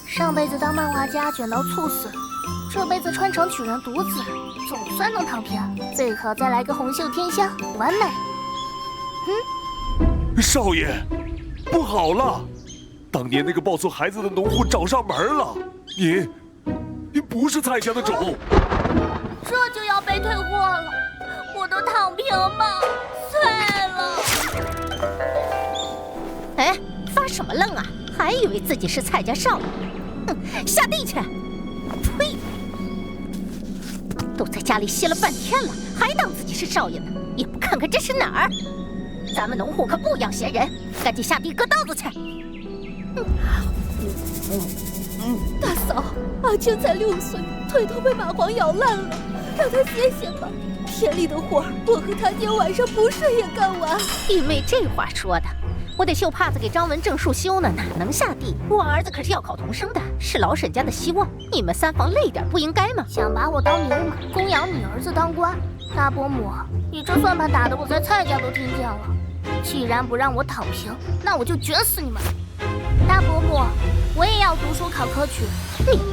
上辈子当漫画家卷到猝死，这辈子穿成取人独子，总算能躺平。最后再来个红袖添香，完美。少爷，不好了！当年那个抱错孩子的农户找上门了，您不是蔡家的种。这就要被退货了，我的躺平吧，碎了。哎，发什么愣啊？还以为自己是蔡家少爷。哼，下地去！呸！都在家里歇了半天了，还当自己是少爷呢？也不看看这是哪儿？咱们农户可不养闲人，赶紧下地割刀子去！大嫂，阿青才6岁，腿都被蚂蟥咬烂了，让他歇歇吧。田里的活我和他爹晚上不睡也干完。弟妹这话说的，我得绣帕子给张文正树修呢，哪能下地？我儿子可是要考童生的，是老沈家的希望。你们三房累点不应该吗？想把我当牛马，供养你儿子当官？大伯母，你这算盘打得我在蔡家都听见了。既然不让我躺平，那我就卷死你们！大伯母，我也要读书考科举。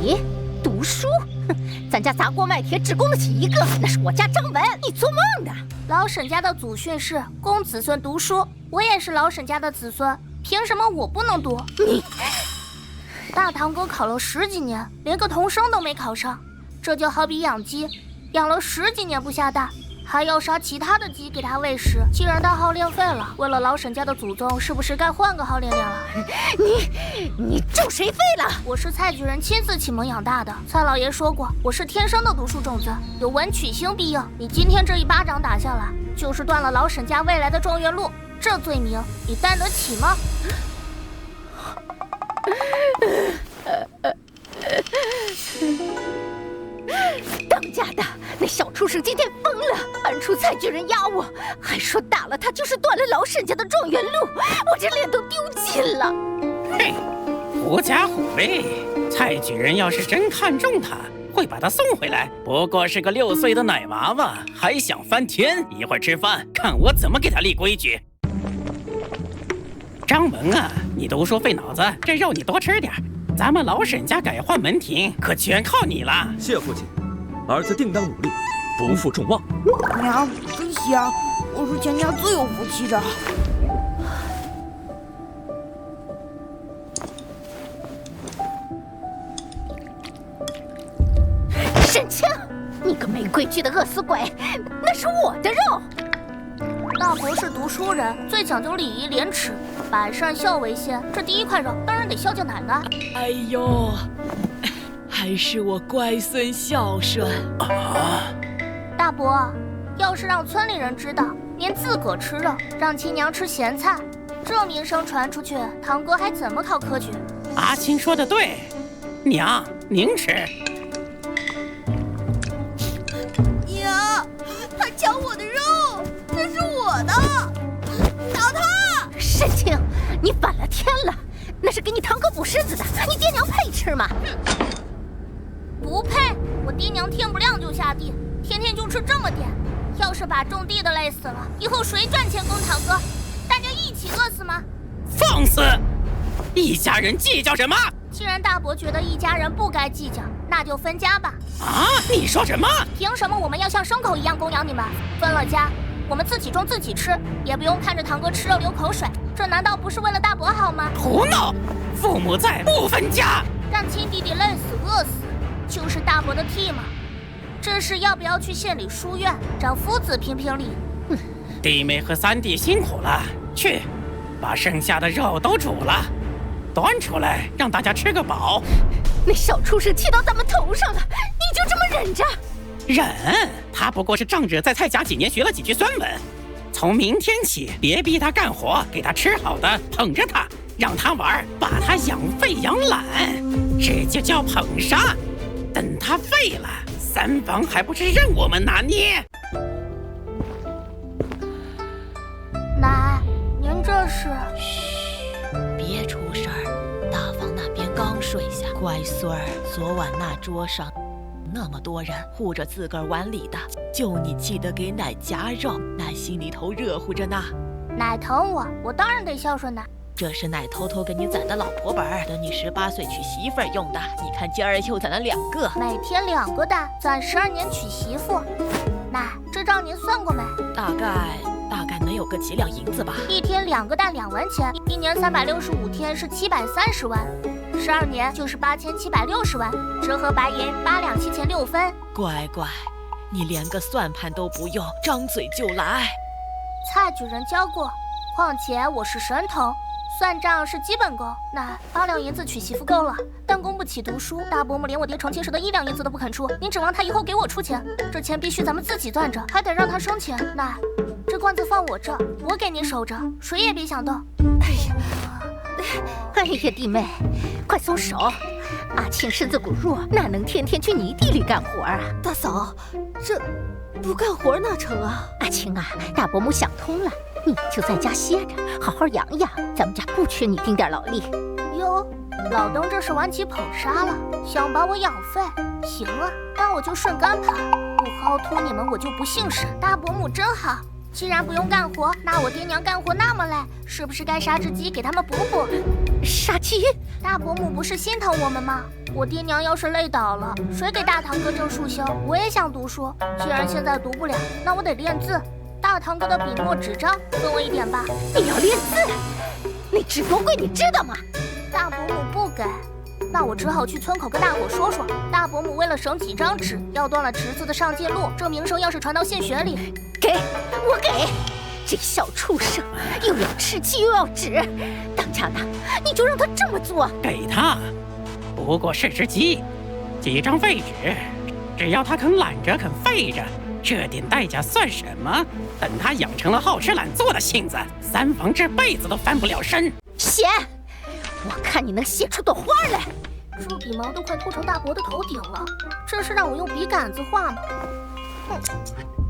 你读书？哼，咱家砸锅卖铁只供得起一个，那是我家张文，你做梦的！老沈家的祖训是供子孙读书，我也是老沈家的子孙，凭什么我不能读？你大堂哥考了10几年，连个童生都没考上，这就好比养鸡，养了10几年不下蛋，还要杀其他的鸡给它喂食。既然他号练废了，为了老沈家的祖宗，是不是该换个号练练了？你咒谁废了？我是蔡举人亲自启蒙养大的，蔡老爷说过，我是天生的读书种子，有文曲星庇佑。你今天这一巴掌打下来，就是断了老沈家未来的状元路，这罪名你担得起吗？当家的那小畜生今天疯了，搬出蔡举人压我，还说打了他就是断了老沈家的状元路，我这脸都丢尽了。嘿，狐假虎威！蔡举人要是真看中他，会把他送回来。不过是个6岁的奶娃娃，还想翻天？一会儿吃饭，看我怎么给他立规矩。张文啊，你读书费脑子，这肉你多吃点。咱们老沈家改换门庭，可全靠你了。谢父亲，儿子定当努力，不负众望。娘，真香，我是全家最有福气的。沈清，你个没规矩的饿死鬼，那是我的肉。大伯是读书人，最讲究礼仪廉耻，百善孝为先。这第一块肉当然得孝敬奶奶。哎呦，还是我乖孙孝顺啊！大伯，要是让村里人知道您自个吃肉，让亲娘吃咸菜，这名声传出去，堂哥还怎么考科举？阿青说的对，娘您吃。娘，他抢我的肉，这是我的，打他！沈清，你反了天了，那是给你堂哥补虱子的，你爹娘配吃吗？不配！我爹娘天不亮就下地，天天就吃这么点。要是把种地的累死了，以后谁赚钱供堂哥？大家一起饿死吗？放肆！一家人计较什么？既然大伯觉得一家人不该计较，那就分家吧。啊！你说什么？凭什么我们要像牲口一样供养你们？分了家，我们自己种自己吃，也不用看着堂哥吃肉流口水，这难道不是为了大伯好吗？胡闹！父母在，不分家。让亲弟弟累死饿死，就是大伯的替吗？这事要不要去县里书院找夫子评评理？弟妹和三弟辛苦了，去，把剩下的肉都煮了，端出来让大家吃个饱。那小畜生气到咱们头上了，你就这么忍着？忍？他不过是仗着在蔡家几年学了几句酸文。从明天起，别逼他干活，给他吃好的，捧着他，让他玩，把他养废养懒，这就叫捧杀。等他废了，三房还不是任我们拿捏？奶，您这是？嘘，别出声儿。大房那边刚睡下，乖孙儿，昨晚那桌上那么多人护着自个儿碗里的，就你记得给奶夹肉，奶心里头热乎着呢。奶疼我，我当然得孝顺奶。这是奶偷偷给你攒的老婆本，等你18岁娶媳妇儿用的。你看今儿又攒了2个，每天2个蛋，攒12年娶媳妇。奶，这账您算过没？大概能有个几两银子吧。一天2个蛋2文钱，一年365天是730万，12年就是8760万，折合白银8两7钱6分。乖乖，你连个算盘都不用，张嘴就来。蔡举人教过，况且我是神童，算账是基本功。那8两银子娶媳妇够了，但供不起读书。大伯母连我爹成亲时的1两银子都不肯出，您指望他以后给我出钱？这钱必须咱们自己攥着，还得让他生钱。那这罐子放我这儿，我给您守着，谁也别想动。哎呀，弟妹，快松手！阿庆身子骨弱，哪能天天去泥地里干活啊？大嫂，这不干活哪成啊？阿庆啊，大伯母想通了，你就在家歇着，好好养养，咱们家不缺你丁点劳力。哟，老登这是玩起捧杀了，想把我养废？行啊，那我就顺杆爬，不薅秃你们我就不姓沈。大伯母真好。既然不用干活，那我爹娘干活那么累，是不是该杀只鸡给他们补补？杀鸡？大伯母不是心疼我们吗？我爹娘要是累倒了，谁给大堂哥证书修？我也想读书，既然现在读不了，那我得练字。大堂哥的笔墨纸张分我1点吧。你要练字？那纸多贵，你知道吗？大伯母不给。那我只好去村口跟大伙说说，大伯母为了省几张纸，要断了侄子的上进路。这名声要是传到县学里，给我给！这小畜生又要吃鸡又要纸，当家的你就让他这么做？给他，不过是只鸡，几张废纸，只要他肯懒着肯废着，这点代价算什么？等他养成了好吃懒做的性子，3房这辈子都翻不了身。写！我看你能写出朵花来！这笔毛都快秃成大伯的头顶了，这是让我用笔杆子画吗？哼！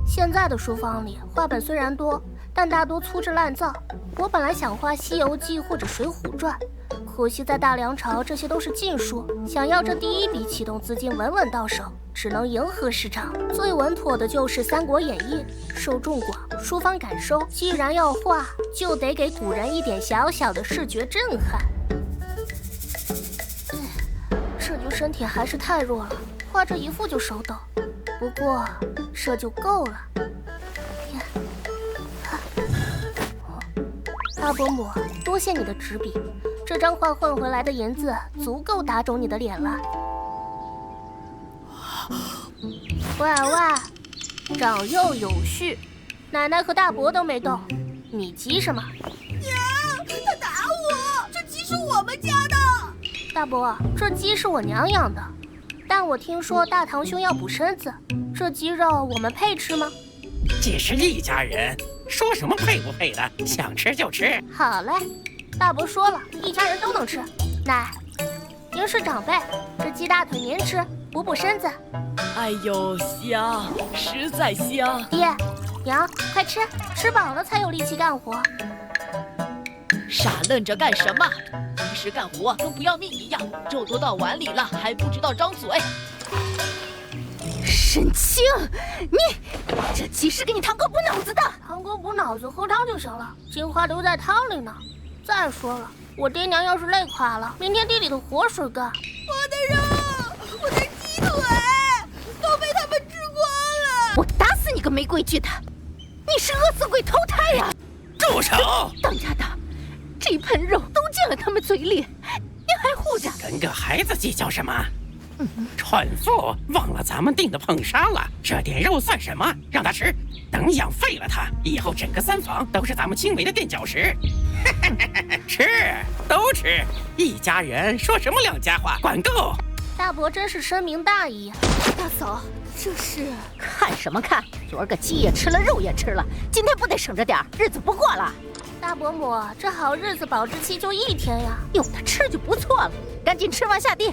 现在的书房里画本虽然多，但大多粗制滥造。我本来想画《西游记》或者《水浒传》，可惜在大梁朝这些都是禁书，想要这第一笔启动资金稳稳到手，只能迎合市场。最稳妥的就是《三国演义》，受众广，书方敢收。既然要画，就得给古人一点小小的视觉震撼。这具身体还是太弱了，画这一幅就手抖。不过这就够了。大伯母，多谢你的纸笔，这张画混回来的银子足够打肿你的脸了。喂喂，长幼有序，奶奶和大伯都没动，你急什么？娘，他打我，这鸡是我们家的。大伯，这鸡是我娘养的，但我听说大堂兄要补身子，这鸡肉我们配吃吗？既是一家人，说什么配不配的，想吃就吃。好嘞，大伯说了，一家人都能吃。奶，您是长辈，这鸡大腿您吃，补补身子。哎呦，香，实在香。爹娘，快吃，吃饱了才有力气干活。傻愣着干什么？平时干活跟不要命一样，肉都到碗里了还不知道张嘴。沈清，你这鸡是给你堂哥补脑子的。堂哥补脑子喝汤就行了，精华留在汤里呢。再说了，我爹娘要是累垮了，明天地里的活谁干？我的肉，我的鸡腿都被他们吃光了。我打死你个没规矩的！你是饿死鬼投胎呀！住手！当家的，这一盆肉都进了他们嘴里，你还护着？跟个孩子计较什么？蠢妇，忘了咱们定的碰杀了，这点肉算什么？让他吃，等养废了他，以后整个3房都是咱们青梅的垫脚石。吃，都吃，一家人说什么两家话，管够。大伯真是深明大义。大嫂，这是看什么看？昨儿个鸡也吃了，肉也吃了，今天不得省着点，日子不过了。大伯母，这好日子保质期就1天呀，有的吃就不错了，赶紧吃完下地。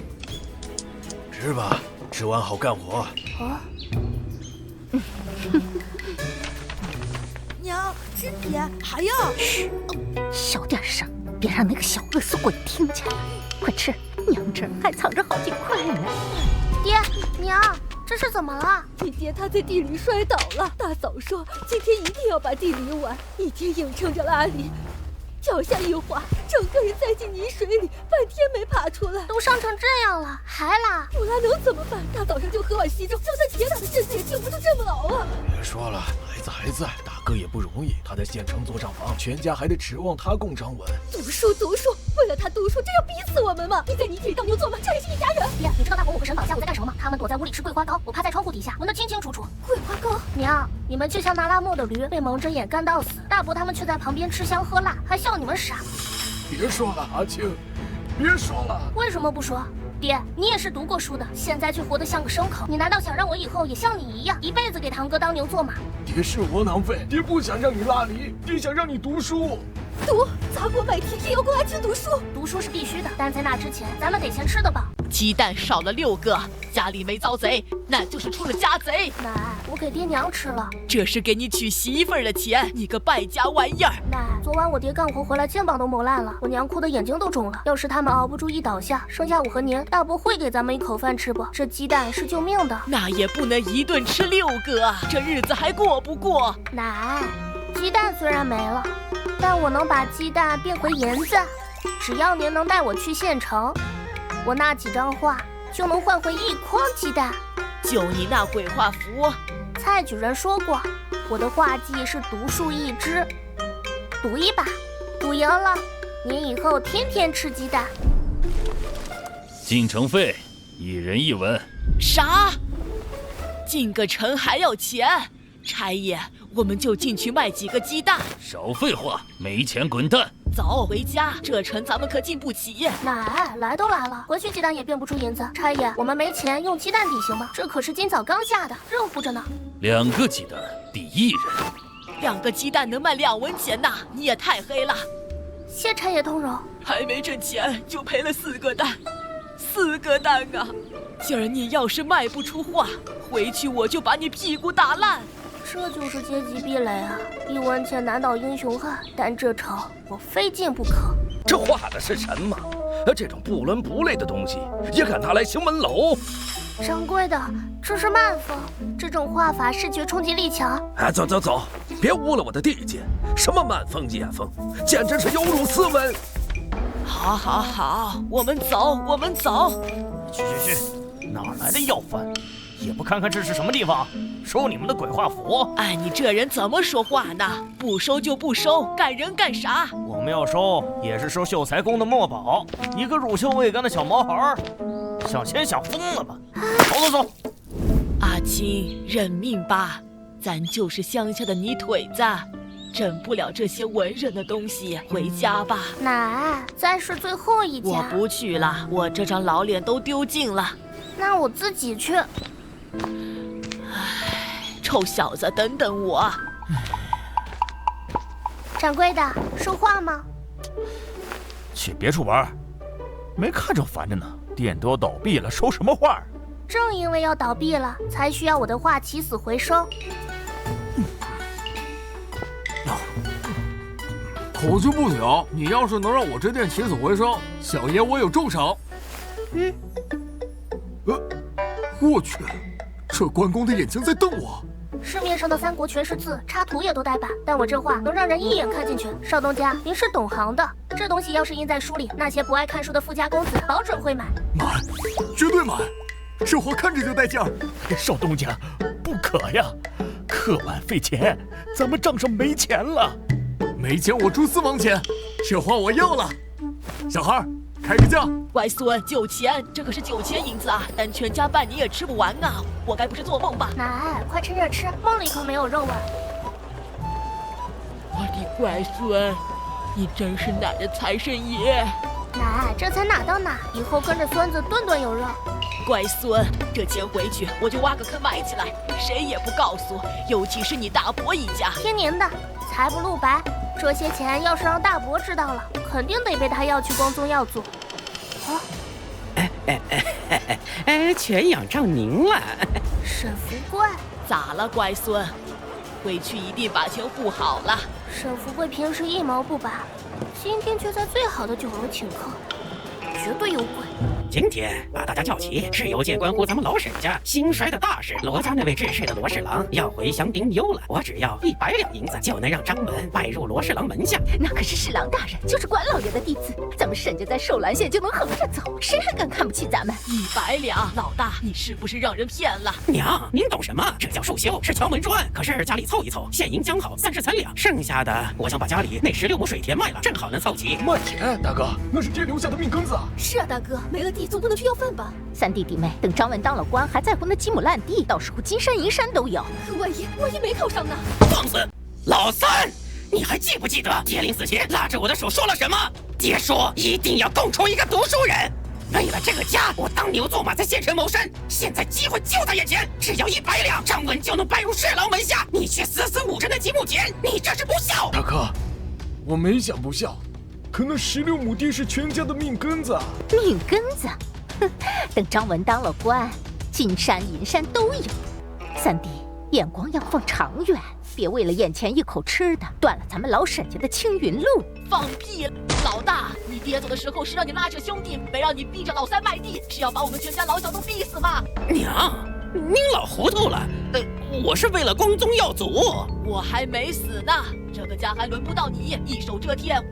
吃吧，吃完好干活。啊！娘，吃点，还要。嘘，小点声，别让那个小饿死鬼听见了。快吃，娘这儿还藏着好几块呢。爹娘，这是怎么了？你爹他在地里摔倒了，大嫂说今天一定要把地理完，一天硬撑着拉里，脚下一滑，整个人栽进泥水里，半天没爬出来。都伤成这样了，还拉？不拉能怎么办？大早上就喝碗稀粥，就算铁打的身子也经不住这么熬啊！别说了，孩子还在，大哥也不容易。他在县城做账房，全家还得指望他供长稳。读书，为了他读书，这要逼死我们吗？你在泥地里当牛做马，这也是一家人。爹，你知道大伯我和沈宝下午在干什么吗？他们躲在屋里吃桂花糕，我趴在窗户底下，闻得清清楚楚。桂花糕，娘，你们就像那拉磨的驴，被蒙着眼干到死。大伯他们却在旁边吃香喝辣，还笑你们傻。别说了，阿青，别说了。为什么不说？爹，你也是读过书的，现在却活得像个牲口。你难道想让我以后也像你一样，一辈子给堂哥当牛做马？爹是窝囊废，爹不想让你拉犁，爹想让你读书。读，砸锅卖铁也要供阿青读书。读书是必须的，但在那之前，咱们得先吃得饱。鸡蛋少了6个，家里没遭贼，那就是出了家贼。奶，我给爹娘吃了。这是给你娶媳妇儿的钱，你个败家玩意儿！奶，昨晚我爹干活回来，肩膀都磨烂了，我娘哭得眼睛都肿了。要是他们熬不住一倒下，剩下我和您，大伯会给咱们一口饭吃不？这鸡蛋是救命的。那也不能一顿吃6个，这日子还过不过？奶，鸡蛋虽然没了，但我能把鸡蛋变回银子。只要您能带我去县城，我那几张画就能换回1筐鸡蛋。就你那鬼画符，蔡举人说过，我的画技是独树一帜。赌一把，赌赢了，您以后天天吃鸡蛋。进城费，1人1文。啥？进个城还要钱？差爷，我们就进去卖几个鸡蛋。少废话，没钱滚蛋！走，回家，这城咱们可进不起。奶，来都来了，回去鸡蛋也变不出银子。差爷，我们没钱，用鸡蛋抵行吗？这可是今早刚下的，热乎着呢。2个鸡蛋抵1人。2个鸡蛋能卖2文钱呐，你也太黑了。谢差爷通融。还没挣钱就赔了4个蛋，4个蛋啊！今儿你要是卖不出画，回去我就把你屁股打烂。这就是阶级壁垒啊！1文钱难倒英雄汉，但这城我非进不可。这画的是什么？这种不伦不类的东西也敢拿来行门楼？掌柜的，这是慢风，这种画法视觉冲击力强。走走走，别污了我的地界！什么慢风野风，简直是有辱斯文！好，好，好，我们走，我们走。去，哪来的要饭？也不看看这是什么地方，收你们的鬼画符！哎，你这人怎么说话呢？不收就不收，干人干啥？我们要收，也是收秀才宫的墨宝，一个乳臭未干的小毛孩，想钱想疯了吧？走！阿青，认命吧，咱就是乡下的泥腿子，挣不了这些文人的东西，回家吧。奶，再是最后一家。我不去了，我这张老脸都丢尽了。那我自己去。臭小子，等等我！掌柜的，收画吗？去别处玩，没看着烦着呢。店都要倒闭了，收什么画？正因为要倒闭了，才需要我的画起死回生。口气不小，你要是能让我这店起死回生，小爷我有重赏。我去，这关公的眼睛在瞪我。市面上的三国全是字，插图也都呆板，但我这画能让人一眼看进去。少东家，您是懂行的，这东西要是印在书里，那些不爱看书的富家公子保准会买。买，绝对买，这画看着就带劲儿。少东家，不可呀，刻板费钱，咱们账上没钱了。没钱我出私房钱，这画我要了。小孩，开个价。乖孙，9钱，这可是9钱银子啊，但全家半年也吃不完啊！我该不是做梦吧？奶，快趁热吃，梦里可没有肉味。我的乖孙，你真是奶的财神爷！奶，这才哪到哪，以后跟着孙子顿顿有肉。乖孙，这钱回去我就挖个坑埋起来，谁也不告诉，尤其是你大伯一家。听您的，财不露白。这些钱要是让大伯知道了，肯定得被他要去光宗耀祖。全仰仗您了。沈福贵，咋了，乖孙？回去一定把钱护好了。沈福贵平时一毛不拔，今天却在最好的酒楼请客。绝对有鬼。今天把大家叫齐，是有件关乎咱们老沈家兴衰的大事。罗家那位治世的罗侍郎要回乡丁忧了，我只要100两银子，就能让张文拜入罗侍郎门下。那可是侍郎大人，就是关老爷的弟子，咱们沈家在寿兰县就能横着走，谁还敢看不起咱们？100两，老大，你是不是让人骗了？娘，您懂什么？这叫寿修，是敲门砖。可是家里凑一凑，现银将好33两，剩下的我想把家里那16亩水田卖了，正好能凑齐。卖田，大哥，那是爹留下的命根子啊！是啊，大哥，没了地总不能去要饭吧？3弟弟妹，等张文当了官，还在乎那几亩烂地，到时候金山银山都有。可万一没考上呢？放肆！老三，你还记不记得爹临死前拉着我的手说了什么？爹说一定要供出一个读书人。为了这个家，我当牛做马在县城谋生。现在机会就在眼前，只要100两，张文就能拜入侍郎门下。你却死死捂着那几亩田，你这是不孝！大哥，我没想不孝，可那16亩地是全家的命根子啊！命根子？哼，等张文当了官，金山银山都有。3弟，眼光要放长远，别为了眼前一口吃的，断了咱们老沈家的青云路。放屁！老大，你爹走的时候是让你拉着兄弟，没让你逼着老三卖地，是要把我们全家老小都逼死吗？娘，您老糊涂了。我是为了光宗耀祖。我还没死呢，这个家还轮不到你一手遮天，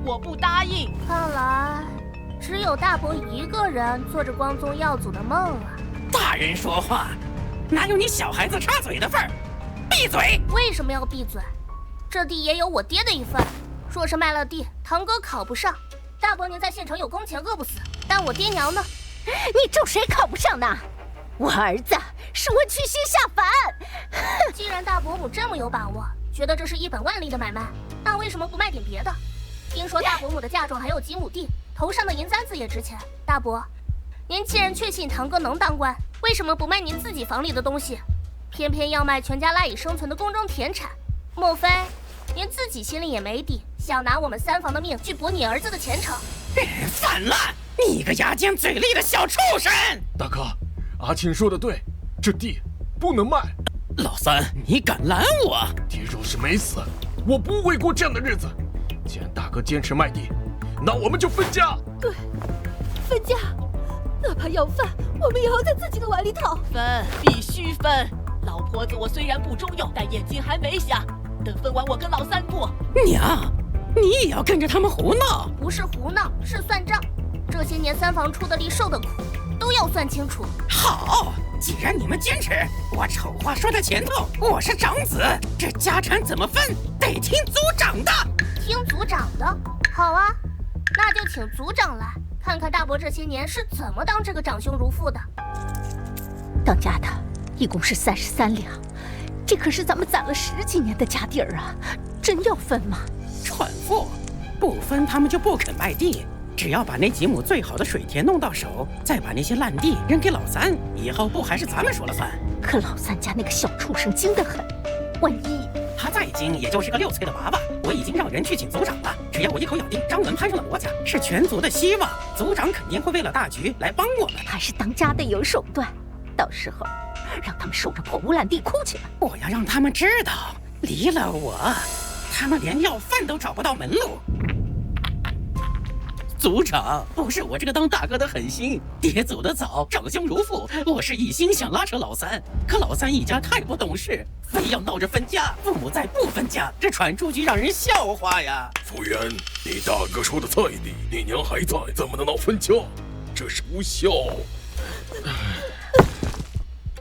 我不答应。看来只有大伯一个人做着光宗耀祖的梦啊！大人说话，哪有你小孩子插嘴的份儿？闭嘴！为什么要闭嘴？这地也有我爹的一份。若是卖了地，堂哥考不上，大伯您在县城有工钱饿不死，但我爹娘呢？你咒谁考不上呢？我儿子是我娶亲下凡。既然大伯母这么有把握，觉得这是1本万利的买卖，那为什么不卖点别的？听说大伯母的嫁妆还有几亩地，头上的银簪子也值钱。大伯，您既然确信堂哥能当官，为什么不卖您自己房里的东西，偏偏要卖全家赖以生存的宫中田产？莫非您自己心里也没底，想拿我们3房的命去搏你儿子的前程？反了！你个牙尖嘴利的小畜生！大哥，阿庆说的对，这地不能卖。老三，你敢拦我？爹若是没死，我不会过这样的日子。既然大哥坚持卖地，那我们就分家。对，分家，哪怕要饭，我们也要在自己的碗里讨。分，必须分。老婆子我虽然不中用，但眼睛还没瞎。等分完，我跟老三过。娘，你也要跟着他们胡闹？不是胡闹，是算账。这些年3房出的力、受的苦，都要算清楚。好，既然你们坚持，我丑话说在前头，我是长子，这家产怎么分，得听族长的。听族长的？好啊，那就请族长来看看大伯这些年是怎么当这个长兄如父的。当家的一共是33两，这可是咱们攒了10几年的家底儿啊，真要分吗？蠢妇，不分他们就不肯卖地。只要把那几亩最好的水田弄到手，再把那些烂地扔给老三，以后不还是咱们说了算？可老三家那个小畜生精得很，万一他再精也就是个6岁的娃娃。我已经让人去请族长了，只要我一口咬定张文攀上了罗家，是全族的希望，族长肯定会为了大局来帮我们。还是当家的有手段，到时候让他们守着破屋烂地哭去吧。我要让他们知道，离了我，他们连要饭都找不到门路。族长，不是我这个当大哥的狠心，爹走得早，长兄如父，我是一心想拉扯老三，可老三一家太不懂事，非要闹着分家，父母再不分家，这传出去让人笑话呀。福元，你大哥说的在理，你娘还在，怎么能闹分家？这是不孝。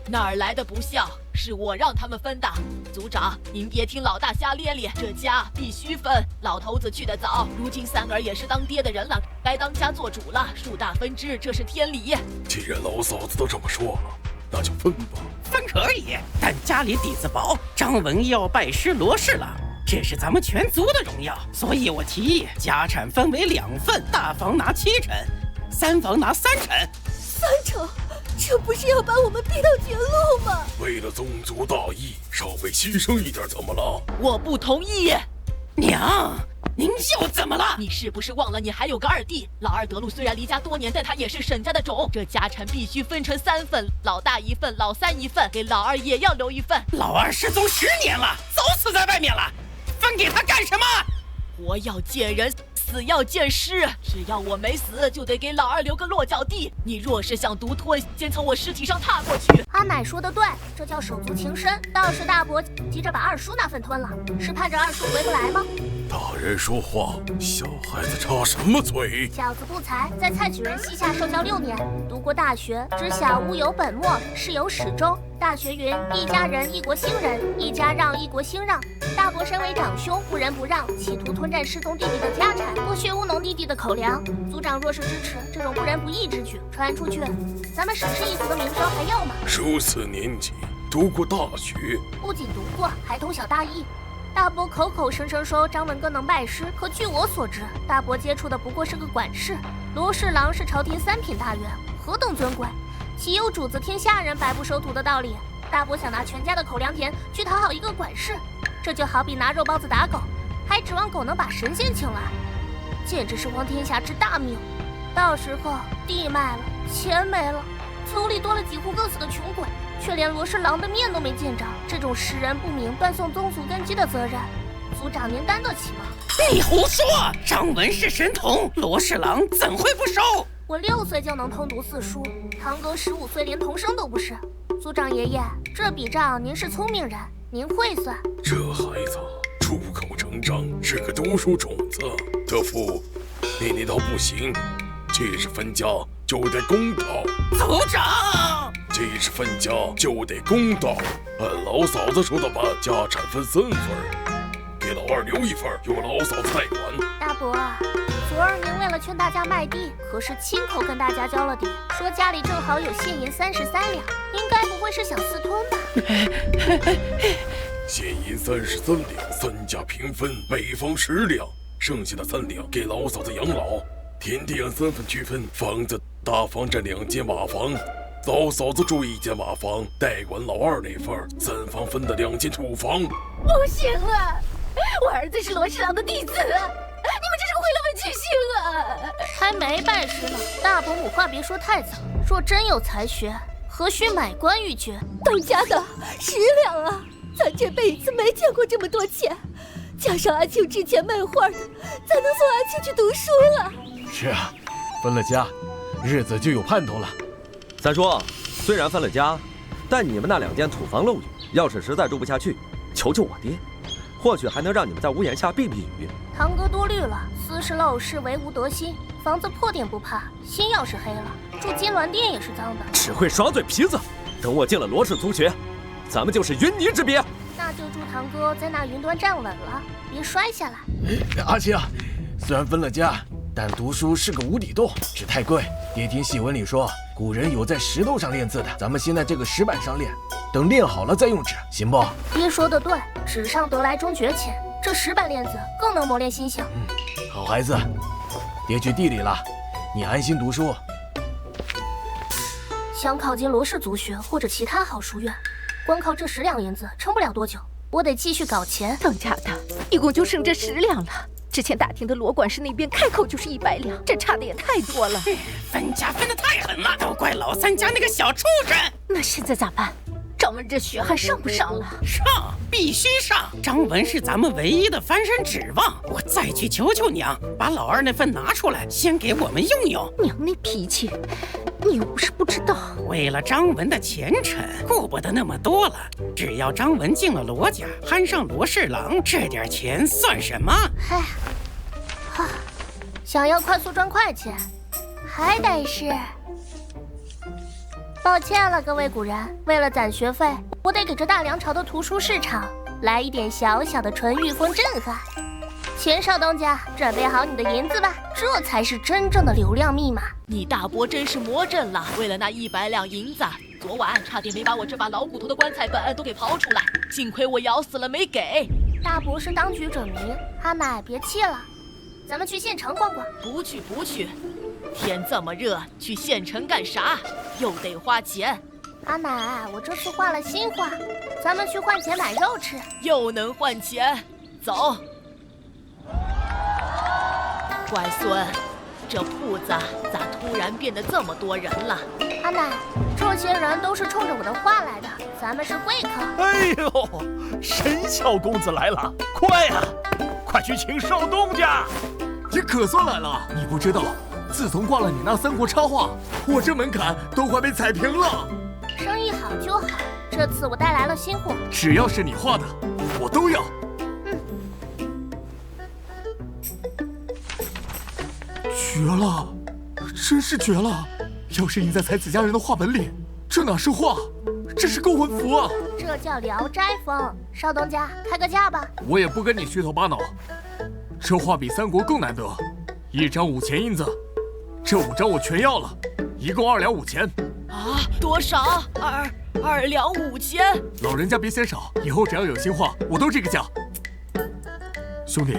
哪儿来的不孝？是我让他们分的。族长，您别听老大瞎咧咧，这家必须分。老头子去得早，如今三儿也是当爹的人了，该当家做主了，树大分枝，这是天理。既然老嫂子都这么说了，那就分吧。分可以，但家里底子薄，张文要拜师罗氏了，这是咱们全族的荣耀，所以我提议家产分为2份，大房拿7成，3房拿3成。3成？这不是要把我们逼到绝路吗？为了宗族大义，稍微牺牲一点怎么了？我不同意。娘，您又怎么了？你是不是忘了你还有个2弟？老二德禄虽然离家多年，但他也是沈家的种。这家产必须分成3份，老大1份，老三1份，给老二也要留1份。老二失踪10年了，早死在外面了，分给他干什么？活要见人，死死要见尸，只要我没死，就得给老二留个落脚地。你若是想独吞，先从我尸体上踏过去。阿奶说的对，这叫手足情深。倒是大伯急着把二叔那份吞了，是盼着二叔回不来吗？大人说话，小孩子插什么嘴？小子不才，在蔡举人膝下受教6年，读过大学，知晓物有本末，事有始终。大学云：一家人，一国兴仁；一家让，一国兴让。大伯身为长兄，不仁不让，企图吞占失踪弟弟的家产，剥削务农弟弟的口粮。族长若是支持这种不仁不义之举，传出去，咱们省市一族的名声还要吗？如此年纪，读过大学，不仅读过，还通晓大义。大伯口口声声说张文哥能拜师，可据我所知，大伯接触的不过是个管事。罗侍郎是朝廷3品大员，何等尊贵，岂有主子听下人白不收徒的道理？大伯想拿全家的口粮田去讨好一个管事，这就好比拿肉包子打狗，还指望狗能把神仙请来，简直是荒天下之大谬。到时候地卖了，钱没了，族里多了几户各死的穷鬼，却连罗侍郎的面都没见着，这种识人不明、断送宗族根基的责任，族长您担得起吗？你胡说！张文是神童，罗侍郎怎会不收？我6岁就能通读4书，堂哥15岁连童生都不是。族长爷爷，这笔账您是聪明人，您会算。这孩子出口成章，是个读书种子。德父，你那套不行，既是分家就得公道。族长，既是分家就得公道。按老嫂子说的办，家产分3份，给老二留1份，由老嫂子代管。大伯，昨儿您为了劝大家卖地，可是亲口跟大家交了底，说家里正好有现银33两，应该不会是想私吞吧？现银33两，3家平分，每方10两，剩下的3两给老嫂子养老。田地按3份区分，房子大房占2间瓦房，老嫂子住1间瓦房，代管老二那份，3房分的2间土房。不行啊，我儿子是罗侍郎的弟子，你们这是毁了我居心啊！还没拜师呢，大伯母话别说太早，若真有才学，何须买官鬻爵？当家的10两啊！咱这辈子没见过这么多钱，加上阿庆之前卖画的，咱能送阿庆去读书了。是啊，分了家，日子就有盼头了。三叔，虽然分了家，但你们那2间土房漏雨，要是实在住不下去，求求我爹，或许还能让你们在屋檐下避避雨。堂哥多虑了，私事陋事唯无得心，房子破点不怕，心要是黑了，住金銮殿也是脏的。只会耍嘴皮子，等我进了罗氏族学，咱们就是云泥之别。那就祝堂哥在那云端站稳了，别摔下来。阿庆，虽然分了家，但读书是个无底洞，纸太贵。爹听戏文里说，古人有在石头上练字的，咱们先在这个石板上练，等练好了再用纸，行不？爹说的对，纸上得来终觉浅，这石板练字更能磨练心性。好孩子，爹去地里了，你安心读书。想考进罗氏族学或者其他好书院，光靠这10两银子撑不了多久，我得继续搞钱。当家的，一共就剩这10两了。之前打听的罗管事那边开口就是100两，这差的也太多了。分家分得太狠了，都怪老三家那个小畜生。那现在咋办？张文这学还上不上了？上，必须上！张文是咱们唯一的翻身指望。我再去求求娘，把老二那份拿出来，先给我们用用。娘那脾气，你又不是不知道。为了张文的前程，顾不得那么多了。只要张文进了罗家，攀上罗侍郎，这点钱算什么？嗨，想要快速赚快钱，还得是……抱歉了，各位古人，为了攒学费，我得给这大梁朝的图书市场来一点小小的纯欲风震撼。钱少东家，准备好你的银子吧，这才是真正的流量密码。你大伯真是魔怔了，为了那100两银子，昨晚差点没把我这把老骨头的棺材本都给刨出来，幸亏我咬死了没给。大伯是当局者迷，阿奶别气了，咱们去县城逛逛。不去不去，天这么热，去县城干啥？又得花钱。阿奶，我这次换了新花，咱们去换钱买肉吃。又能换钱，走。乖孙，这铺子咋突然变得这么多人了？阿奶，这些人都是冲着我的画来的，咱们是贵客。哎呦，沈小公子来了，快呀，快去请少东家。也可算来了。你不知道，自从挂了你那三国插画，我这门槛都快被踩平了。生意好就好，这次我带来了新货，只要是你画的，我都要。绝了，真是绝了！要是印在才子佳人的画本里，这哪是画，这是勾魂符啊！这叫聊斋风。少东家，开个价吧。我也不跟你虚头巴脑，这画比三国更难得，一张5000银子，这5张我全要了，一共2两5钱。啊，多少？2两5千。老人家别嫌少，以后只要有新画，我都这个价。兄弟，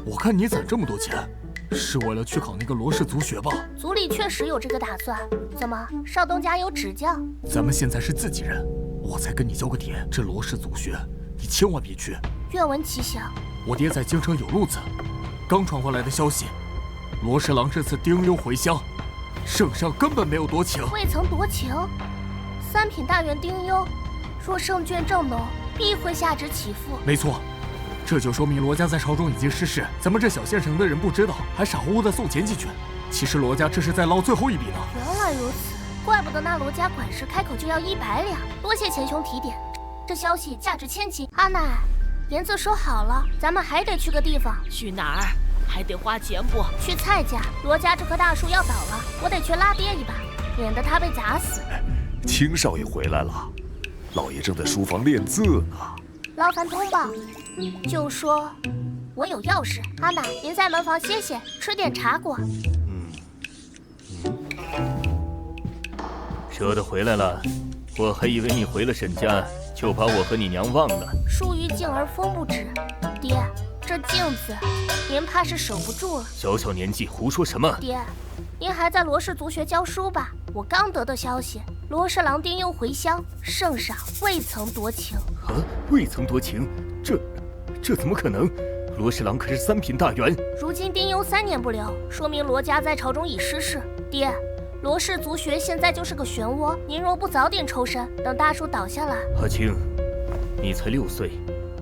我看你攒这么多钱，是为了去考那个罗氏族学吧？族里确实有这个打算。怎么，少东家有指教？咱们现在是自己人，我再跟你交个底，这罗氏族学，你千万别去。愿闻其详。我爹在京城有路子，刚传回来的消息，罗氏郎这次丁忧回乡，圣上根本没有夺情。未曾夺情？3品大员丁忧，若圣眷正浓，必会下旨祈复。没错。这就说明罗家在朝中已经失势，咱们这小县城的人不知道，还傻乎乎的送钱进去。其实罗家这是在捞最后一笔呢。原来如此，怪不得那罗家管事开口就要100两。多谢钱兄提点，这消息价值千金。阿奶，银子收好了，咱们还得去个地方。去哪儿？还得花钱不？去蔡家。罗家这棵大树要倒了，我得去拉爹一把，免得他被砸死。青少爷回来了，老爷正在书房练字呢。劳烦通报，就说我有要事。阿奶，您在门房歇歇，吃点茶果。舍得回来了，我还以为你回了沈家就把我和你娘忘了。疏于敬而风不止，爹，这镜子您怕是守不住了。小小年纪胡说什么？爹，您还在罗氏族学教书吧？我刚得的消息，罗氏郎丁忧回乡，圣上未曾夺情。啊，未曾夺情？这怎么可能？罗氏郎可是3品大员。如今丁忧3年不留，说明罗家在朝中已失势。爹，罗氏族学现在就是个漩涡，您若不早点抽身，等大树倒下来……阿青，你才6岁，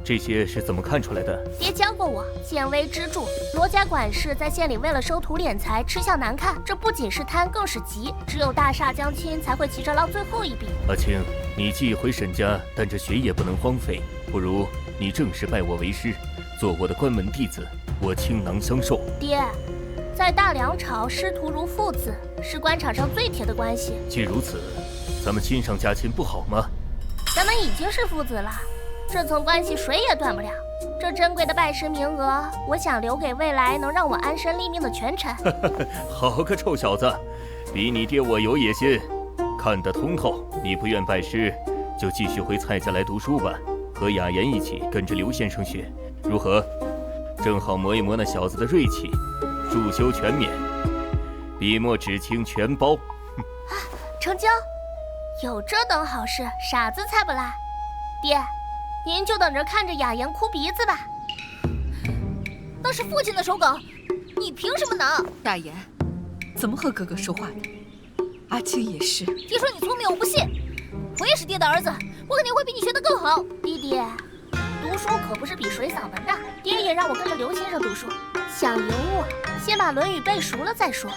这些是怎么看出来的？爹教过我，见微知著。罗家管事在县里为了收徒敛财，吃相难看，这不仅是贪，更是急。只有大厦将倾，才会急着捞最后一笔。阿青，你既回沈家，但这学业不能荒废，不如你正式拜我为师，做我的关门弟子，我倾囊相授。爹，在大梁朝，师徒如父子，是官场上最铁的关系。既如此，咱们亲上加亲不好吗？咱们已经是父子了，这层关系谁也断不了。这珍贵的拜师名额，我想留给未来能让我安身立命的权臣。好个臭小子，比你爹我有野心。看得通透，你不愿拜师，就继续回蔡家来读书吧，和雅言一起跟着刘先生学，如何？正好磨一磨那小子的锐气，助修全免，笔墨纸笺全包。成交，有这等好事，傻子才不来。爹，您就等着看着雅言哭鼻子吧。那是父亲的手稿，你凭什么拿？大言，怎么和哥哥说话的？阿青也是。爹说你聪明，我不信。我也是爹的儿子，我肯定会比你学得更好。弟弟，读书可不是比水嗓门大。爹也让我跟着刘先生读书，想赢我，先把《论语》背熟了再说。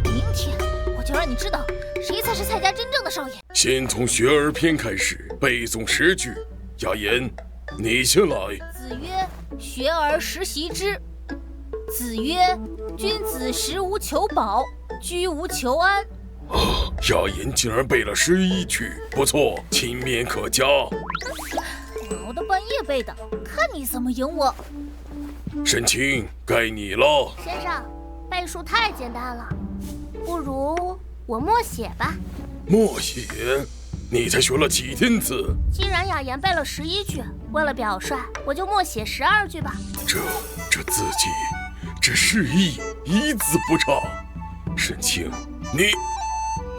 明天我就让你知道，谁才是蔡家真正的少爷。先从学而篇开始背诵10句。雅言，你先来。子曰：“学而时习之。”子曰：“君子食无求饱，居无求安。”雅言竟然背了11句，不错，勤勉可嘉。熬到半夜背的，看你怎么赢我。沈清，该你了。先生，背书太简单了，不如我默写吧。默写？你才学了几天字？既然雅言背了11句，为了表率，我就默写12句吧。这字迹，这示意，一字不差。沈清，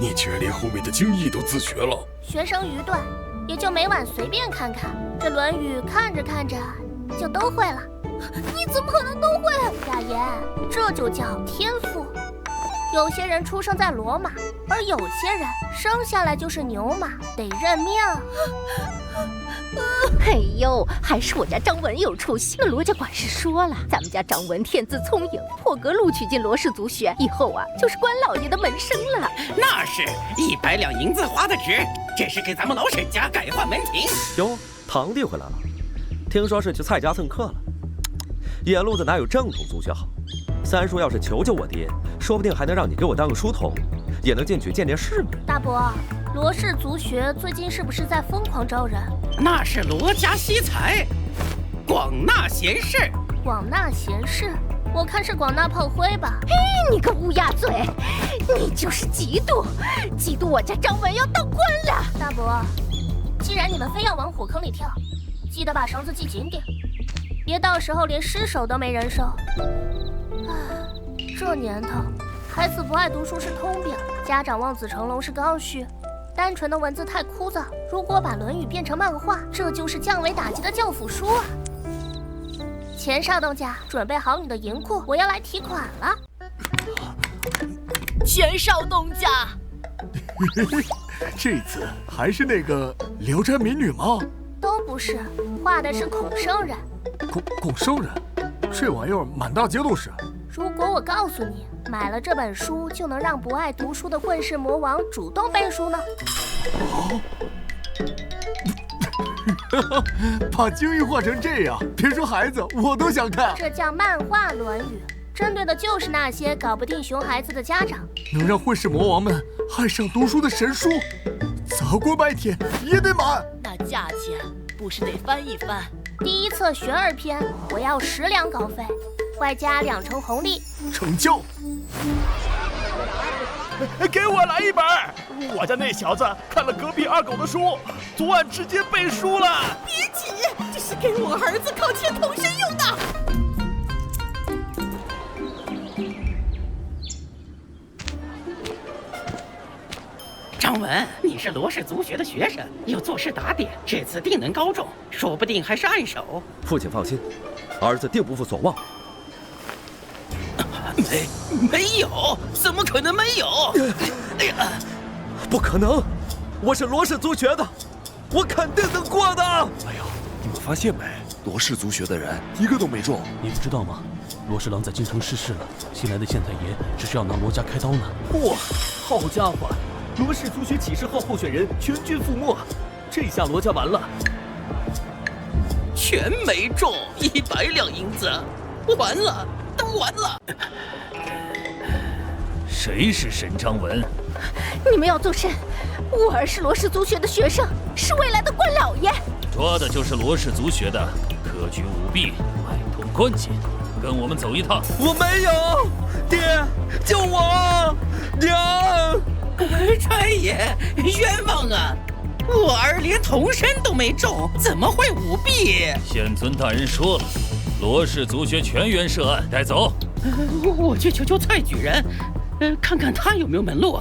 你居然连后面的经义都自学了。学生愚钝，也就每晚随便看看，这《论语》看着看着就都会了。你怎么可能都会？雅言，这就叫天赋。有些人出生在骡马，而有些人生下来就是牛马，得认命。哎呦，还是我家张文有出息。那罗家管事说了，咱们家张文天资聪颖，破格录取进罗氏族学，以后啊就是官老爷的门生了。那是100两银子花的值，这是给咱们老沈家改换门庭。哟，堂弟回来了，听说是去蔡家蹭客了。野路子哪有正统族学好？三叔要是求求我爹，说不定还能让你给我当个书童，也能进去见见世面。大伯，罗氏族学最近是不是在疯狂招人？那是罗家惜才，广纳贤士。广纳贤士？我看是广纳炮灰吧。嘿，你个乌鸦嘴，你就是嫉妒我家张文要当官了。大伯，既然你们非要往火坑里跳，记得把绳子系紧点，别到时候连尸首都没人收。这年头，孩子不爱读书是通病，家长望子成龙是刚需。单纯的文字太枯燥，如果把《论语》变成漫画，这就是降维打击的教辅书啊！钱少东家，准备好你的银库，我要来提款了。钱少东家，这次还是那个《聊斋民女》吗？都不是，画的是孔圣人。孔圣人，这玩意儿满大街都是。如果我告诉你，买了这本书就能让不爱读书的混世魔王主动背书呢？把京剧画成这样，别说孩子，我都想看。这叫漫画《论语》，针对的就是那些搞不定熊孩子的家长。能让混世魔王们爱上读书的神书，砸锅卖铁也得买。那价钱不是得翻一翻？第一册学而篇，我要10两稿费，外加2成红利。成交。给我来一本！我家那小子看了隔壁二狗的书，昨晚直接背书了。别急，这是给我儿子考前同生用的。张文，你是罗氏族学的学生，又做事打点，这次定能高中，说不定还是暗手。父亲放心，儿子定不负所望。没有，怎么可能没有？哎呀，不可能！我是罗氏族学的，我肯定能过的。哎呀，你们发现没？罗氏族学的人一个都没中。你不知道吗？罗氏郎在京城逝世了，新来的县太爷只需要拿罗家开刀呢。哇，好家伙！罗氏族学启示号候选人全军覆没，这下罗家完了。全没中，100两银子，完了，都完了。谁是沈章文？你们要做甚？我儿是罗氏族学的学生，是未来的官老爷。抓的就是罗氏族学的，科举舞弊，买通关系，跟我们走一趟。我没有，爹，救我！娘！差爷，冤枉啊！我儿连童身都没中，怎么会舞弊？县尊大人说了，罗氏族学全员涉案，带走。我去求求蔡举人，看看他有没有门路。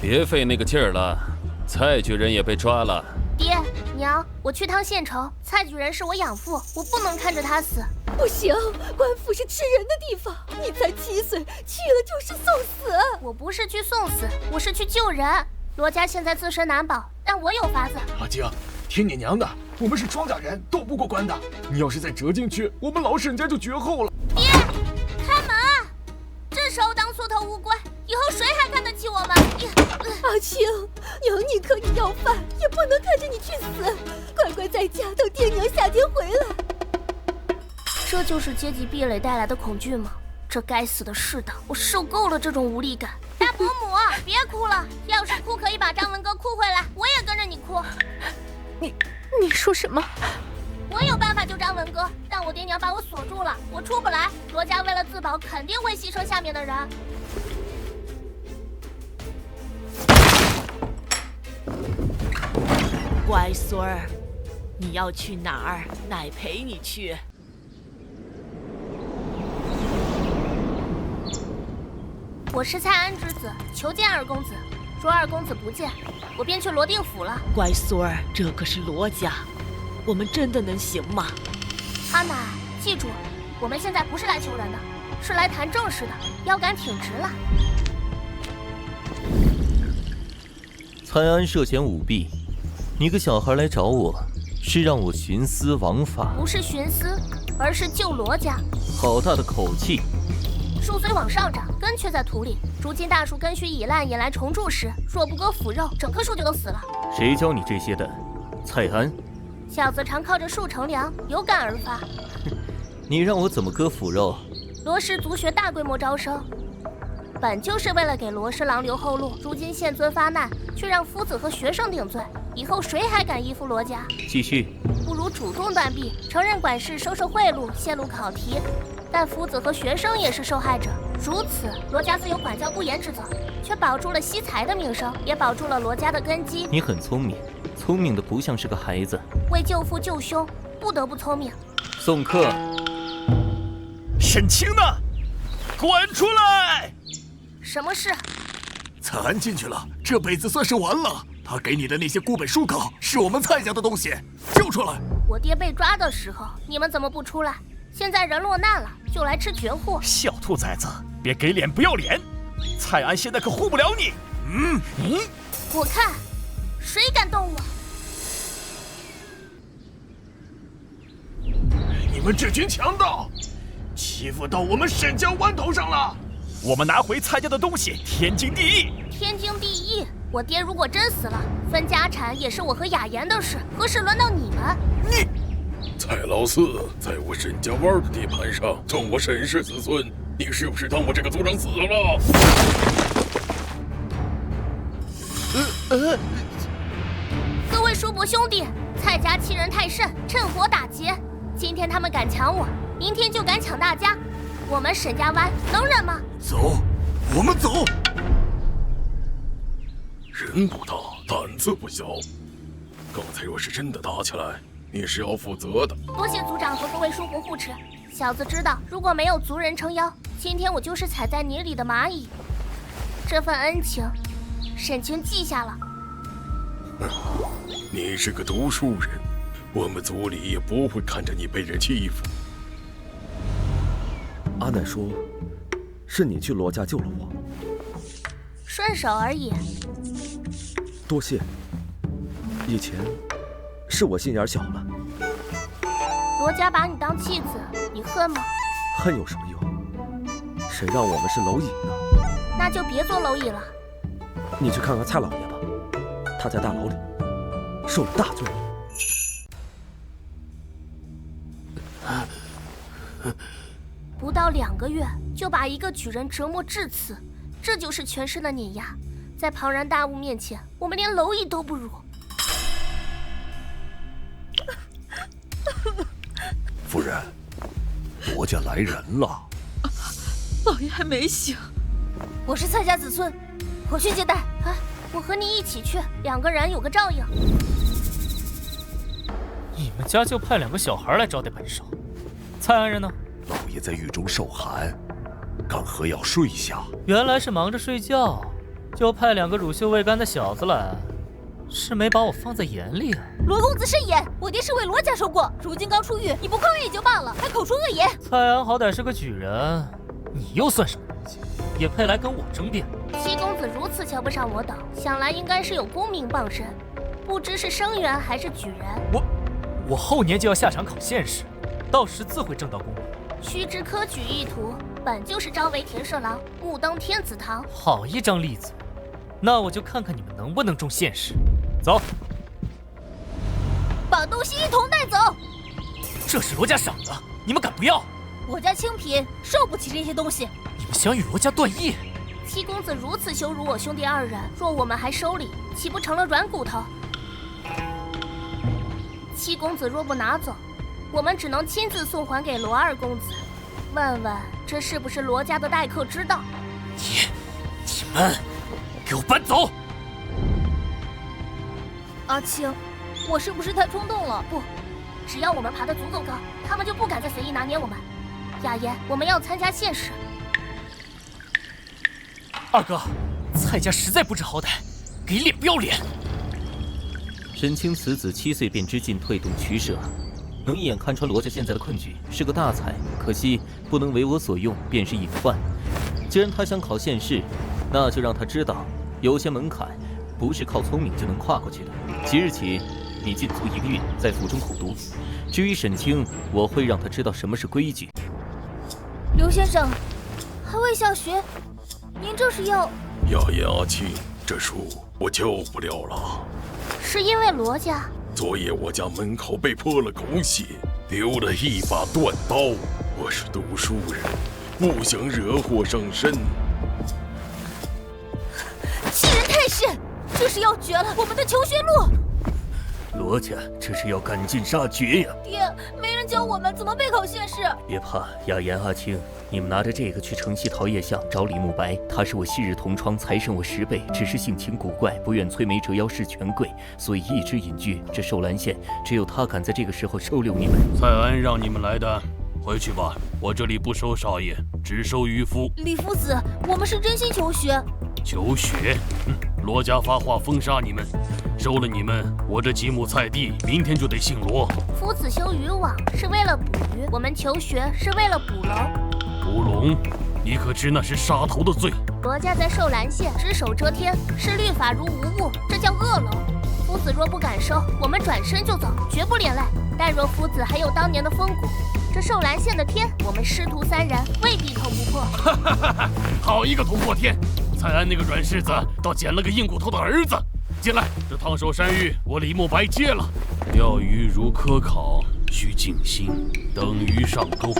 别费那个劲儿了，蔡举人也被抓了。爹娘，我去趟县城，蔡举人是我养父，我不能看着他死。不行，官府是吃人的地方，你才7岁，去了就是送死。我不是去送死，我是去救人。罗家现在自身难保，但我有法子。阿晶，听你娘的，我们是庄稼人，斗不过官的。你要是再折进去，我们老沈家就绝后了。爹，开门啊！这时候当缩头乌龟，以后谁还看得起我们？阿青，娘你可以要饭，也不能看着你去死，乖乖在家等爹娘夏天回来。这就是阶级壁垒带来的恐惧吗？这该死的世道，我受够了这种无力感。大伯母，别哭了，要是哭可以把张文哥哭回来，我也跟着你哭。你说什么？我有办法救张文哥，但我爹娘把我锁住了，我出不来。罗家为了自保，肯定会牺牲下面的人。乖孙儿，你要去哪儿？奶陪你去。我是蔡安之子，求见二公子。若二公子不见，我便去罗定府了。乖孙儿，这可是罗家，我们真的能行吗？阿奶，记住，我们现在不是来求人的，是来谈正事的，腰杆挺直了。蔡安涉嫌舞弊，你个小孩来找我，是让我徇私枉法？不是徇私，而是救罗家。好大的口气！树虽往上长，根却在土里。如今大树根须已烂，引来虫蛀时，若不割腐肉，整棵树就都死了。谁教你这些的？蔡安。小子常靠着树乘凉，有感而发。你让我怎么割腐肉？罗氏族学大规模招生，本就是为了给罗氏郎留后路。如今现尊发难，却让夫子和学生顶罪，以后谁还敢依附罗家？继续。不如主动断臂，承认管事收受贿赂，泄露考题。但夫子和学生也是受害者，如此，罗家自有管教不严之责，却保住了惜才的名声，也保住了罗家的根基。你很聪明，聪明的不像是个孩子。为救父救兄，不得不聪明。送客。沈清呢？滚出来！什么事？蔡安进去了，这辈子算是完了。他给你的那些孤本书稿，是我们蔡家的东西，交出来！我爹被抓的时候，你们怎么不出来？现在人落难了，就来吃绝户。小兔崽子，别给脸不要脸！蔡安现在可护不了你。我看，谁敢动我？你们这群强盗，欺负到我们沈家湾头上了！我们拿回蔡家的东西，天经地义。天经地义？我爹如果真死了，分家产也是我和雅言的事，何时轮到你们？蔡老四在我沈家湾的地盘上纵我沈氏子孙，你是不是当我这个族长死了？各位叔伯兄弟，蔡家欺人太甚，趁火打劫。今天他们敢抢我，明天就敢抢大家，我们沈家湾能忍吗？走，我们走。人不大，胆子不小。刚才若是真的打起来，你是要负责的。多谢族长和各位叔伯护持。小子知道，如果没有族人撑腰，今天我就是踩在泥里的蚂蚁。这份恩情，沈清记下了。你是个读书人，我们族里也不会看着你被人欺负。阿奶说，是你去罗家救了我，顺手而已。多谢。以前是我心眼小了。罗家把你当弃子，你恨吗？恨有什么用？谁让我们是蝼蚁呢？那就别做蝼蚁了。你去看看蔡老爷吧，他在大牢里受了大罪。不到2个月就把一个举人折磨致此，这就是权势的碾压。在庞然大物面前，我们连蝼蚁都不如。夫人，罗家来人了。老爷还没醒。我是蔡家子孙，我去接待。啊，我和你一起去，2个人有个照应。你们家就派2个小孩来招待本少，蔡安人呢？老爷在狱中受寒，刚喝药睡下。原来是忙着睡觉，就派2个乳臭未干的小子来，是没把我放在眼里啊。罗公子慎言，我爹是为罗家受过，如今刚出狱，你不抗议也就罢了，还口出恶言。蔡安好歹是个举人，你又算什么东西，也配来跟我争辩？七公子如此瞧不上我等，想来应该是有功名傍身，不知是生员还是举人。我后年就要下场考县试，到时自会挣到功名。须知科举一途，本就是朝为田舍郎，暮登天子堂。好一张例子，那我就看看你们能不能中县试。走，把东西一同带走。这是罗家赏的，你们敢不要？我家清贫，受不起这些东西。你们想与罗家断义？七公子如此羞辱我兄弟2人，若我们还收礼，岂不成了软骨头？七公子若不拿走，我们只能亲自送还给罗2公子。问问这是不是罗家的待客之道？你们给我搬走！阿青，我是不是太冲动了？不，只要我们爬得足够高，他们就不敢再随意拿捏我们。雅言，我们要参加县试。二哥，蔡家实在不知好歹，给脸不要脸！沈清此子7岁便知进退动取舍，能一眼看穿罗家现在的困局，是个大才。可惜不能为我所用，便是隐患。既然他想考县试，那就让他知道，有些门槛不是靠聪明就能跨过去的。即日起，你禁足1个月，在府中苦读。至于沈清，我会让他知道什么是规矩。刘先生，还未下学，您这是要……雅言阿庆，这书我教不了了。是因为罗家？昨夜我家门口被泼了狗血，留了一把断刀。我是读书人，不想惹祸上身。欺人太甚，这是要绝了我们的求学路。罗家这是要赶尽杀绝呀！爹，没人教我们怎么备考县试。别怕，雅言阿庆，你们拿着这个去城西桃叶巷找李慕白，他是我昔日同窗，才胜我10倍，只是性情古怪，不愿摧眉折腰事权贵，所以一直隐居。这寿兰县只有他敢在这个时候收留你们。蔡安让你们来的，回去吧，我这里不收少爷，只收渔夫。李夫子，我们是真心求学。求学？罗家发话封杀你们，收了你们，我这几亩菜地明天就得姓罗。夫子修渔网是为了捕鱼，我们求学是为了捕龙。捕龙？你可知那是杀头的罪？罗家在寿兰县只手遮天，视律法如无物，这叫恶龙。夫子若不敢收，我们转身就走，绝不连累。但若夫子还有当年的风骨，这寿兰县的天，我们师徒3人未必透不破。好一个突破天！蔡安那个软柿子倒捡了个硬骨头的儿子。进来，这烫手山芋我李慕白接了。钓鱼如科考，需静心，等鱼上钩。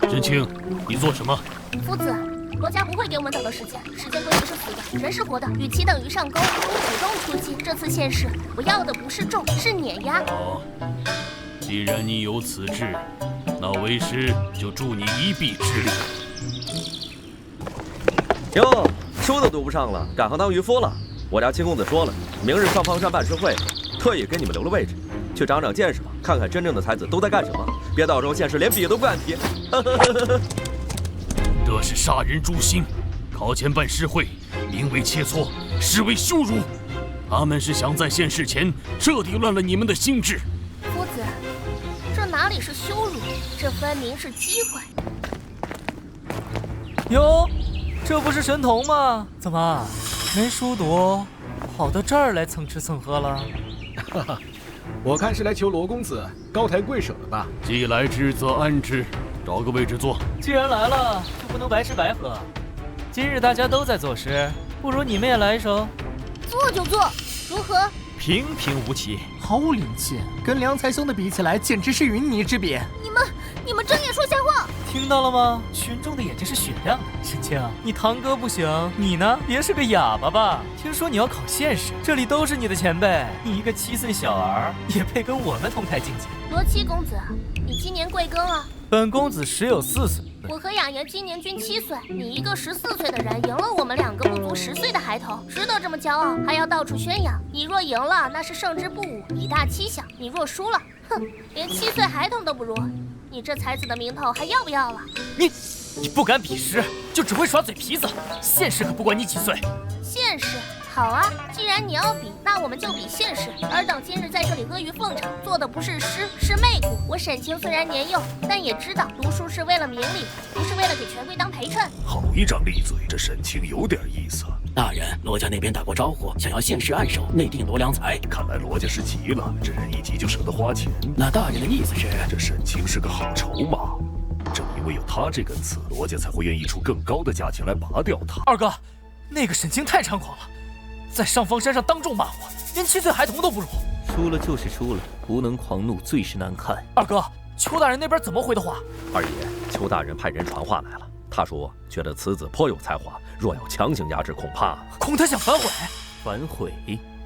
沈清，你做什么？夫子，罗家不会给我们等的时间，时间规矩是死的，人是活的，与其等鱼上钩，不如主动出击。这次县试，我要的不是重，是碾压。好，既然你有此志，那为师就助你一臂之力。哟，书都读不上了，改行当渔夫了。我家亲公子说了，明日上方山办事会，特意给你们留了位置，去长长见识吧，看看真正的才子都在干什么。别到时候县试连笔都不敢提。这是杀人诛心，考前办事会，名为切磋，实为羞辱。他们是想在县试前彻底乱了你们的心智。夫子，这哪里是羞辱，这分明是机会。哟，这不是神童吗？怎么没书读，跑到这儿来蹭吃蹭喝了？哈哈，我看是来求罗公子高抬贵手的吧。既来之则安之，找个位置坐。既然来了，就不能白吃白喝。今日大家都在作诗，不如你们也来一首。做就做，如何？平平无奇，毫无灵气，跟良才兄的比起来，简直是云泥之别。你们睁眼说瞎话！听到了吗？群众的眼睛是雪亮的。沈清，你堂哥不行，你呢？别是个哑巴吧？听说你要考县试，这里都是你的前辈，你一个7岁小儿，也配跟我们同台竞技？罗七公子，你今年贵庚了？本公子14岁。我和雅言今年均7岁，你一个14岁的人赢了我们2个不足10岁的孩童，值得这么骄傲，还要到处宣扬。你若赢了，那是胜之不武，以大欺小；你若输了，哼，连7岁孩童都不如。你这才子的名头还要不要了？你不敢比试，就只会耍嘴皮子。县试可不管你几岁。县试好啊，既然你要比，那我们就比县试。尔等今日在这里阿谀奉承，做的不是诗，是媚骨。我沈清虽然年幼，但也知道读书是为了名利，不是为了给权贵当陪衬。好一张利嘴，这沈清有点意思。大人，罗家那边打过招呼，想要县试按手，内定罗良才。看来罗家是急了，这人一急就舍得花钱。那大人的意思是，这沈清是个好筹码，正因为有他这根刺，罗家才会愿意出更高的价钱来拔掉他。二哥，那个沈清太猖狂了，在上方山上当众骂我，连7岁孩童都不如。输了就是输了，无能狂怒，最是难看。二哥，邱大人那边怎么回的话？二爷，邱大人派人传话来了，他说觉得此子颇有才华，若要强行压制，恐怕他想反悔。反悔？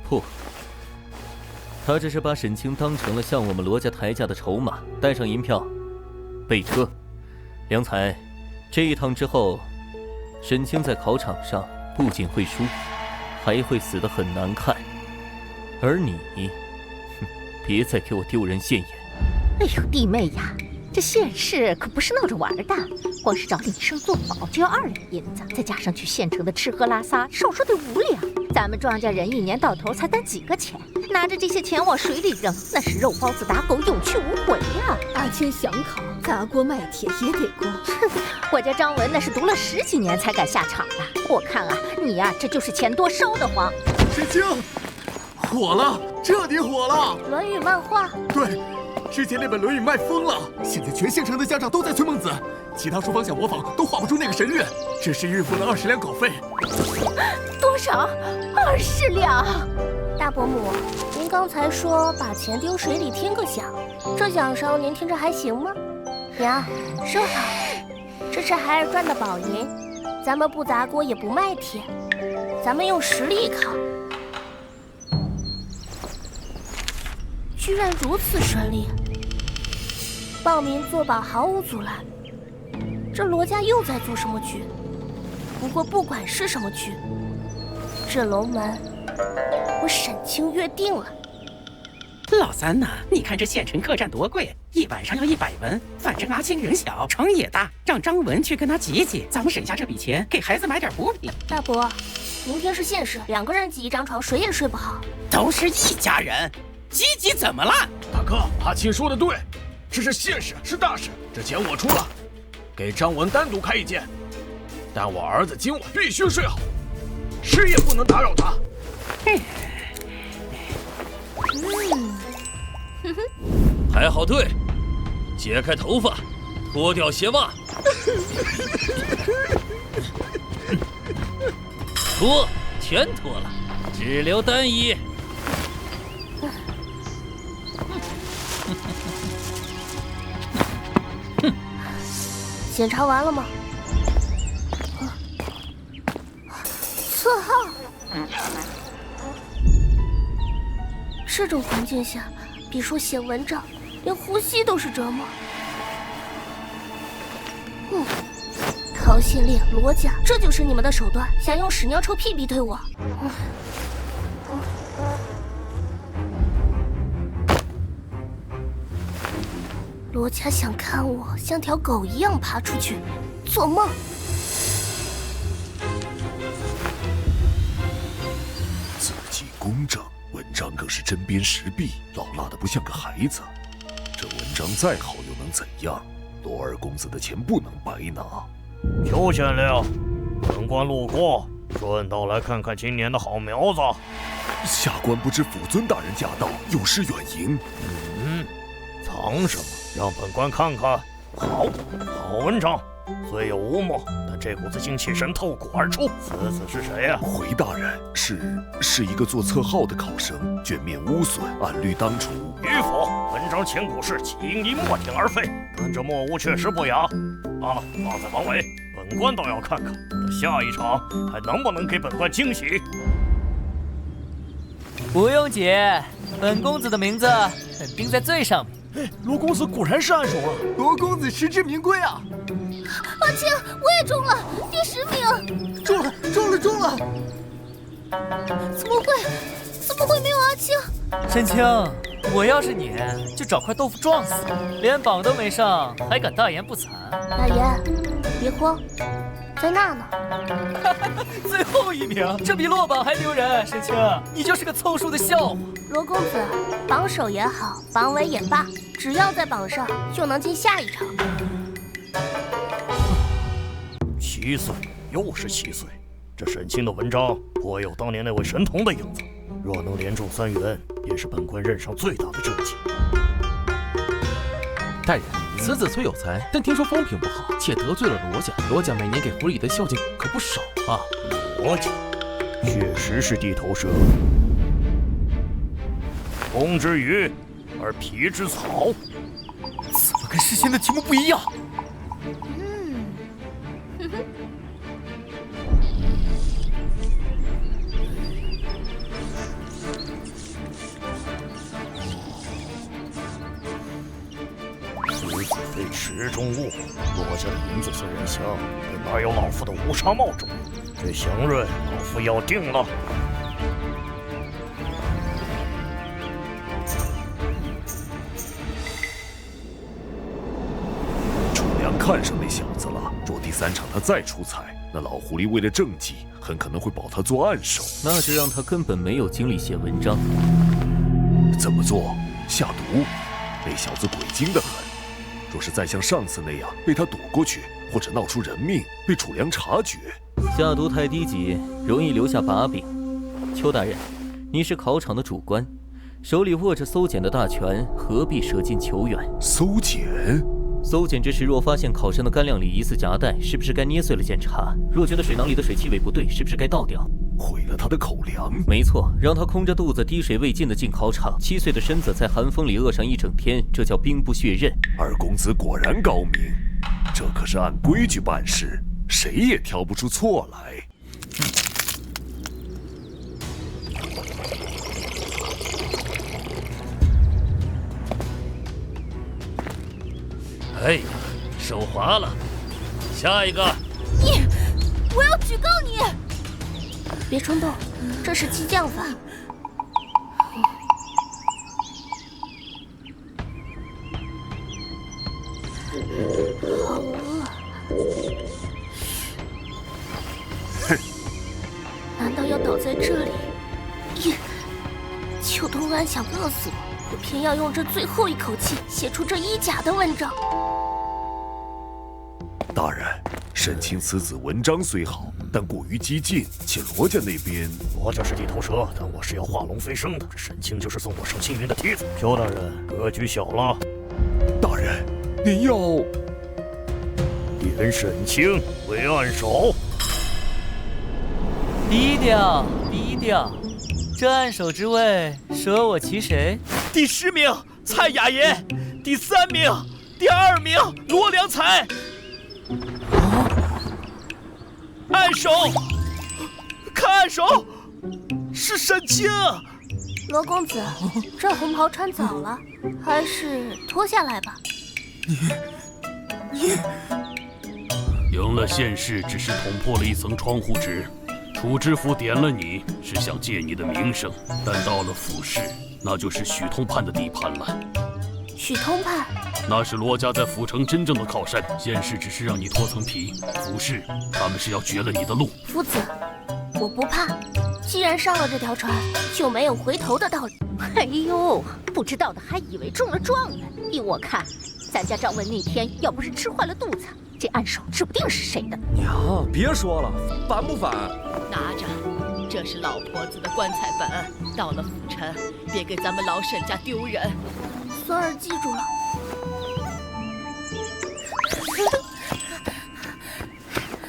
不，他这是把沈清当成了向我们罗家抬价的筹码，带上银票，备车。良才，这一趟之后，沈清在考场上不仅会输，还会死得很难看。而你，别再给我丢人现眼。哎呦，弟妹呀，这县试可不是闹着玩的，光是找李生做保就要2两银子，再加上去县城的吃喝拉撒，少说得5两。咱们庄稼人一年到头才攒几个钱，拿着这些钱往水里扔，那是肉包子打狗，有去无回呀！阿青想考，砸锅卖铁也得过。哼，我家张文那是读了10几年才敢下场的。我看啊，你呀，这就是钱多烧得慌。沈清，火了！彻底火了。《论语》漫画？对，之前那本《论语》卖疯了，现在全县城的家长都在催孟子，其他书坊想模仿都画不出那个神韵，这是预付了20两稿费。多少？20两。大伯母，您刚才说把钱丢水里听个响，这响声您听着还行吗？娘，收好，这是孩儿赚的宝银，咱们不砸锅也不卖铁，咱们用实力考。居然如此顺利，报名做保毫无阻拦。这罗家又在做什么局？不过不管是什么局，这龙门我沈清约定了。老三呐，你看这县城客栈多贵，一晚上要100文。反正阿青人小，床也大，让张文去跟他挤挤，咱们省下这笔钱，给孩子买点补品。大伯，明天是现实，2个人挤一张床，谁也睡不好。都是一家人，挤挤怎么了？大哥，阿青说的对，这是现实，是大事，这钱我出了，给张文单独开一间，但我儿子今晚必须睡好，谁也不能打扰他。排好队，解开头发，脱掉鞋袜，脱，全脱了，只留单衣。检查完了吗？测号。这种环境下，别说写文章，连呼吸都是折磨。陶县令、罗家，这就是你们的手段，想用屎尿臭屁逼退我。罗家想看我像条狗一样爬出去，做梦。字迹工整，文章更是针砭时弊，老辣的不像个孩子。这文章再好又能怎样？罗二公子的钱不能白拿。邱县令，本官路过，顺道来看看今年的好苗子。下官不知府尊大人驾到，有失远迎。藏什么？让本官看看。好文章，虽有乌墨，但这股子精气神透骨而出。此子是谁呀？回大人，是一个做册号的考生，卷面污损，按律当处。迂腐！文章前古事，岂应因墨点而废？但这墨污确实不雅。放在王尾，本官倒要看看，他下一场还能不能给本官惊喜。不用解，本公子的名字肯定在最上面。罗公子果然是暗手啊！罗公子实至名归啊！阿青，我也中了，第10名！中了！怎么会没有阿青？沈清，我要是你，就找块豆腐撞死，连榜都没上，还敢大言不惭？大爷，别慌，在那呢。最后1名，这比落榜还丢人。沈清，你就是个凑数的笑话。罗公子，榜首也好，榜尾也罢，只要在榜上，就能进下一场。7岁，又是7岁。这沈清的文章颇有当年那位神童的影子，若能连中3元，也是本官任上最大的政绩。大人，此子虽有才，但听说风评不好，且得罪了罗家。罗家每年给府里的孝敬可不少啊。罗家确实是地头蛇，公之鱼，而皮之草。怎么跟事先的题目不一样？此子非池中物，罗家的银子虽然香，但哪有老夫的乌纱帽重？这祥瑞，老夫要定了。楚良看上那小子了，若第3场他再出彩，那老狐狸为了政绩，很可能会保他做暗手。那就让他根本没有精力写文章。怎么做？下毒？那小子鬼精得很。若是再像上次那样被他躲过去，或者闹出人命，被楚良察觉，下毒太低级，容易留下把柄。邱大人，你是考场的主官，手里握着搜检的大权，何必舍近求远？搜检？搜检之时，若发现考生的干粮里疑似夹带，是不是该捏碎了检查？若觉得水囊里的水气味不对，是不是该倒掉？毁了他的口粮？没错，让他空着肚子、滴水未进的进考场，7岁的身子在寒风里饿上一整天，这叫兵不血刃。二公子果然高明，这可是按规矩办事，谁也挑不出错来。哎呀，手滑了，下一个。你，我要举告你！别冲动，这是激将法。好饿。哼，难道要倒在这里？邱东安想饿死我偏要用这最后一口气写出这衣甲的文章。大人，沈清此子文章虽好，但过于激进，且罗家那边……罗家是地头蛇，但我是要化龙飞升的。这沈清就是送我上青云的梯子。邱大人，格局小了。大人，您要点沈清为暗手。低调，低调。这暗手之位，舍我其谁？第10名蔡雅妍，第3名，第2名罗良才。暗手，看暗手，是沈清。罗公子，这红袍穿早了，还是脱下来吧。你赢了县试，只是捅破了一层窗户纸。楚知府点了你，是想借你的名声，但到了府试，那就是许通判的地盘了。许通判，那是罗家在府城真正的靠山，县试只是让你脱层皮，府试他们是要绝了你的路。夫子，我不怕，既然上了这条船，就没有回头的道理。哎呦，不知道的还以为中了状元。依我看，咱家张文那天要不是吃坏了肚子，这暗手指不定是谁的。娘，别说了，烦不烦？拿着，这是老婆子的棺材本，到了府城，别给咱们老沈家丢人。孙儿记住了。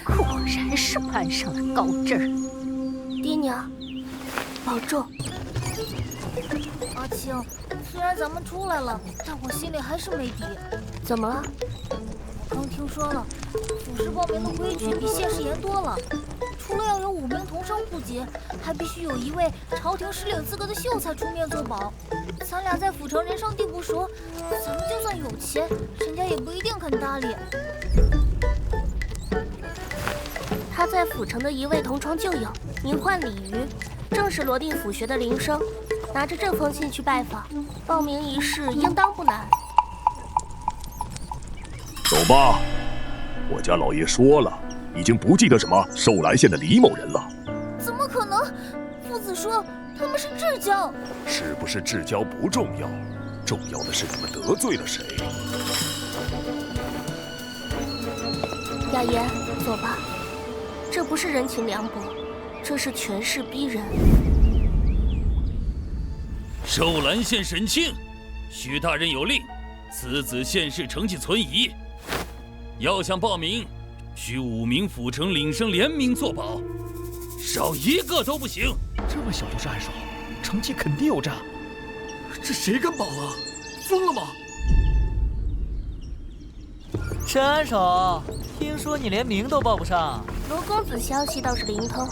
果然是攀上了高枝儿。爹娘，保重。阿青，虽然咱们出来了，但我心里还是没底。怎么了？我刚听说了，府试报名的规矩比县试严多了。除了要有5名同生户籍，还必须有1位朝廷实领资格的秀才出面作保。咱俩在府城人生地不熟，咱们就算有钱，人家也不一定肯搭理。他在府城的1位同窗旧友，名唤李渔，正是罗定府学的铃声。拿着这封信去拜访，报名一事应当不难。走吧，我家老爷说了。已经不记得什么寿兰县的李某人了。怎么可能？夫子说他们是至交。是不是至交不重要，重要的是你们得罪了谁。雅言，走吧。这不是人情凉薄，这是权势逼人。寿兰县沈清，许大人有令，此子县试成绩存疑，要想报名。需5名府城领生联名作保，少1个都不行。这么小就是暗手，成绩肯定有诈。这谁敢保啊？疯了吗？陈安守，听说你连名都报不上。罗公子消息倒是灵通。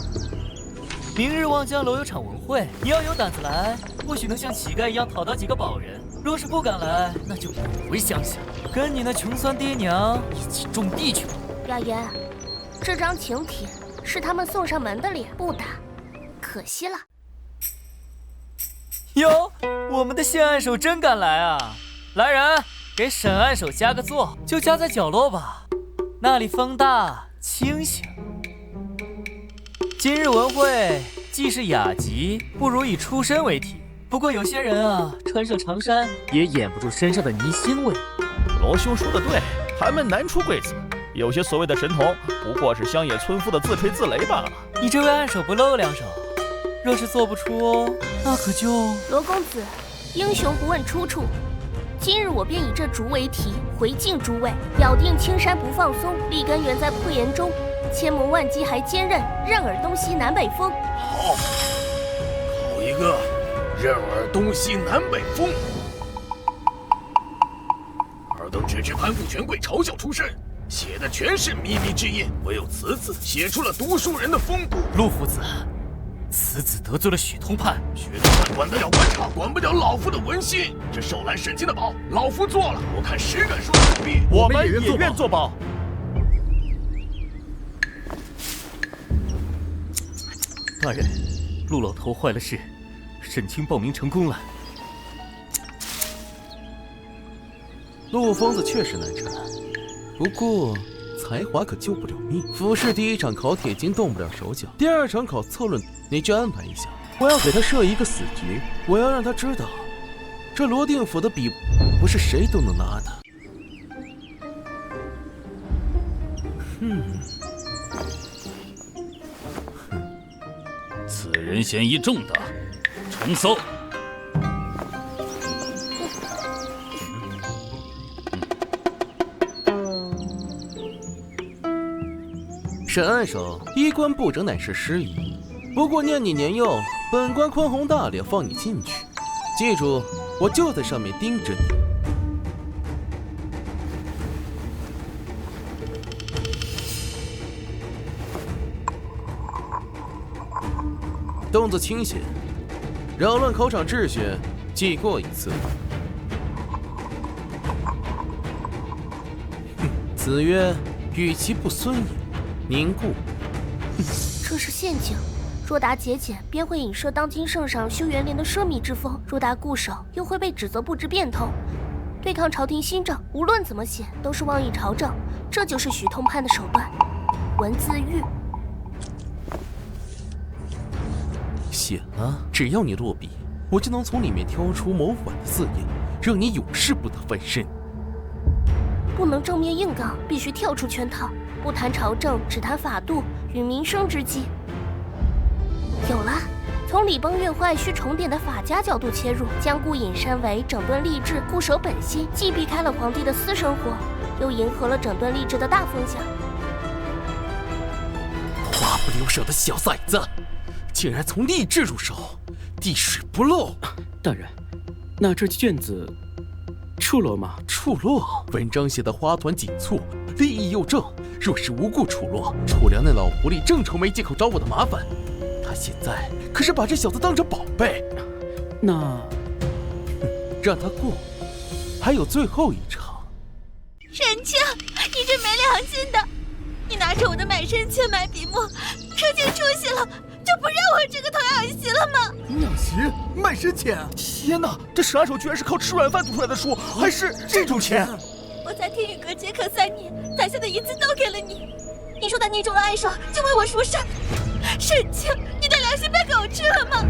明日望江楼有场文会，你要有胆子来，或许能像乞丐一样讨到几个保人。若是不敢来，那就滚回乡下，跟你那穷酸爹娘一起种地去吧。雅言，这张请帖是他们送上门的礼，不打，可惜了。哟，我们的县暗手真敢来啊！来人，给沈暗手加个座，就加在角落吧，那里风大清醒。今日文会既是雅集，不如以出身为题。不过有些人啊，穿上长衫也掩不住身上的泥腥味。罗兄说的对，寒门难出贵子。有些所谓的神童，不过是乡野村夫的自吹自擂罢了。你这位暗手不露2手，若是做不出，那可就……罗公子，英雄不问出处。今日我便以这竹为题，回敬诸位：咬定青山不放松，立根源在破岩中。千磨万击还坚韧，任尔东西南北风。好，考一个任尔东西南北风。尔等只知攀附权贵，嘲笑出身，写的全是靡靡之音，唯有此子写出了读书人的风骨。陆夫子，此子得罪了许通判，许通判管得了官场，管不了老夫的文心。这受揽沈清的宝，老夫做了，我看谁敢说自闭。我们也愿做保。大人，陆老头坏了事，沈清报名成功了。陆疯子确实难缠，不过才华可救不了命。府试第一场考铁金动不了手脚，第二场考策论，你去安排一下。我要给他设一个死局，我要让他知道，这罗定府的笔不是谁都能拿的。此人嫌疑重大，重搜。沈按手，衣冠不整乃是失仪。不过念你年幼，本官宽宏大量放你进去。记住，我就在上面盯着你。动作清闲，扰乱考场秩序，记过一次。子曰：“与其不孙也，凝固。”这是陷阱。若答节俭，便会影射当今圣上修元年的奢靡之风；若答固守，又会被指责不知变通。对抗朝廷新政，无论怎么写，都是妄议朝政。这就是许通判的手段。文字狱。写了，只要你落笔，我就能从里面挑出谋反的字眼，让你永世不得翻身。不能正面硬刚，必须跳出圈套，不谈朝政，只谈法度与民生之计。有了，从礼崩乐坏需重典的法家角度切入，将顾隐山为整顿吏治、固守本心，既避开了皇帝的私生活，又迎合了整顿吏治的大风向。花不留手的小崽子，竟然从吏治入手，滴水不漏。大人，那这卷子出落吗？出落？文章写的花团锦簇，立意又正。若是无故出落，楚良那老狐狸正愁没借口找我的麻烦。他现在可是把这小子当成宝贝。那让他过。还有最后一场。沈清，你这没良心的！你拿着我的满身钱买笔墨，出尽出息了，就不让我这个童养媳了吗？童养媳卖身钱？天哪，这杀手居然是靠吃软饭读出来的书，还是这种钱！我在天宇阁解渴3年，攒下的银子都给了你。你说他逆中了暗手，就为我赎身。沈清，你的良心被狗吃了吗？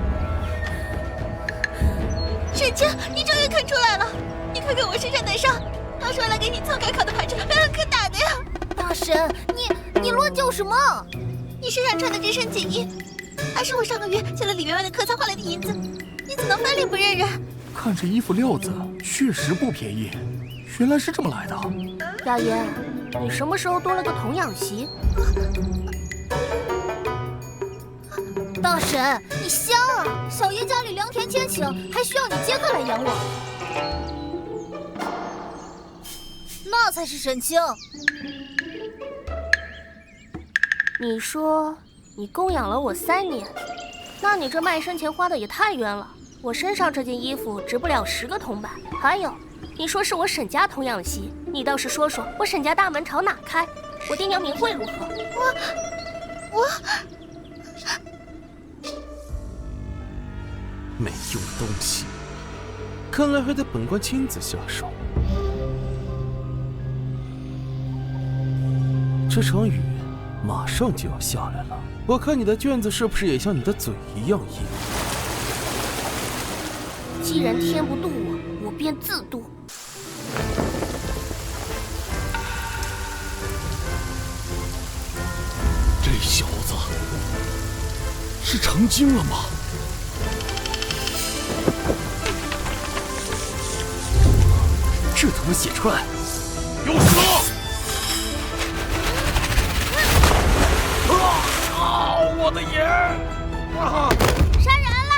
沈清，你终于看出来了，你看看我身上的伤，当初为了给你凑改考的盘缠，被人可打的呀！大神，你乱叫什么？你身上穿的这身锦衣，还是我上个月借了李员外的客舱换来的银子，你怎能翻脸不认人？看这衣服料子确实不便宜，原来是这么来的。雅言，你什么时候多了个童养媳？大神，你瞎啊！小爷家里良田千顷，还需要你接客来养我？那才是沈清。你说你供养了我3年，那你这卖身钱花的也太冤了。我身上这件衣服值不了10个铜板。还有，你说是我沈家童养媳，你倒是说说我沈家大门朝哪开？我爹娘名讳如何？我没用的东西，看来还得本官亲自下手。这场雨马上就要下来了，我看你的卷子是不是也像你的嘴一样硬？既然天不渡我，我便自渡。这小子是成精了吗？这都能写穿？有蛇！我的眼！杀人了！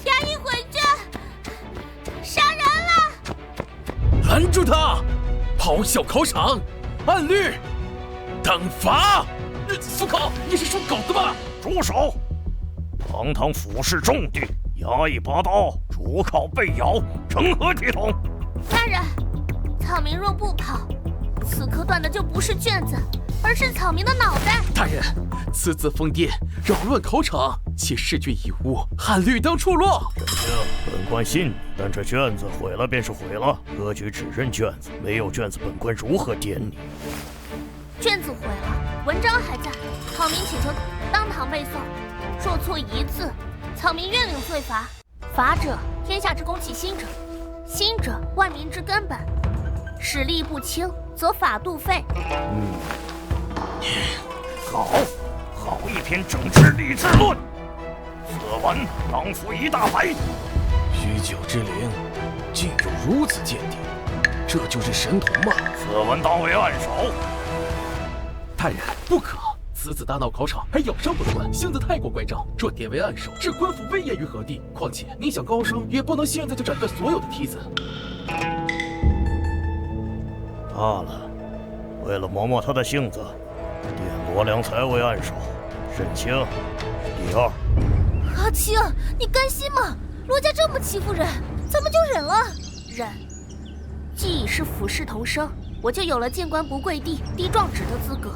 衙役回去！杀人了！拦住他！咆哮考场，按律等罚。苏考，你是说狗的吗？住手！堂堂府市重地，衙役拔刀，主考被咬，成何体统？大人，草民若不跑，此刻断的就不是卷子，而是草民的脑袋。大人，此子疯癫，扰乱考场，其弑君以诬，按律当处落。沈清，本官信你，但这卷子毁了便是毁了，科举只认卷子，没有卷子，本官如何点你？卷子毁了，文章还在，草民请求当堂背诵，若错一字，草民愿领罪罚。罚者，天下之公器心者，心者，万民之根本。使力不清，则法度废。好一篇政治理智论，此文当付一大白。虚酒之灵，竟有如此见地，这就是神童吗？此文当为暗手。大人，不可！此子大闹考场，还咬伤本官，性子太过乖张。若点为暗手，置官府威严于何地？况且你想高升，也不能现在就斩断所有的梯子。罢了，为了磨磨他的性子，点罗良才为暗手。沈清，第二。阿青，你甘心吗？罗家这么欺负人，咱们就忍了。忍。既已是府士同生，我就有了见官不跪地、递状纸的资格。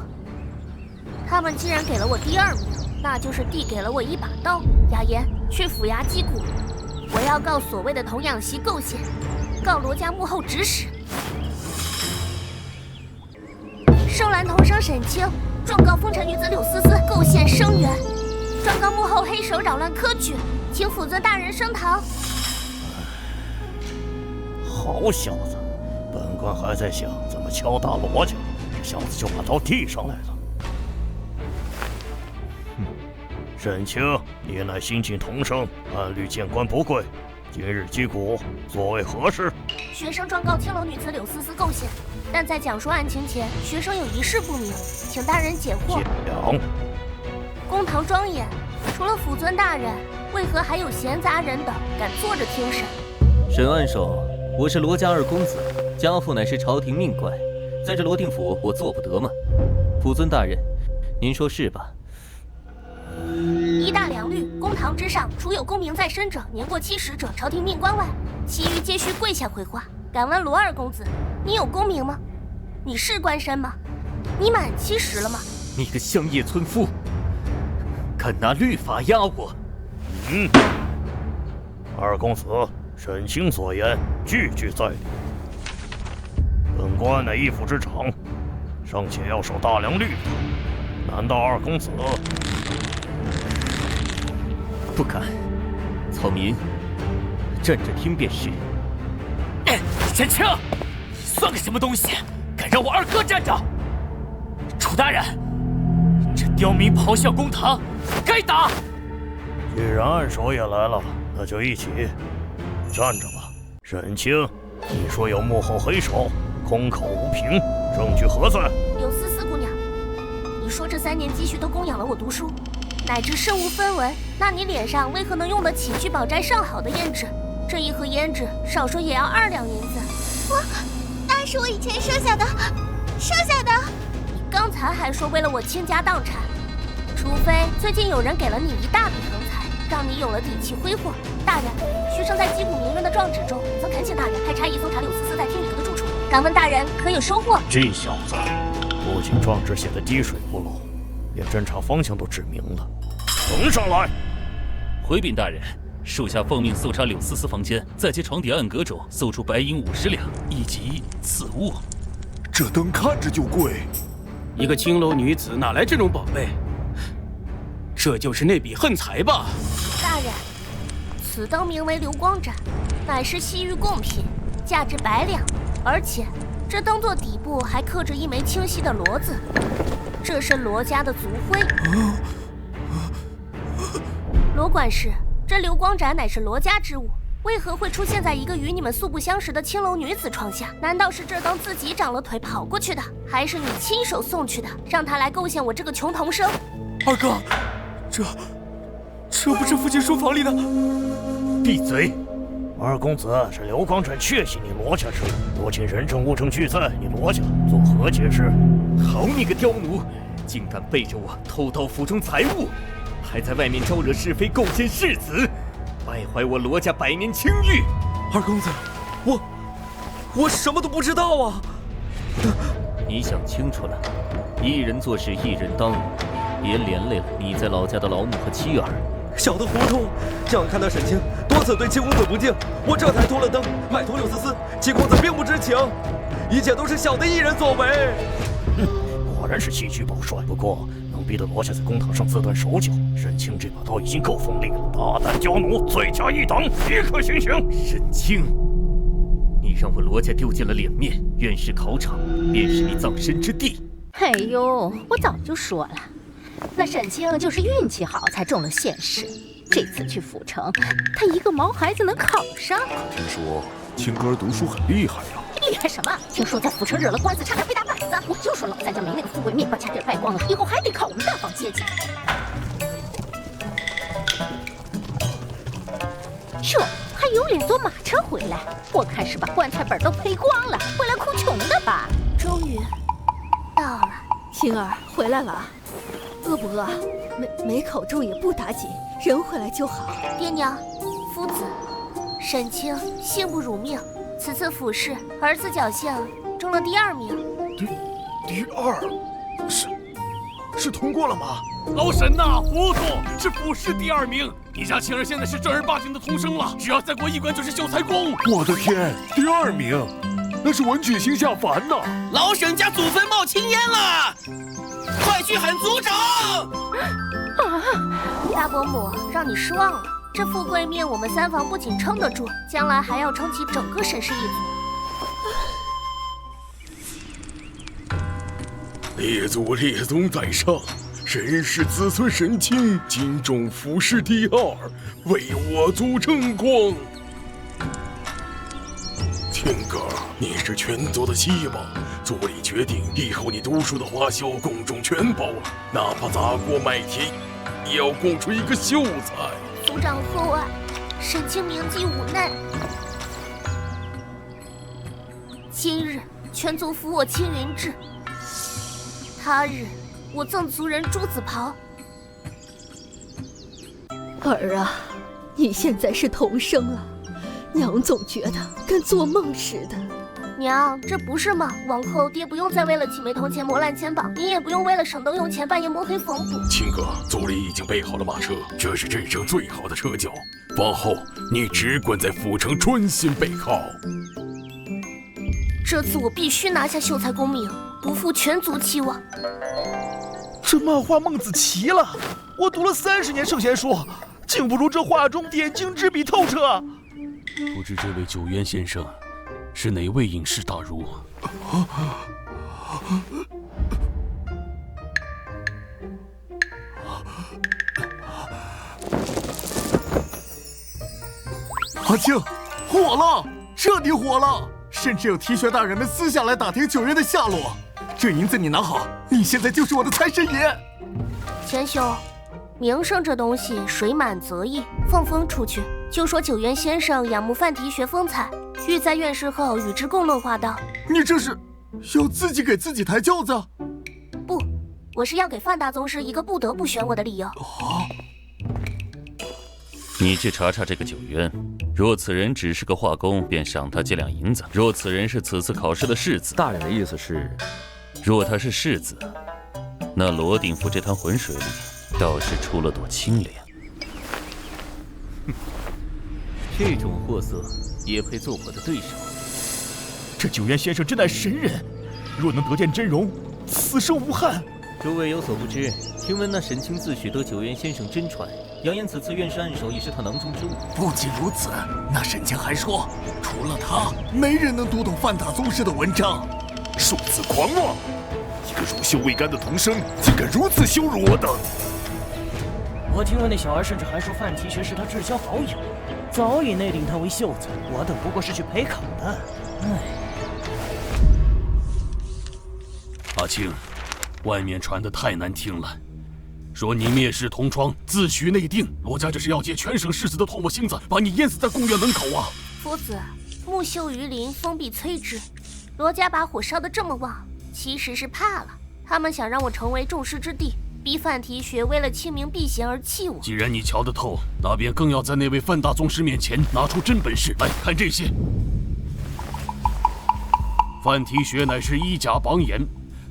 他们既然给了我第二名，那就是递给了我一把刀。雅言，去府衙击鼓，我要告所谓的童养媳构陷，告罗家幕后指使。收揽童生沈清，状告风尘女子柳思思构陷生源，状告幕后黑手扰乱科举，请府尊大人升堂。好小子，本官还在想怎么敲打罗家，这小子就把刀递上来了。沈清，你乃新进童生，按律见官不跪，今日击鼓，所谓何事？学生状告青楼女子柳思思构陷，但在讲述案情前，学生有一事不明，请大人解惑。讲。公堂庄严，除了府尊大人，为何还有闲杂人等敢坐着听审？沈按手，我是罗家二公子，家父乃是朝廷命官，在这罗定府，我做不得吗？府尊大人，您说是吧？一大两律，公堂之上，除有功名在身者，年过70者，朝廷命官外，其余皆需跪下回话。敢问罗二公子，你有功名吗？你是官身吗？你满70了吗？你个乡野村夫，敢拿律法压我？二公子，沈清所言句句在理。本官乃一府之长，尚且要守大梁律法，难道二公子？不敢，草民站着听便是。沈清，你算个什么东西？敢让我二哥站着？楚大人，这刁民咆哮公堂，该打！既然按手也来了，那就一起站着吧。沈清，你说有幕后黑手，空口无凭，证据何在？柳思思姑娘，你说这3年积蓄都供养了我读书，乃至身无分文，那你脸上为何能用得起聚宝斋上好的胭脂？这一盒胭脂少说也要2两银子。那是我以前设下的。你刚才还说为了我倾家荡产，除非最近有人给了你一大笔横财，让你有了底气挥霍。大人，学生在击鼓鸣冤的状纸中，曾恳请大人派差役搜查柳思思在天宇阁的住处，敢问大人可有收获？这小子不仅状纸写得滴水不漏，连侦查方向都指明了。呈上来！回禀大人，属下奉命搜查柳思思房间，在其床底暗格中搜出白银50两以及此物。这灯看着就贵。一个青楼女子哪来这种宝贝？这就是那笔横财吧？大人，此灯名为流光盏，乃是西域贡品，价值100两，而且这灯座底部还刻着一枚清晰的罗字，这是罗家的族徽。罗管事，这流光盏乃是罗家之物，为何会出现在一个与你们素不相识的青楼女子床下？难道是这当自己长了腿跑过去的，还是你亲手送去的，让他来构陷我这个穷童生？二哥，这不是父亲书房里的？闭嘴！二公子是刘光臣确信你罗家之人，多情人证物证俱在，你罗家作何解释？好你个刁奴，竟敢背着我偷盗府中财物，还在外面招惹是非，构陷世子，败坏我罗家百年清誉。二公子，我什么都不知道啊！你想清楚了，一人做事一人当，别连累了你在老家的老母和妻儿。小的糊涂，这样看到沈清多次对七公子不敬，我这才脱了灯，买通柳思思。七公子并不知情，一切都是小的一人所为。果然是气虚保帅，不过能逼得罗家在公堂上自断手脚，沈清这把刀已经够锋利了。大胆刁奴，罪加一等，立刻行刑！沈清，你让我罗家丢尽了脸面，院士考场便是你葬身之地。哎呦，我早就说了。那沈清就是运气好才中了县试，这次去府城，他一个毛孩子能考上？听说青哥读书很厉害呀。厉害什么？听说在府城惹了官司，差点被打板子。我就说老三家没那个富贵命，把家底败光了，以后还得靠我们大房接济。哟，还有脸坐马车回来？我看是把棺材本都赔光了，回来哭穷的吧？终于到了，青儿回来了。饿不饿？没口重也不打紧，人回来就好。爹娘，夫子，沈清幸不辱命，此次府试儿子侥幸中了第2名。第2，是通过了吗？老沈呐，糊涂，是府试第2名。你家青儿现在是正儿八经的童生了，只要再过一关就是秀才公。我的天，第2名，那是文曲星下凡呐！老沈家祖坟冒青烟了！快去喊族长！大伯母，让你失望了。这富贵命，我们3房不仅撑得住，将来还要撑起整个沈氏一族。列祖列宗在上，沈氏子孙沈清今中府试第2，为我族争光。青哥，你是全族的希望，族里决定以后你读书的花销宫中全包了，哪怕砸锅卖铁，也要供出一个秀才。族长厚爱，沈清铭记五难。今日全族服我青云志，他日我赠族人朱紫袍。儿啊，你现在是童生了。娘总觉得跟做梦似的。娘，这不是梦。往后爹不用再为了几枚铜钱磨烂肩膀，你也不用为了省灯用钱半夜摸黑缝补。亲哥，族里已经备好了马车，这是镇上最好的车轿。往后你只管在府城专心备考。这次我必须拿下秀才功名，不负全族期望。这漫画孟子奇了，我读了30年圣贤书，竟不如这画中点睛之笔透彻。不知这位九渊先生是哪位隐士大儒？阿庆，火了，彻底火了！甚至有提学大人们私下来打听九渊的下落。这银子你拿好，你现在就是我的财神爷。钱兄，名声这东西水满则溢，放风出去，就说九渊先生仰慕范提学风采，欲在院试后与之共论画道。你这是要自己给自己抬轿子？不，我是要给范大宗师一个不得不选我的理由。你去查查这个九渊，若此人只是个画工，便赏他几两银子；若此人是此次考试的世子，大人的意思是，若他是世子，那罗定府这滩浑水里倒是出了朵清莲。这种货色也配做我的对手？这九渊先生真乃神人，若能得见真容，此生无憾。诸位有所不知，听闻那沈清自诩得九渊先生真传，扬言此次院试暗手已是他囊中之物。不仅如此，那沈清还说，除了他，没人能读懂范大宗师的文章。数次狂妄！一个乳臭未干的童生，竟敢如此羞辱我等！我听闻那小儿甚至还说范提学是他至交好友，早已内定他为秀才，我等不过是去陪考的。阿青，外面传得太难听了，说你蔑视同窗，自诩内定。罗家这是要借全省士子的唾沫星子，把你淹死在贡院门口啊！夫子，木秀于林，风必摧之。罗家把火烧得这么旺，其实是怕了。他们想让我成为众矢之的，逼范提学为了清明避嫌而弃我。既然你瞧得透，那便更要在那位范大宗师面前拿出真本事来。看这些，范提学乃是衣甲榜眼，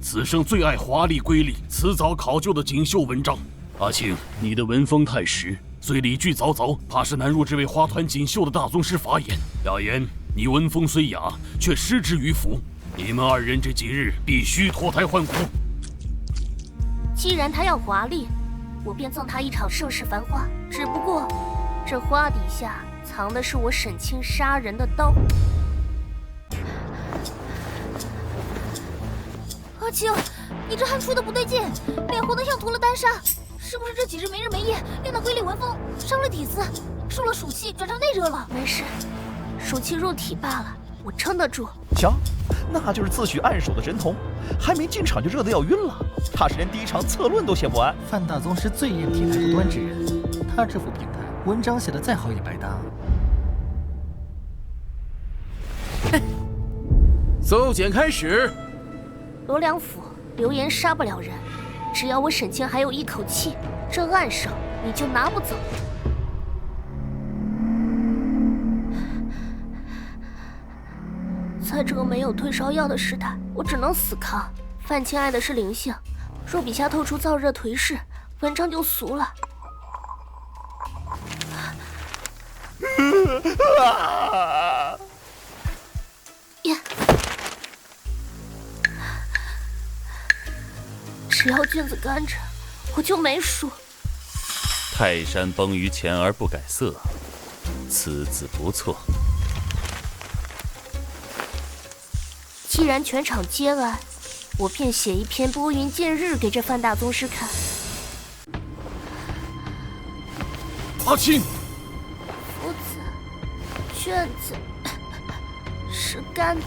此生最爱华丽瑰丽、辞藻考究的锦绣文章。阿庆，你的文风太实，虽理据凿凿，怕是难入这位花团锦绣的大宗师法眼。雅言，你文风虽雅，却失之于福。你们二人这几日必须脱胎换骨。既然他要华丽，我便赠他一场盛世繁花。只不过，这花底下藏的是我沈清杀人的刀。阿青，你这汗出的不对劲，脸红得像涂了丹砂，是不是这几日没日没夜练的瑰丽文风伤了体子，受了暑气转成内热了？没事，暑气入体罢了，我撑得住。瞧，那就是自诩暗手的神童，还没进场就热得要晕了。他是连第一场策论都写不完。范大宗师最厌体态不端之人，他这副病态，文章写的再好也白搭。搜检开始。罗良府流言杀不了人，只要我沈清还有一口气，这暗手你就拿不走。在这个没有退烧药的时代，我只能死扛。范清爱的是灵性，若笔下透出燥热颓势，文章就俗了。只要卷子干着，我就没输。泰山崩于前而不改色，此字不错。既然全场皆爱，我便写一篇拨云见日给这范大宗师看。阿青，夫子，卷子是干的。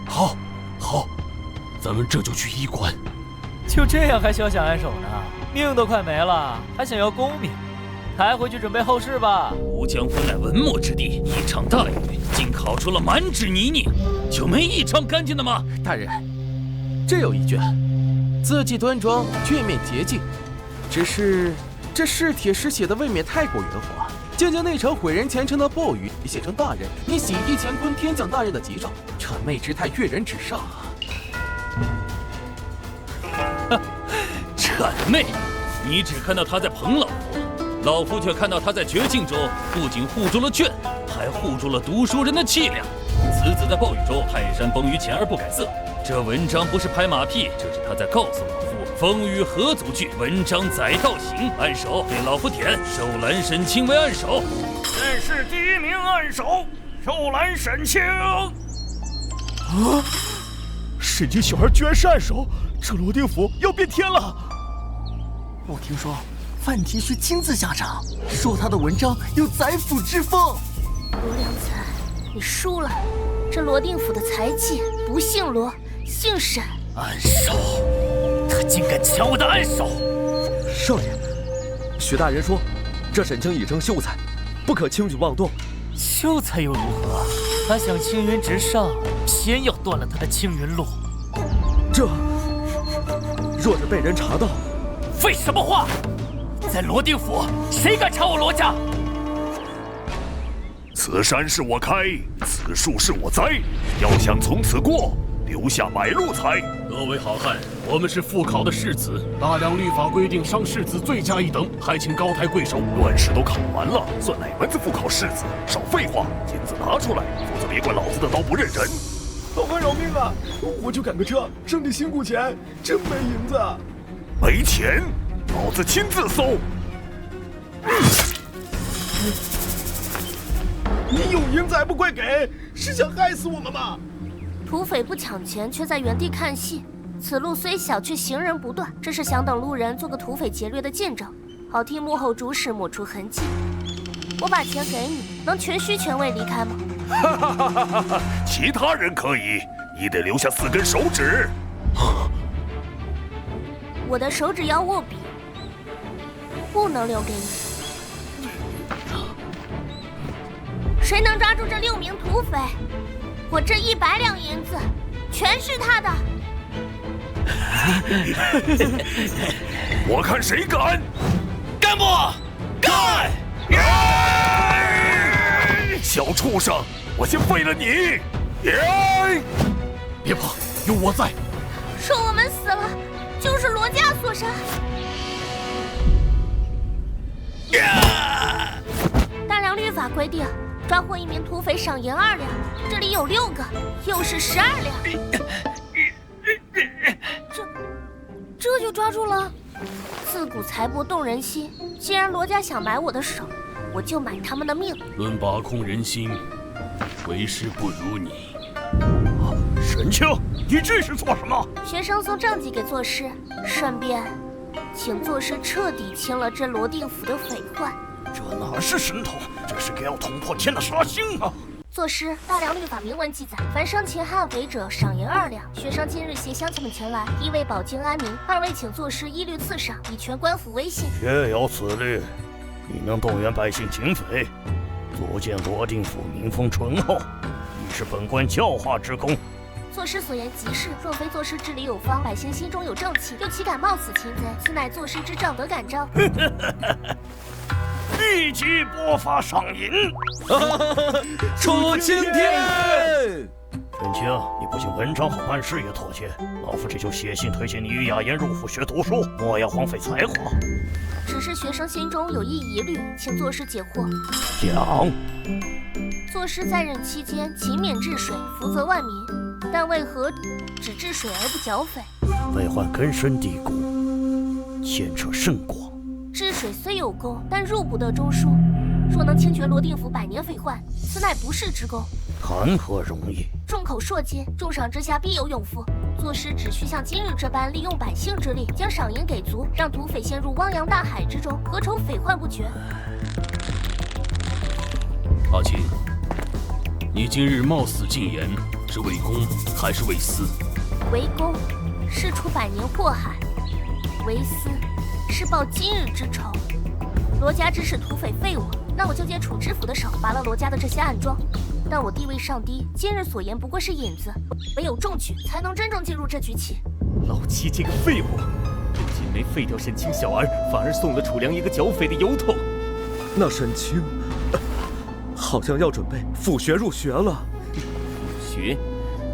好，咱们这就去医馆。就这样还休想安手呢？命都快没了，还想要功名？抬回去准备后事吧。吴江本来文墨之地，一场大雨竟考出了满纸泥泞，就没一场干净的吗？大人，这有一卷，字迹端庄，卷面洁净，只是这试帖诗写的未免太过圆滑，竟将那场毁人前程的暴雨写成大人你洗涤乾坤天降大任的吉兆，谄媚之态跃然纸上啊！谄媚？你只看到他在捧老夫，老夫却看到他在绝境中不仅护住了卷，还护住了读书人的气量。此子在暴雨中泰山崩于前而不改色，这文章不是拍马屁，这是他在告诉老夫，风雨何足惧，文章载道行。按手给老夫点，受拦沈清为按手。现世第一名按手，受拦沈清。啊！沈清小孩居然是暗手，这罗定府要变天了。我听说范提学亲自下场，说他的文章有宰辅之风。罗良才，你输了。这罗定府的才气不姓罗，姓沈。暗手，他竟敢抢我的暗手！少爷，徐大人说，这沈清已成秀才，不可轻举妄动。秀才又如何？他想青云直上，偏要断了他的青云路。这若是被人查到，废什么话！在罗定府，谁敢查我罗家？此山是我开，此树是我栽，要想从此过，留下买路财。各位好汉，我们是复考的士子，大量律法规定伤士子罪加一等，还请高抬贵手。乱世都考完了，算哪门子复考士子？少废话，金子拿出来，否则别怪老子的刀不认人。老汉饶命啊！我就赶个车，挣点辛苦钱，真没银子。没钱，老子亲自搜。你有银子还不快给，是想害死我们吗？土匪不抢钱，却在原地看戏。此路虽小，却行人不断，这是想等路人做个土匪劫掠的见证。好替幕后主使抹除痕迹。我把钱给你，能全虚全伪离开吗？哈哈哈哈哈！其他人可以，你得留下4根手指。我的手指要握笔，不能留给你。谁能抓住这6名土匪？我这100两银子全是他的。我看谁敢！干部，干！小畜生，我先废了你！别怕，有我在。说我们死了，就是罗家所杀。大梁律法规定，抓获1名土匪赏银2两，这里有6个，又是12两。这就抓住了。自古财帛动人心，既然罗家想买我的手，我就买他们的命。论把控人心，为师不如你。沈清，你这是做什么？学生送政绩给作师，顺便请作师彻底清了这罗定府的匪患。这哪是神通，这是个要捅破天的杀星啊！作师，大梁律法明文记载，凡生前悍匪者，赏银2两。学生今日携乡亲们前来，一为保境安民，二为请作师一律赐赏，以全官府威信。确有此律，你能动员百姓警匪，足见罗定府民风淳厚，亦是本官教化之功。作师所言极是，若非作师治理有方，百姓心中有正气，又岂敢冒此擒贼？此乃作师之仗德感召。立即拨发赏银。出青天！沈清，你不仅文章好，办事也妥帖，老夫这就写信推荐你与雅言入府学读书，莫要荒废才华。只是学生心中有一疑虑，请作师解惑。讲。作师在任期间勤勉治水，福泽万民，但为何只治水而不剿匪？匪患根深蒂固，牵扯甚广。治水虽有功，但入不得中书。若能清绝罗定府100年匪患，此乃不世之功。谈何容易？众口铄金，重赏之下必有勇夫。作师只需像今日这般，利用百姓之力，将赏银给足，让土匪陷入汪洋大海之中，何愁匪患不绝？阿青，你今日冒死进言，是为公还是为私？为公，是除100年祸害；为私，是报今日之仇。罗家指使土匪废我，那我就借楚知府的手拔了罗家的这些暗桩。但我地位尚低，今日所言不过是引子，唯有重举才能真正进入这局棋。老七这个废物，不仅没废掉沈清小儿，反而送了楚良一个剿匪的由头。那沈清好像要准备复学入学了。复学？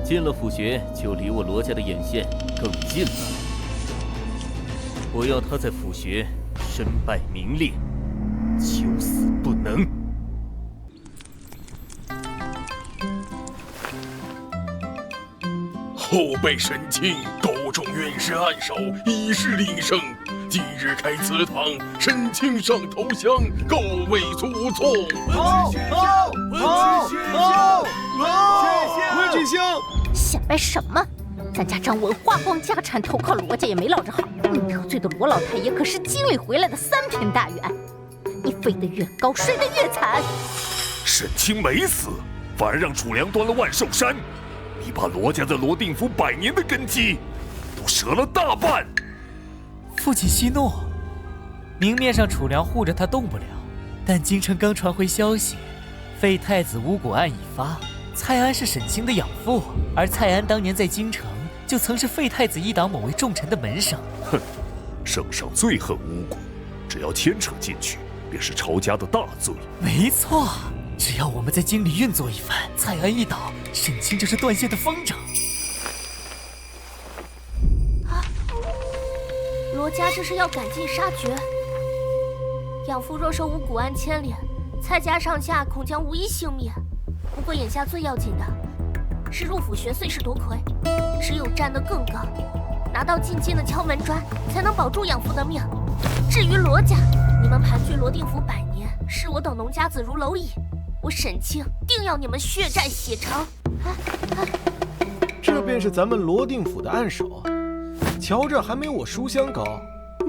进了复学，就离我罗家的眼线更近了。我要他在复学身败名裂，求死不能。后辈沈清勾中院士暗手，以示领胜。今日开祠堂，沈清上投降，各位祖宗。好，文曲星，显摆什么？咱家张文花光家产投靠罗家也没落着好，你得罪的罗老太爷可是经历回来的3品大员，你飞得越高，摔得越惨。沈清没死，反而让楚良端了万寿山，你把罗家在罗定府100年的根基都折了大半。父亲息怒，明面上楚良护着他动不了，但京城刚传回消息，废太子巫蛊案已发，蔡安是沈清的养父，而蔡安当年在京城就曾是废太子一党某位重臣的门生。哼，圣上最恨巫蛊，只要牵扯进去，便是抄家的大罪。没错，只要我们在京里运作一番，蔡安一倒，沈清就是断线的风筝。罗家这是要赶尽杀绝，养父若受巫蛊案牵连，蔡家上下恐将无一幸免。不过眼下最要紧的是入府学碎石夺魁，只有站得更高，拿到进京的敲门砖，才能保住养父的命。至于罗家，你们盘踞罗定府100年，视我等农家子如蝼蚁，我沈清定要你们血债血偿。这便是咱们罗定府的暗手。瞧着还没我书香高，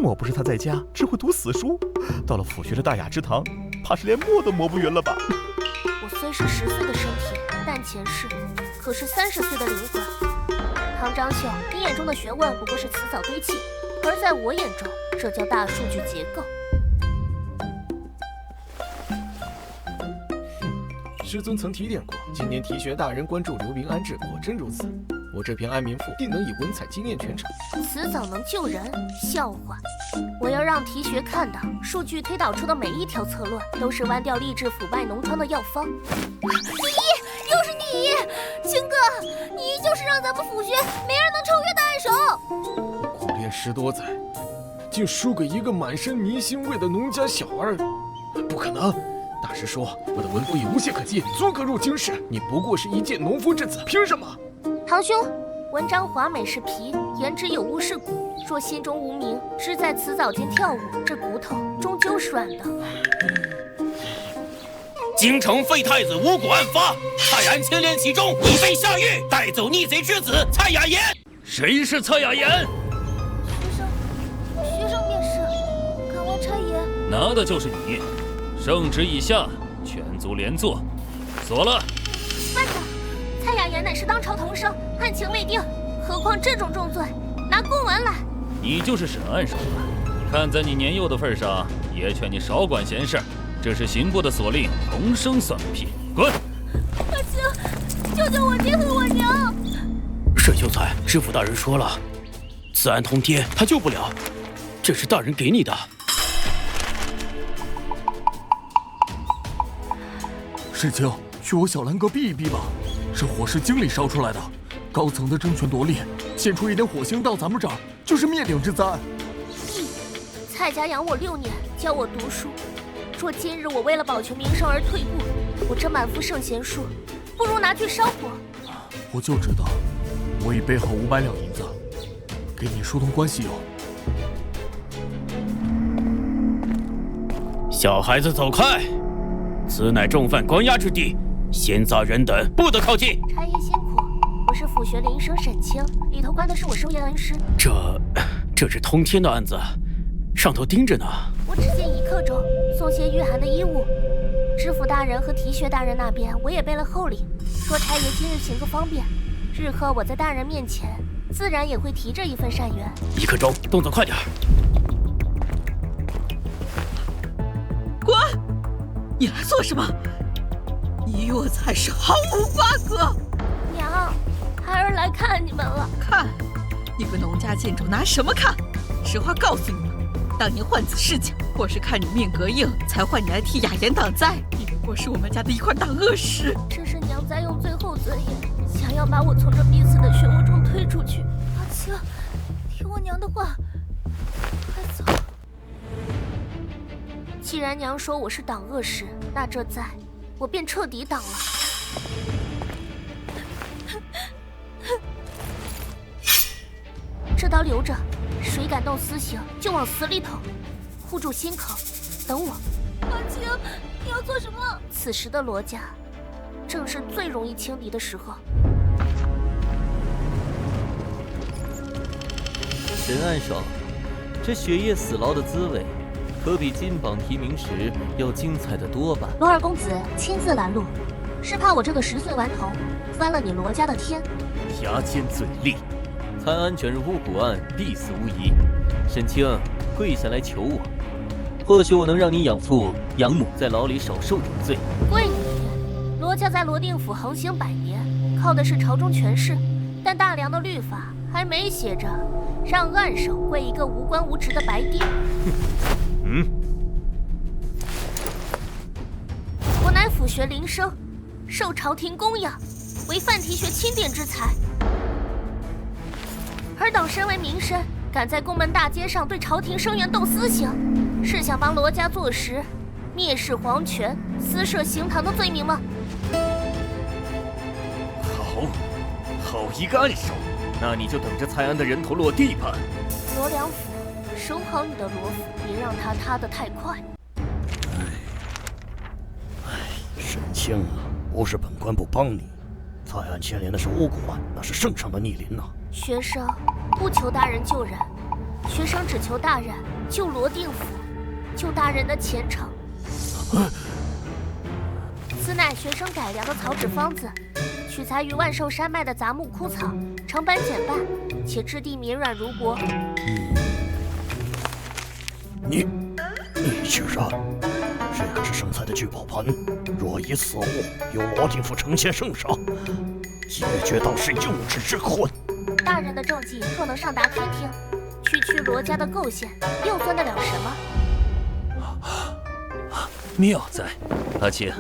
莫不是他在家只会读死书，到了府学的大雅之堂，怕是连墨都磨不匀了吧？我虽是10岁的身体，但前世可是30岁的灵魂。唐章秀，你眼中的学问不过是辞藻堆砌，而在我眼中，这叫大数据结构。师尊曾提点过，今年题学大人关注流民安置，果真如此。我这篇安民赋定能以文采惊艳全场。辞藻能救人？笑话！我要让题学看到，数据推导出的每一条策论都是弯掉吏治腐败脓疮的药方。你，又是你，秦哥，你就是让咱们府学没人能超越的暗手。我苦练10多载，竟输给一个满身泥腥味的农家小儿，不可能！大师说我的文风已无懈可击，足可入京师。你不过是一介农夫之子，凭什么？堂兄，文章华美是皮，言之有物是骨。若心中无名，只在辞藻间跳舞，这骨头终究是软的。京城废太子无辜案发，蔡安牵连其中，已被下狱，带走逆贼之子蔡雅言。谁是蔡雅言？学生便是。看完差爷，拿的就是你。圣旨已下，全族连坐，锁了。慢着，蔡雅言乃是当朝童生，案情未定，何况这种重罪，拿公文来。你就是审案手了，看在你年幼的份上，也劝你少管闲事。这是刑部的锁令，童生算个屁！滚！阿青，救救我爹和我娘！沈秀才，知府大人说了，此案通天，他救不了，这是大人给你的。世清，去我小兰阁避一避吧，这火是京里烧出来的，高层的争权夺利，现出一点火星到咱们这儿，就是灭顶之灾。蔡家养我6年，教我读书。若今日我为了保全名声而退步，我这满腹圣贤书，不如拿去烧火。我就知道，我已备好500两银子，给你疏通关系用。小孩子走开！此乃重犯关押之地，闲杂人等不得靠近。差爷辛苦，我是府学铃声沈清，里头关的是我收验恩师。这是通天的案子，上头盯着呢。我只见一刻钟送些御寒的衣物，知府大人和题学大人那边我也备了厚礼。若差爷今日行个方便，日后我在大人面前自然也会提这一份善缘。1刻钟，动作快点。滚！你来做什么？你与我才是毫无瓜葛。娘，孩儿来看你们了。看？你个农家贱种拿什么看？实话告诉你们，当年换子事情，我是看你命格硬，才换你来替雅言挡灾。你不过是我们家的一块大恶食。这是娘在用最后尊严，想要把我从这逼死的漩涡中推出去。阿青，听我娘的话，快走。既然娘说我是挡恶时，那这灾我便彻底挡了。这刀留着，谁敢动私刑，就往死里捅，护住心口，等我。阿青，你要做什么？此时的罗家，正是最容易轻敌的时候。审案手，这雪夜死牢的滋味，可比金榜题名时要精彩的多吧？罗二公子亲自拦路，是怕我这个10岁顽童翻了你罗家的天。牙尖嘴利，蔡安卷入巫蛊案，必死无疑。沈清，跪下来求我，或许我能让你养父养母在牢里少受点罪。跪你！罗家在罗定府横行100年，靠的是朝中权势，但大梁的律法还没写着让案手跪一个无官无职的白丁。我乃府学铃声，受朝廷供养，为范题学钦点之才。尔等身为名绅，敢在宫门大街上对朝廷声援动私刑，是想帮罗家坐实蔑视皇权、私设刑堂的罪名吗？好一个暗手！那你就等着蔡安的人头落地吧。罗良府，守好你的罗府，别让他塌得太快。沈清啊，不是本官不帮你，蔡安牵连的是巫蛊案，那是圣上的逆鳞呐。学生不求大人救人，学生只求大人救罗定府，救大人的前程。此乃学生改良的草纸方子，取材于万寿山脉的杂木枯草，成本减半，且质地绵软如帛。你居然！这可是圣才的聚宝盆，若以此物由罗定府承前圣上，也绝当是幼稚之困。大人的政绩若能上达天听，区区罗家的构陷，又算得了什么？妙哉，阿青，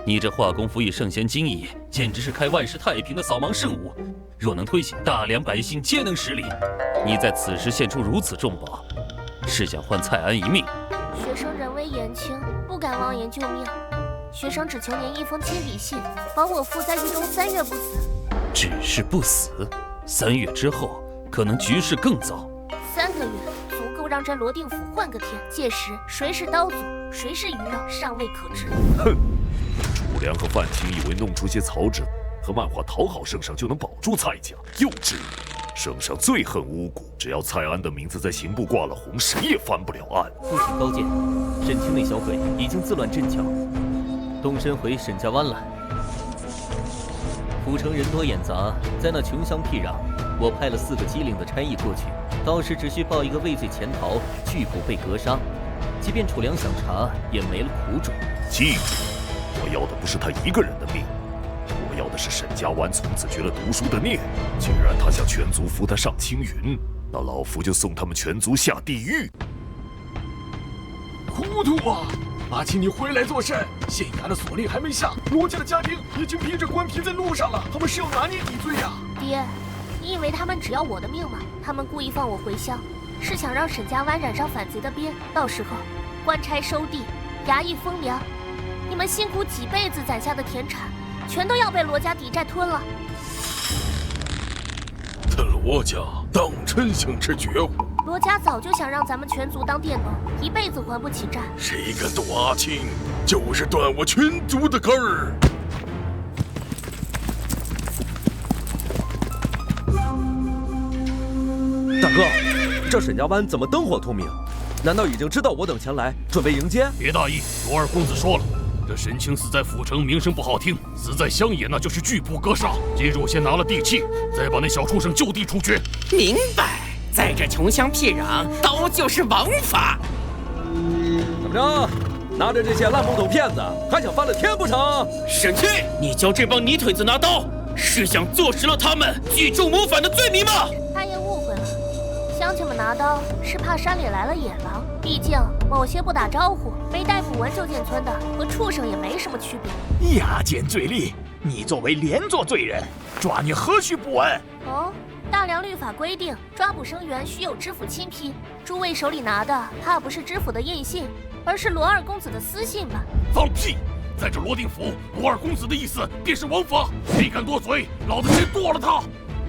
你这画工辅以圣贤精义，简直是开万世太平的扫盲圣物。若能推行，大梁百姓皆能使礼。你在此时献出如此重宝，是想换蔡安一命？学生人微言轻，不敢妄言救命。学生只求您一封亲笔信，保我父在狱中3月不死。只是不死，3月之后可能局势更糟。3个月足够让这罗定府换个天，届时谁是刀俎，谁是鱼肉，尚未可知。哼，楚良和范青以为弄出些草纸和漫画讨好圣上就能保住蔡家，幼稚！圣上最恨巫蛊，只要蔡安的名字在刑部挂了红，谁也翻不了案。父亲高见，沈清那小鬼已经自乱阵脚，动身回沈家湾了。府城人多眼杂，在那穷乡僻壤，我派了4个机灵的差役过去，到时只需报一个畏罪潜逃，拒捕被格杀。即便楚良想查，也没了苦主。记住，我要的不是他一个人的命。我要的是沈家湾从此绝了读书的念。既然他想全族扶他上青云，那老夫就送他们全族下地狱。糊涂啊！阿青，你回来做甚？县衙的锁令还没下，罗家的家丁已经披着官皮在路上了，他们是要拿捏你罪呀！爹，你以为他们只要我的命吗？他们故意放我回乡，是想让沈家湾染上反贼的边，到时候官差收地，衙役封粮，你们辛苦几辈子攒下的田产，全都要被罗家抵债吞了。他罗家当真想吃绝户？罗家早就想让咱们全族当佃农，一辈子还不起债。谁敢动阿青，就是断我全族的根儿！大哥，这沈家湾怎么灯火通明？难道已经知道我等前来，准备迎接？别大意，罗二公子说了，这沈清死在府城，名声不好听；死在乡野，那就是拒捕格杀。今日我先拿了地契，再把那小畜生就地处决。明白。在这穷乡僻壤，刀就是王法。怎么着？拿着这些烂木头片子，还想翻了天不成？沈清，你教这帮泥腿子拿刀，是想坐实了他们聚众谋反的罪名吗？大爷误会了，乡亲们拿刀是怕山里来了野狼，毕竟某些不打招呼、没带捕文就进村的，和畜生也没什么区别。亚见罪厉，你作为连坐罪人，抓你何须不闻？哦。大梁律法规定，抓捕生员须有知府亲批。诸位手里拿的，怕不是知府的印信，而是罗二公子的私信吧？放屁！在这罗定府，罗二公子的意思便是王法，谁敢多嘴，老子先剁了他！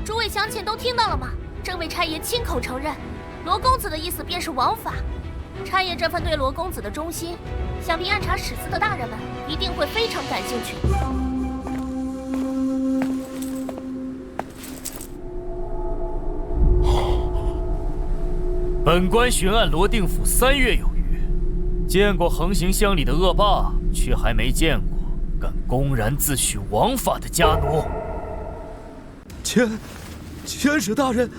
诸位乡亲都听到了吗？这位差爷亲口承认，罗公子的意思便是王法。差爷这份对罗公子的忠心，想必按查史司的大人们一定会非常感兴趣。本官巡按罗定府3月有余，见过横行乡里的恶霸，却还没见过敢公然自诩王法的家奴。千使大人，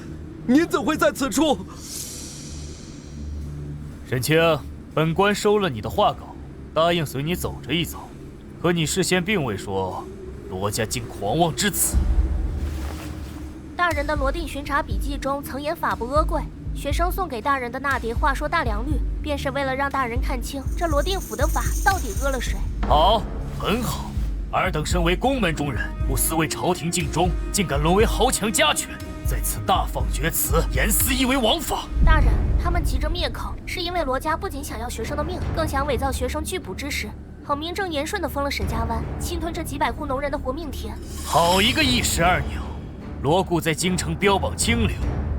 您怎会在此处？沈清，本官收了你的画稿，答应随你走这一遭，可你事先并未说罗家竟狂妄至此。大人的罗定巡查笔记中曾言法不阿贵。学生送给大人的那叠《话说大梁律》，便是为了让大人看清这罗定府的法到底阿了谁。好，很好。尔等身为宫门中人，不思为朝廷尽忠，竟敢沦为豪强家犬，在此大放厥词，严司意为王法。大人，他们急着灭口，是因为罗家不仅想要学生的命，更想伪造学生拒捕之时，好名正言顺地封了沈家湾，侵吞这几百户农人的活命田。好一个一石二鸟！罗固在京城标榜清流，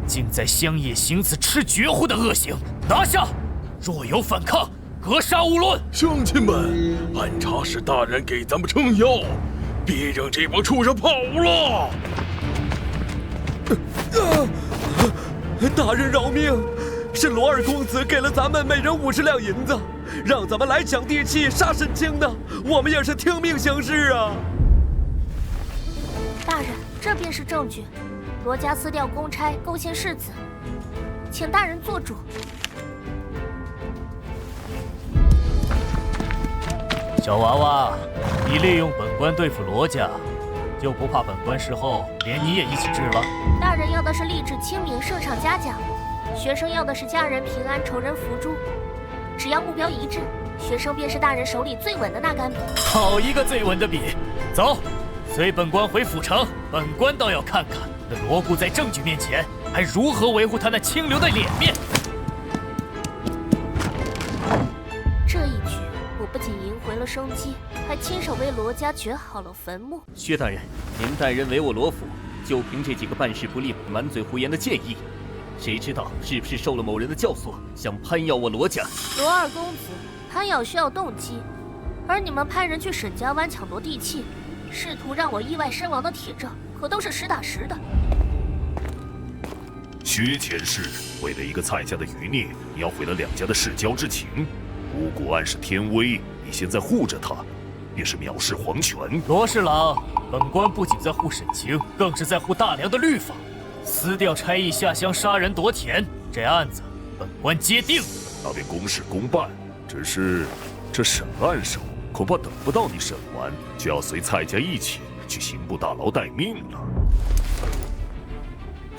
竟在乡野行此吃绝户的恶行，拿下！若有反抗，格杀勿论。乡亲们，按察使大人给咱们撑腰，别让这帮畜生跑了！大人饶命！是罗二公子给了咱们每人50两银子，让咱们来抢地契杀沈清的，我们也是听命行事啊。大人，这便是证据，罗家私调公差，构陷世子，请大人做主。小娃娃，你利用本官对付罗家，就不怕本官事后连你也一起治了？大人要的是励志清明，设场嘉奖；学生要的是家人平安，仇人伏诛。只要目标一致，学生便是大人手里最稳的那杆笔。好一个最稳的笔！走，随本官回府城。本官倒要看看那罗姑在证据面前还如何维护他那清流的脸面。这一局，我不仅赢回了生机，还亲手为罗家掘好了坟墓。薛大人，您带人围我罗府，就凭这几个办事不力、满嘴胡言的建议，谁知道是不是受了某人的教唆，想攀要我罗家？罗二公子，攀咬需要动机，而你们派人去沈家湾抢夺地契，试图让我意外身亡的铁证，可都是实打实的。薛前世为了一个蔡家的余孽，你要毁了2家的世交之情。无故暗示天威，你现在护着他，便是藐视皇权。罗侍郎，本官不仅在护沈清，更是在护大梁的律法。私调差役下乡杀人夺田，这案子本官接定。那便公事公办，只是这审案手恐怕等不到你审完，就要随蔡家一起去刑部大牢待命了。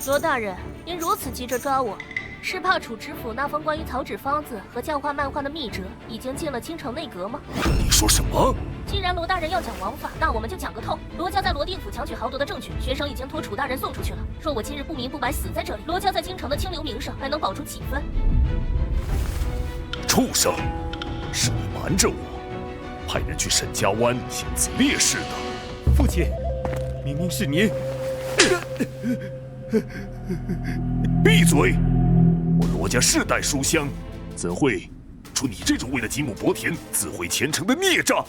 罗大人，您如此急着抓我，是怕处知府那封关于草纸方子和教化漫画的密折已经进了京城内阁吗？你说什么？既然罗大人要讲王法，那我们就讲个透。罗家在罗定府强取豪夺的证据，学生已经托楚大人送出去了。若我今日不明不白死在这里，罗家在京城的清流名声还能保住几分？畜生！是你瞒着我，派人去沈家湾行刺烈士的。父亲，明明是您。闭嘴！我罗家世代书香，怎会出你这种为了几亩薄田自毁前程的孽障？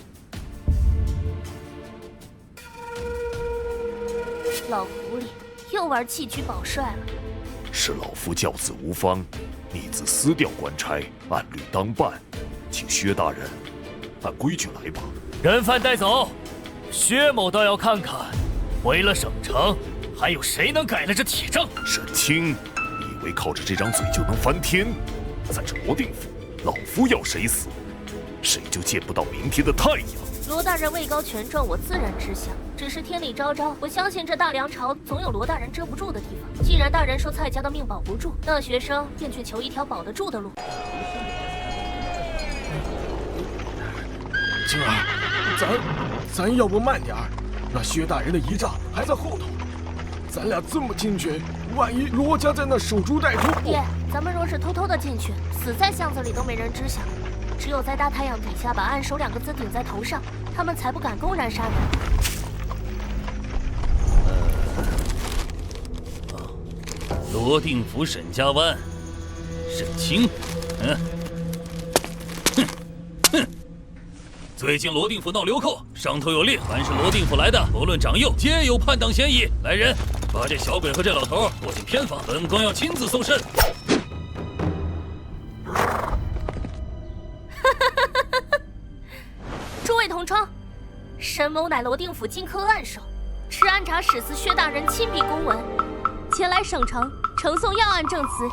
老狐狸又玩弃车保帅了。是老夫教子无方，逆子私调官差，按律当办，请薛大人按规矩来吧。人犯带走。薛某倒要看看，回了省城，还有谁能改了这铁证？沈清，你以为靠着这张嘴就能翻天？在这罗定府，老夫要谁死，谁就见不到明天的太阳。罗大人位高权重，我自然知晓。只是天理昭昭，我相信这大梁朝总有罗大人遮不住的地方。既然大人说蔡家的命保不住，那学生便去求一条保得住的路。青儿，咱要不慢点儿，那薛大人的仪仗还在后头。咱俩这么进去，万一罗家在那守株待兔……爹，咱们若是偷偷的进去，死在巷子里都没人知晓。只有在大太阳底下把“暗手”2个字顶在头上，他们才不敢公然杀人。罗定府沈家湾，沈清，最近罗定府闹流寇，上头有令，凡是罗定府来的，不论长幼，皆有叛党嫌疑。来人，把这小鬼和这老头拖进偏房，本官要亲自搜身。诸位同窗，沈某乃罗定府荆轲暗手，持安察使司薛大人亲笔公文，前来省城呈送要案证词。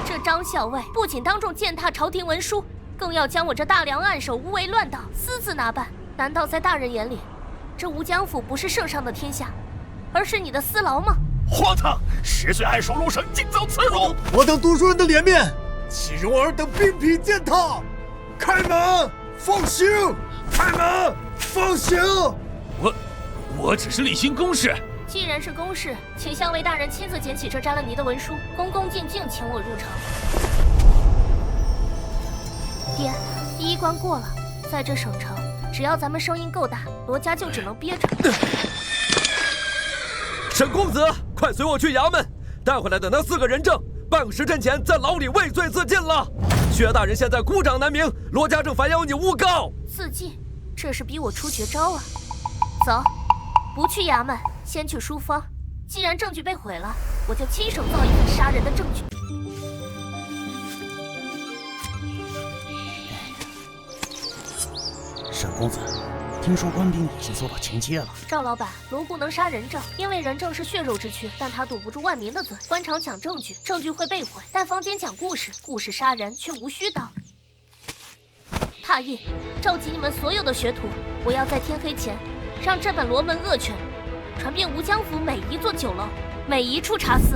这张校尉不仅当众践踏朝廷文书，更要将我这大梁暗手无为乱党私自拿办。难道在大人眼里，这吴江府不是圣上的天下，而是你的私牢吗？荒唐！10岁暗守罗城，竟遭此辱！我等读书人的脸面，岂容尔等兵痞践踏？开门，放行！开门，放行！我只是例行公事。既然是公事，请校尉大人亲自捡起这沾了泥的文书，恭恭敬敬请我入城。爹，第一关过了，在这省城，只要咱们声音够大，罗家就只能憋着。沈公子，快随我去衙门，带回来的那4个人证，半个时辰前在牢里畏罪自尽了。薛大人现在孤掌难鸣，罗家正反咬你诬告。自尽，这是逼我出绝招啊！走，不去衙门，先去书坊。既然证据被毁了，我就亲手造一份杀人的证据。沈公子，听说官兵已经受到擒接了。赵老板，罗固能杀人证，因为人证是血肉之躯，但他堵不住万民的嘴。官场讲证据，证据会被毁；但坊间讲故事，故事杀人却无需道理。踏印，召集你们所有的学徒，我要在天黑前，让这本罗门恶犬传遍吴江府每一座酒楼，每一处茶肆。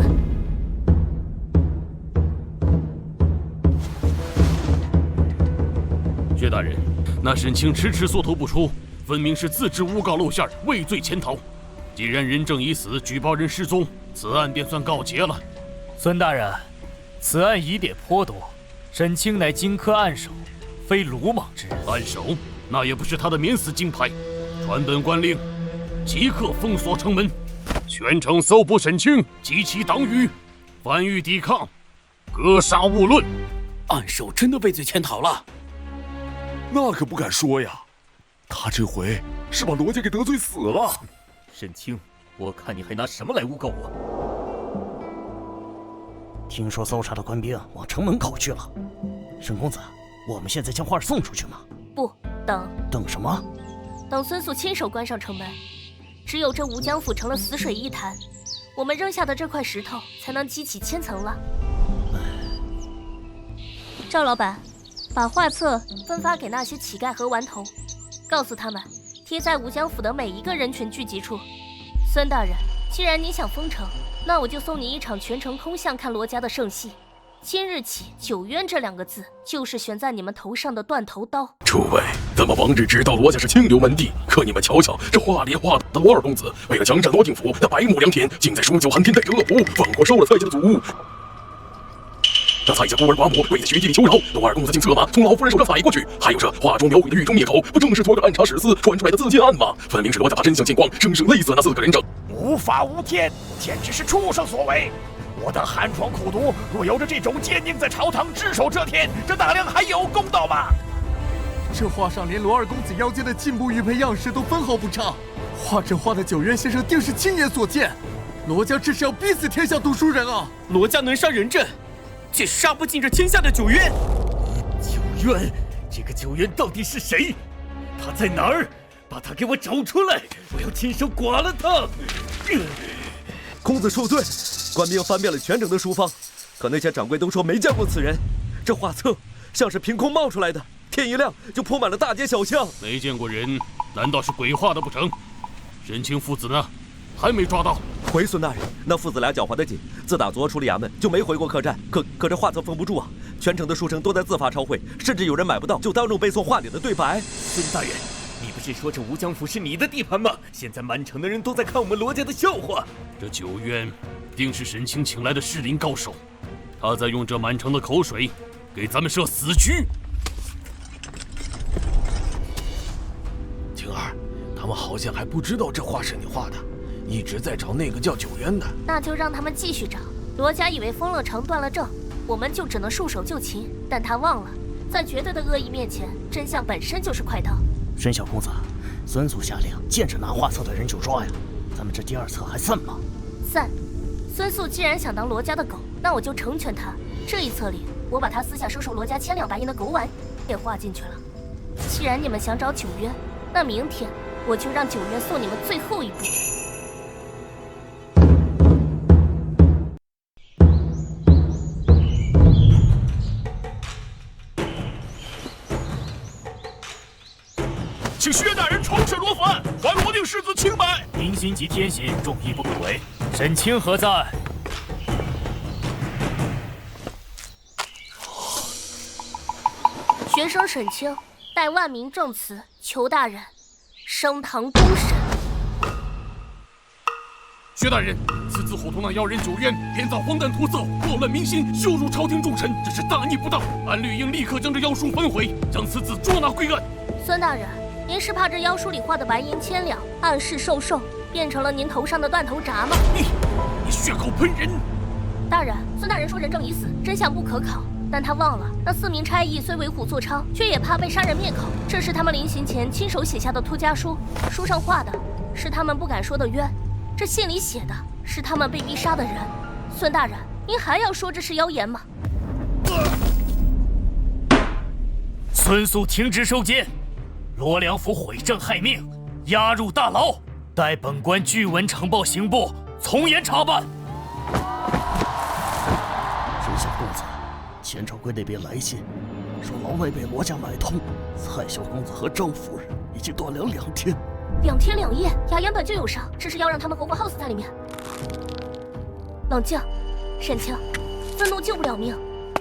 薛大人，那沈清迟迟缩头不出，分明是自制诬告露馅，畏罪潜逃。既然人证已死，举报人失踪，此案便算告结了。孙大人，此案疑点颇多，沈清乃荆轲暗手，非鲁莽之人。暗手？那也不是他的免死金牌。传本官令，即刻封锁城门，全城搜捕沈清及其党羽，凡遇抵抗，格杀勿论。暗手真的畏罪潜逃了？那可不敢说呀，他这回是把罗家给得罪死了。沈清，我看你还拿什么来诬告我？听说搜查的官兵往城门口去了。沈公子，我们现在将花儿送出去吗？不，等。等什么？等孙素亲手关上城门。只有这吴江府成了死水一潭，我们扔下的这块石头才能激起千层浪。赵老板，把画册分发给那些乞丐和顽童，告诉他们贴在吴江府的每一个人群聚集处。孙大人，既然你想封城，那我就送你一场全城空巷看罗家的盛戏。今日起，9冤这2个字就是悬在你们头上的断头刀。诸位，咱们往日知道罗家是清流门第，可你们瞧瞧，这话里话的罗二公子，为了强占罗定府的百亩良田，竟在数9寒天带着恶仆，放火烧了蔡家的祖屋。那蔡家孤儿寡母跪在血迹里求饶，罗二公子竟策马从老夫人手上踩过去。还有这画中描绘的狱中灭口，不正是托着暗查史司传出来的自荐案吗？分明是罗家把真相见光，生生累死那4个人证。无法无天，简直是畜生所为！我等寒窗苦读，若有着这种奸佞在朝堂只手遮天，这大梁还有公道吗？这画上连罗二公子腰间的进步玉佩样式都分毫不差，画这画的9冤先生定是亲眼所见。罗家这是要逼死天下读书人啊！罗家能杀人证，却杀不尽这天下的9冤。9冤，这个9冤到底是谁？他在哪儿？把他给我找出来！我要亲手剐了他！公子恕罪，官兵翻遍了全城的书坊，可那些掌柜都说没见过此人。这画册像是凭空冒出来的，天一亮就铺满了大街小巷。没见过人，难道是鬼画的不成？沈清父子呢？还没抓到。回孙大人，那父子俩狡猾得紧，自打昨出了衙门就没回过客栈。可这画册封不住啊，全城的书生都在自发抄绘，甚至有人买不到就当众背诵画里的对白。孙大人，你不是说这吴江府是你的地盘吗？现在满城的人都在看我们罗家的笑话。这9冤定是沈清请来的适龄高手，他在用这满城的口水给咱们设死局。晴儿，他们好像还不知道这画是你画的，一直在找那个叫9冤的。那就让他们继续找。罗家以为封了城断了政，我们就只能束手就擒，但他忘了，在绝对的恶意面前，真相本身就是快刀。沈小公子，孙素下令，见着拿画册的人就抓呀。咱们这第2册还散吗？散。孙素既然想当罗家的狗，那我就成全他。这一册里，我把他私下收受罗家千两白银的狗碗也画进去了。既然你们想找9冤，那明天我就让9冤送你们最后一步。请薛大人重审罗府案，还罗定世子清白。民心及天心，众议不可违。沈清何在？学生沈清代万民证词，求大人升堂公审。薛大人，此次伙同那妖人9冤，编造荒诞图色，祸乱民心，羞辱朝廷重臣，这是大逆不道。按律应立刻将这妖书焚毁，将此子捉拿归案。孙大人，您是怕这妖书里画的白银千两暗示授受，变成了您头上的断头铡吗？你血口喷人！大人，孙大人说人证已死，真相不可考。但他忘了，那4名差役虽为虎作伥，却也怕被杀人灭口。这是他们临行前亲手写下的托家书，书上画的是他们不敢说的冤，这信里写的是他们被逼杀的人。孙大人，您还要说这是妖言吗？孙素停职收监，罗良府毁政害命，押入大牢，待本官据文呈报刑部，从严查办。沈小公子，钱掌柜那边来信，说牢外被罗家买通，蔡小公子和张夫人已经断粮2天。2天2夜，雅言本就有伤，只是要让他们活活耗死在里面。冷静，沈清，愤怒救不了命，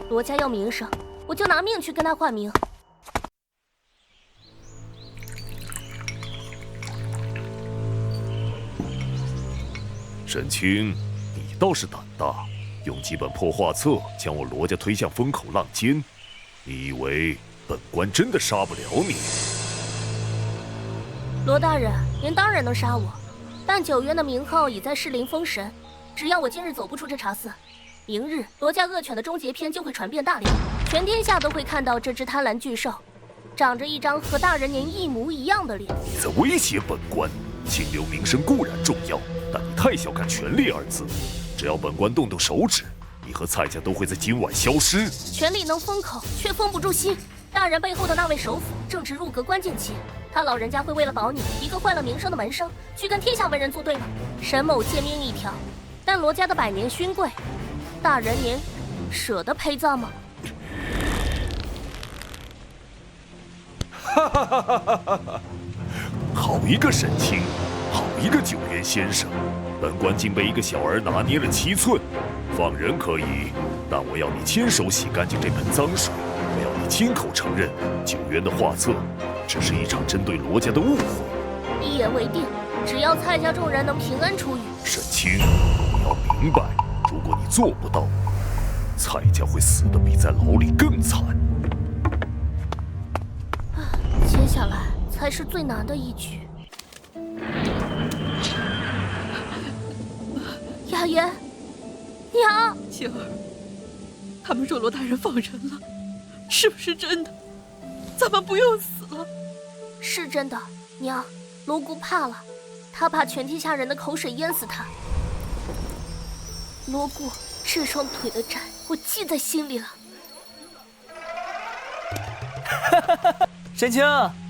罗家要名声，我就拿命去跟他换名。沈清，你倒是胆大，用几本破画册将我罗家推向风口浪尖，你以为本官真的杀不了你？罗大人，您当然能杀我，但九渊的名号已在士林封神，只要我今日走不出这茶肆，明日罗家恶犬的终结篇就会传遍大梁，全天下都会看到这只贪婪巨兽，长着一张和大人您一模一样的脸。你在威胁本官？清流名声固然重要，但你太小看权力2字。只要本官动动手指，你和蔡家都会在今晚消失。权力能封口，却封不住心。大人背后的那位首辅正值入阁关键期，他老人家会为了保你一个坏了名声的门生，去跟天下文人作对吗？沈某贱命一条，但罗家的百年勋贵，大人您舍得陪葬吗？哈哈哈哈哈哈！好一个沈清，好一个九渊先生，本官竟被一个小儿拿捏了7寸。放人可以，但我要你亲手洗干净这盆脏水，我要你亲口承认九渊的画册只是一场针对罗家的误会。一言为定，只要蔡家众人能平安出狱。沈清，你要明白，如果你做不到，蔡家会死得比在牢里更惨。接下来才是最难的一局。雅言，娘，晴儿，他们说罗大人放人了，是不是真的？咱们不用死了。是真的，娘，罗姑怕了，他怕全天下人的口水淹死他。罗姑这双腿的债，我记在心里了。沈清，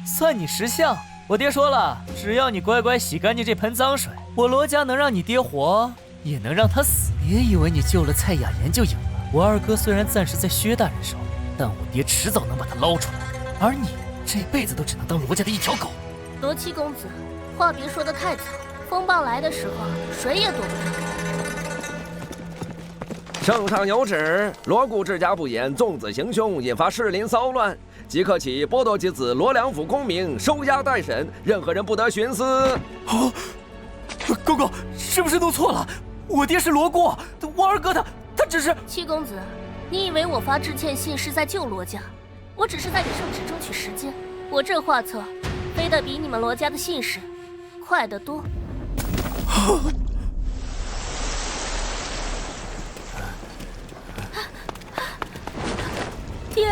算你识相。我爹说了，只要你乖乖洗干净这盆脏水，我罗家能让你爹活，也能让他死。别以为你救了蔡雅言就赢了。我二哥虽然暂时在薛大人手里，但我爹迟早能把他捞出来。而你这辈子都只能当罗家的一条狗。罗七公子，话别说得太早，风暴来的时候，谁也躲不开。圣上有旨，罗姑之家不严，纵子行凶，引发士林骚乱。即刻起剥夺其子罗良府公名，收押待审，任何人不得徇私。啊，公公，是不是弄错了？我爹是罗姑，我二哥他只是……七公子，你以为我发致歉信是在救罗家？我只是在给圣旨争取时间。我这画册，飞得比你们罗家的信使快得多。爹，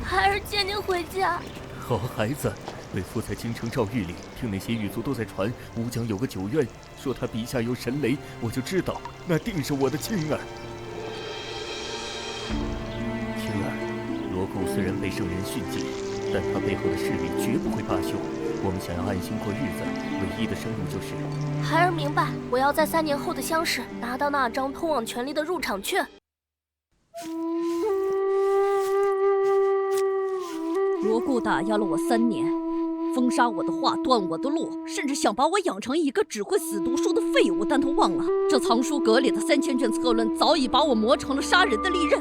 孩儿接您回家。好孩子，为父在京城诏狱里听那些狱卒都在传吴江有个九渊，说他笔下有神雷，我就知道那定是我的青儿。青儿，罗姑虽然被圣人训诫，但他背后的势力绝不会罢休。我们想要安心过日子，唯一的生路就是……孩儿明白，我要在3年后的乡试拿到那张通往权力的入场券。罗姑打压了我3年，封杀我的画，断我的路，甚至想把我养成一个只会死读书的废物。但他忘了，这藏书阁里的3000卷策论早已把我磨成了杀人的利刃。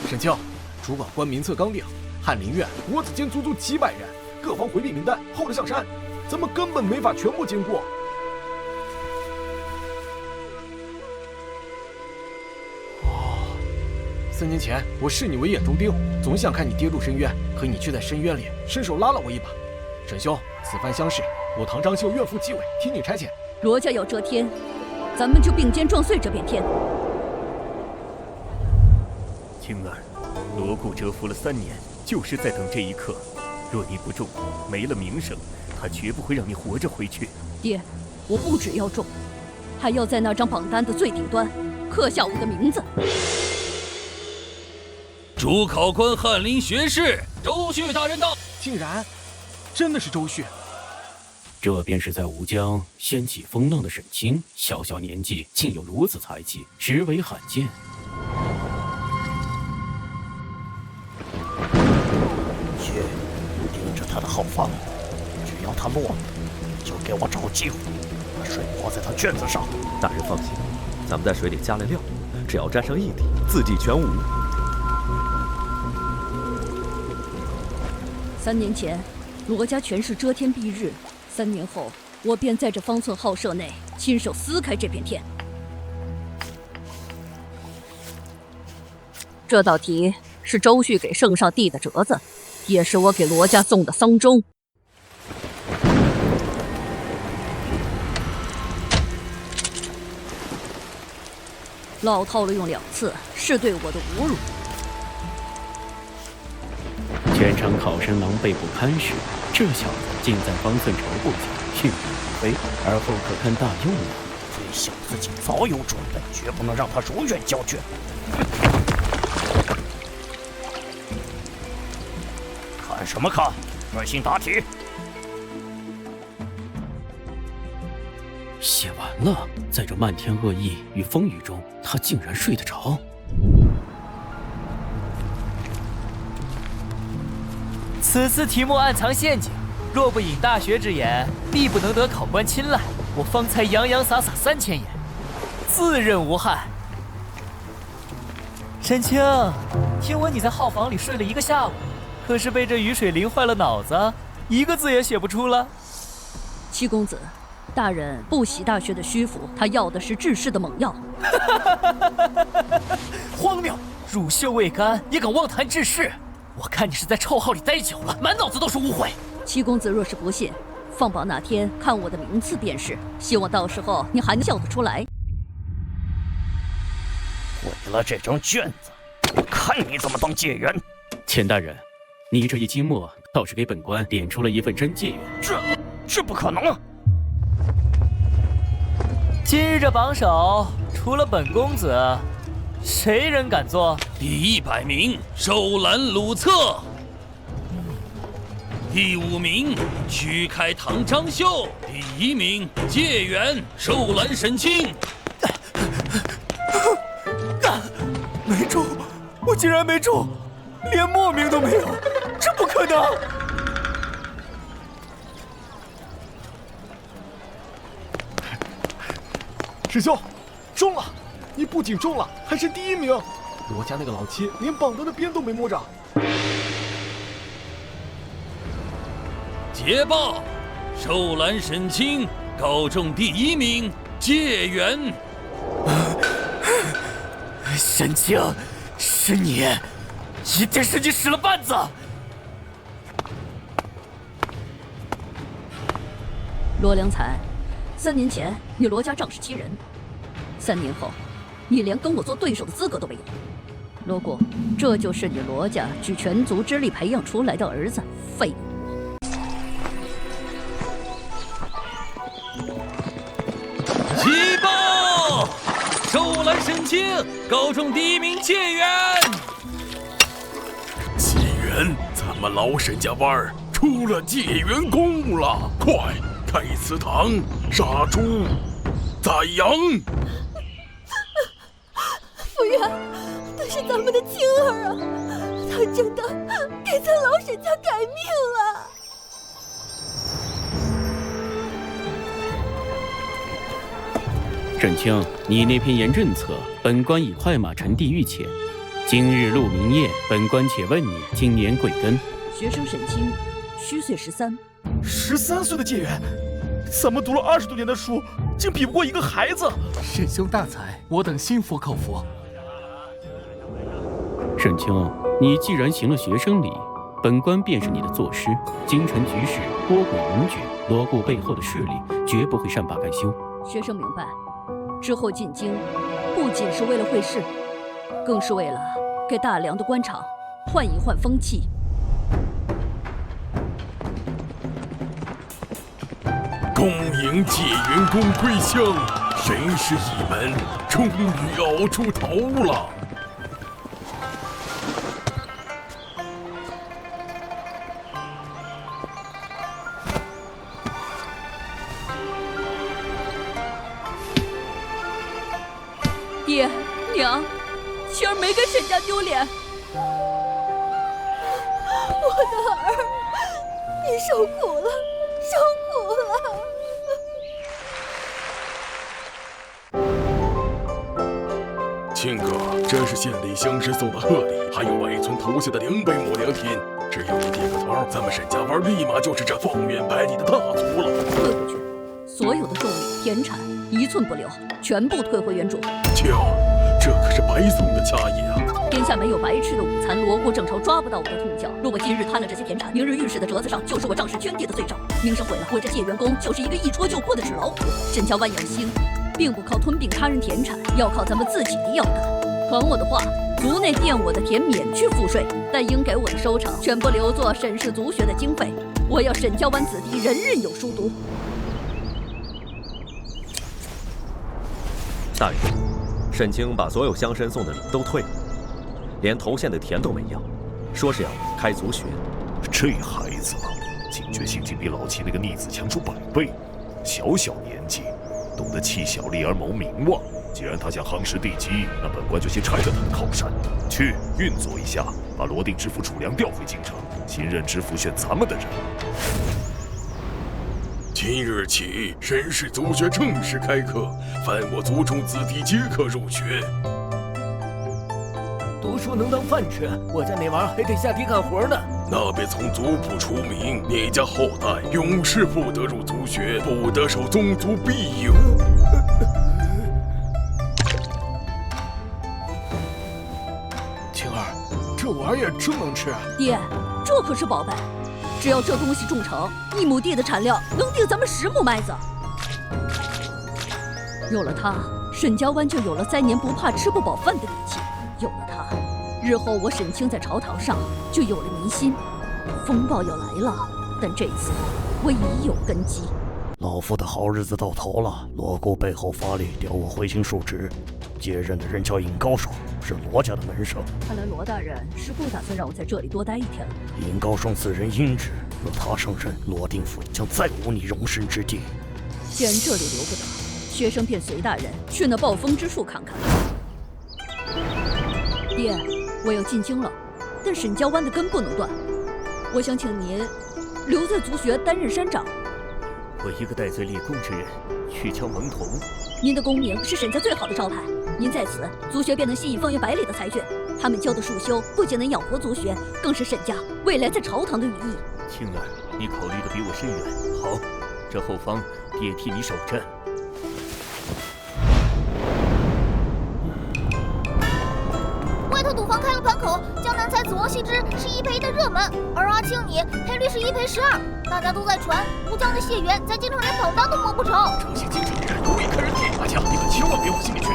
沈清，主管官名册刚定，翰林院、国子监足足几百人，各方回避名单厚得像山，咱们根本没法全部经过。3年前，我视你为眼中钉，总想看你跌入深渊，可你却在深渊里伸手拉了我一把。沈兄，此番乡试，我堂张绣岳父继位，替你差遣。罗家要遮天，咱们就并肩撞碎这片天。青儿，罗姑蛰伏了3年，就是在等这一刻。若你不中，没了名声，他绝不会让你活着回去。爹，我不只要中，还要在那张榜单的最顶端刻下我的名字。主考官翰林学士周旭大人到。竟然，真的是周旭。这便是在吴江掀起风浪的沈清，小小年纪竟有如此才气，实为罕见。去盯着他的后方，只要他落了，就给我找机会把水泼在他卷子上。大人放心，咱们在水里加了料，只要沾上一滴，自尽全无。3年前，罗家权势遮天蔽日，3年后，我便在这方寸号舍内亲手撕开这片天。这道题是周旭给圣上递的折子，也是我给罗家送的丧钟。老套了用2次，是对我的侮辱。全场考生狼狈不堪时，这小子竟在方寸筹部下血本无非，而后可看大用了。这小子竟早有准备，绝不能让他如愿交卷。看什么看？专心答题。写完了，在这漫天恶意与风雨中，他竟然睡得着。此次题目暗藏陷阱，若不引大学之言，必不能得考官青睐。我方才洋洋洒洒3000言，自认无憾。沈清，听闻你在号房里睡了1个下午，可是被这雨水淋坏了脑子，一个字也写不出了。七公子，大人不喜大学的虚服，他要的是治世的猛药。荒谬！乳臭未干也敢妄谈治世？我看你是在臭号里待久了，满脑子都是污秽。七公子若是不信，放榜那天看我的名次便是。希望到时候你还能笑得出来。为了这张卷子，我看你怎么当解元。钱大人，你这一期末倒是给本官点出了一份真解元。这不可能啊！今日这榜首，除了本公子，谁人敢做？第100名受兰鲁策，第5名曲开堂张秀，第1名解元受兰沈清。没中，我竟然没中，连末名都没有，这不可能！师兄，中了！你不仅中了，还是第1名。罗家那个老七连榜单的边都没摸着。捷报，受兰沈清高中第1名，解元。沈清，是你，一定是你使了绊子。罗良才，3年前你罗家仗势欺人，3年后，你连跟我做对手的资格都没有。罗姑，这就是你罗家举全族之力培养出来的儿子，废物！捷报，受兰沈清高中第1名，解元。解元，咱们老沈家湾儿出了解元功了，快开祠堂，杀猪宰羊。夫人，那是咱们的青儿啊，他真的给咱老沈家改命了。沈清，你那篇严政策，本官已快马沉地狱前。今日鹿鸣夜，本官且问你今年贵庚？学生沈清，虚岁13。13岁的解元，咱们读了20多年的书，竟比不过一个孩子。沈兄大才，我等心服口服。沈清，你既然行了学生礼，本官便是你的作师。京城局势波诡云谲，罗固背后的势力绝不会善罢甘休。学生明白，之后进京，不仅是为了会试，更是为了给大梁的官场换一换风气。恭迎解元公归乡，神师一门终于熬出头了。娘，晴儿没给沈家丢脸。我的儿，你受苦了，受苦了。亲哥，这是县里乡绅送的贺礼，还有外村投下的2倍亩良田。只要你点个头，咱们沈家湾立马就是这方圆百里的大族了。退回去，所有的重礼田产1寸不留，全部退回原主。瞧，这可是白送的家业啊！天下没有白吃的午餐，罗锅正愁抓不到我的痛脚。若我今日贪了这些田产，明日御史的折子上就是我仗势圈地的罪状，名声毁了，我这谢元公就是一个一戳就破的纸老虎。沈家湾有心，并不靠吞并他人田产，要靠咱们自己的要干。传我的话，族内佃我的田免去赋税，但应给我的收成全部留作沈氏族学的经费。我要沈家湾子弟人人有书读。大人，沈清把所有乡绅送的礼都退了，连投县的田都没要，说是要开族学。这孩子警觉性竟比老七那个逆子强出100倍，小小年纪懂得弃小利而谋名望。既然他想夯实地基，那本官就先拆了他的靠山，去运作一下，把罗定知府楚良调回京城，新任知府选咱们的人。今日起，沈氏族学正式开课，凡我族中子弟皆可入学。读书能当饭吃，我家那娃还得下地干活呢。那便从族谱出名，你家后代永世不得入族学，不得受宗族庇佑。晴儿，这玩意儿真能吃？爹，这可是宝贝，只要这东西种成，1亩地的产量能顶咱们10亩麦子。有了它，沈家湾就有了3年不怕吃不饱饭的底气。有了它，日后我沈清在朝堂上就有了民心。风暴要来了，但这次我已有根基。老夫的好日子到头了，罗姑背后发力调我回京述职，接任的人叫尹高爽，是罗家的门生。看来罗大人是不打算让我在这里多待1天了。尹高爽此人英直，若他上任，罗定府将再无你容身之地。既然这里留不得，学生便随大人去那暴风之处看看。爹，我要进京了，但沈家湾的根不能断。我想请您留在族学担任山长。我一个戴罪立功之人，去敲门童。您的功名是沈家最好的招牌，您在此，族学便能吸引方圆百里的才俊。他们教的束修不仅能养活族学，更是沈家未来在朝堂的羽翼。青儿，你考虑的比我深远。好，这后方爹替你守着。外头赌坊开了盘口，江南才子王羲之是1赔1的热门，而阿青你赔率是1赔12，大家都在传吴江的谢元在京城连榜单都摸不成。这些京城人故意坑人铁，阿强你可千万别往心里去。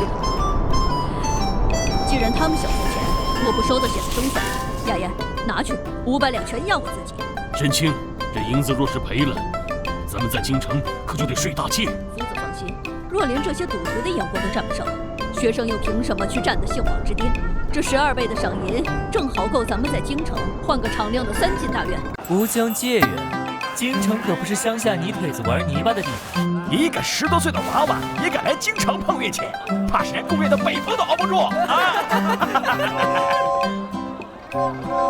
既然他们想收钱，我不收的显得生分。雅言，拿去500两全压我自己。沈清，这银子若是赔了，咱们在京城可就得睡大街。夫子放心，若连这些赌徒的眼光都占不上，学生又凭什么去占得姓王之巅？这12倍的赏银，正好够咱们在京城换个敞亮的3进大院。吴江借远，京城可不是乡下泥腿子玩泥巴的地方。一个10多岁的娃娃也敢来京城碰运气，怕是连宫院的北风都熬不住啊！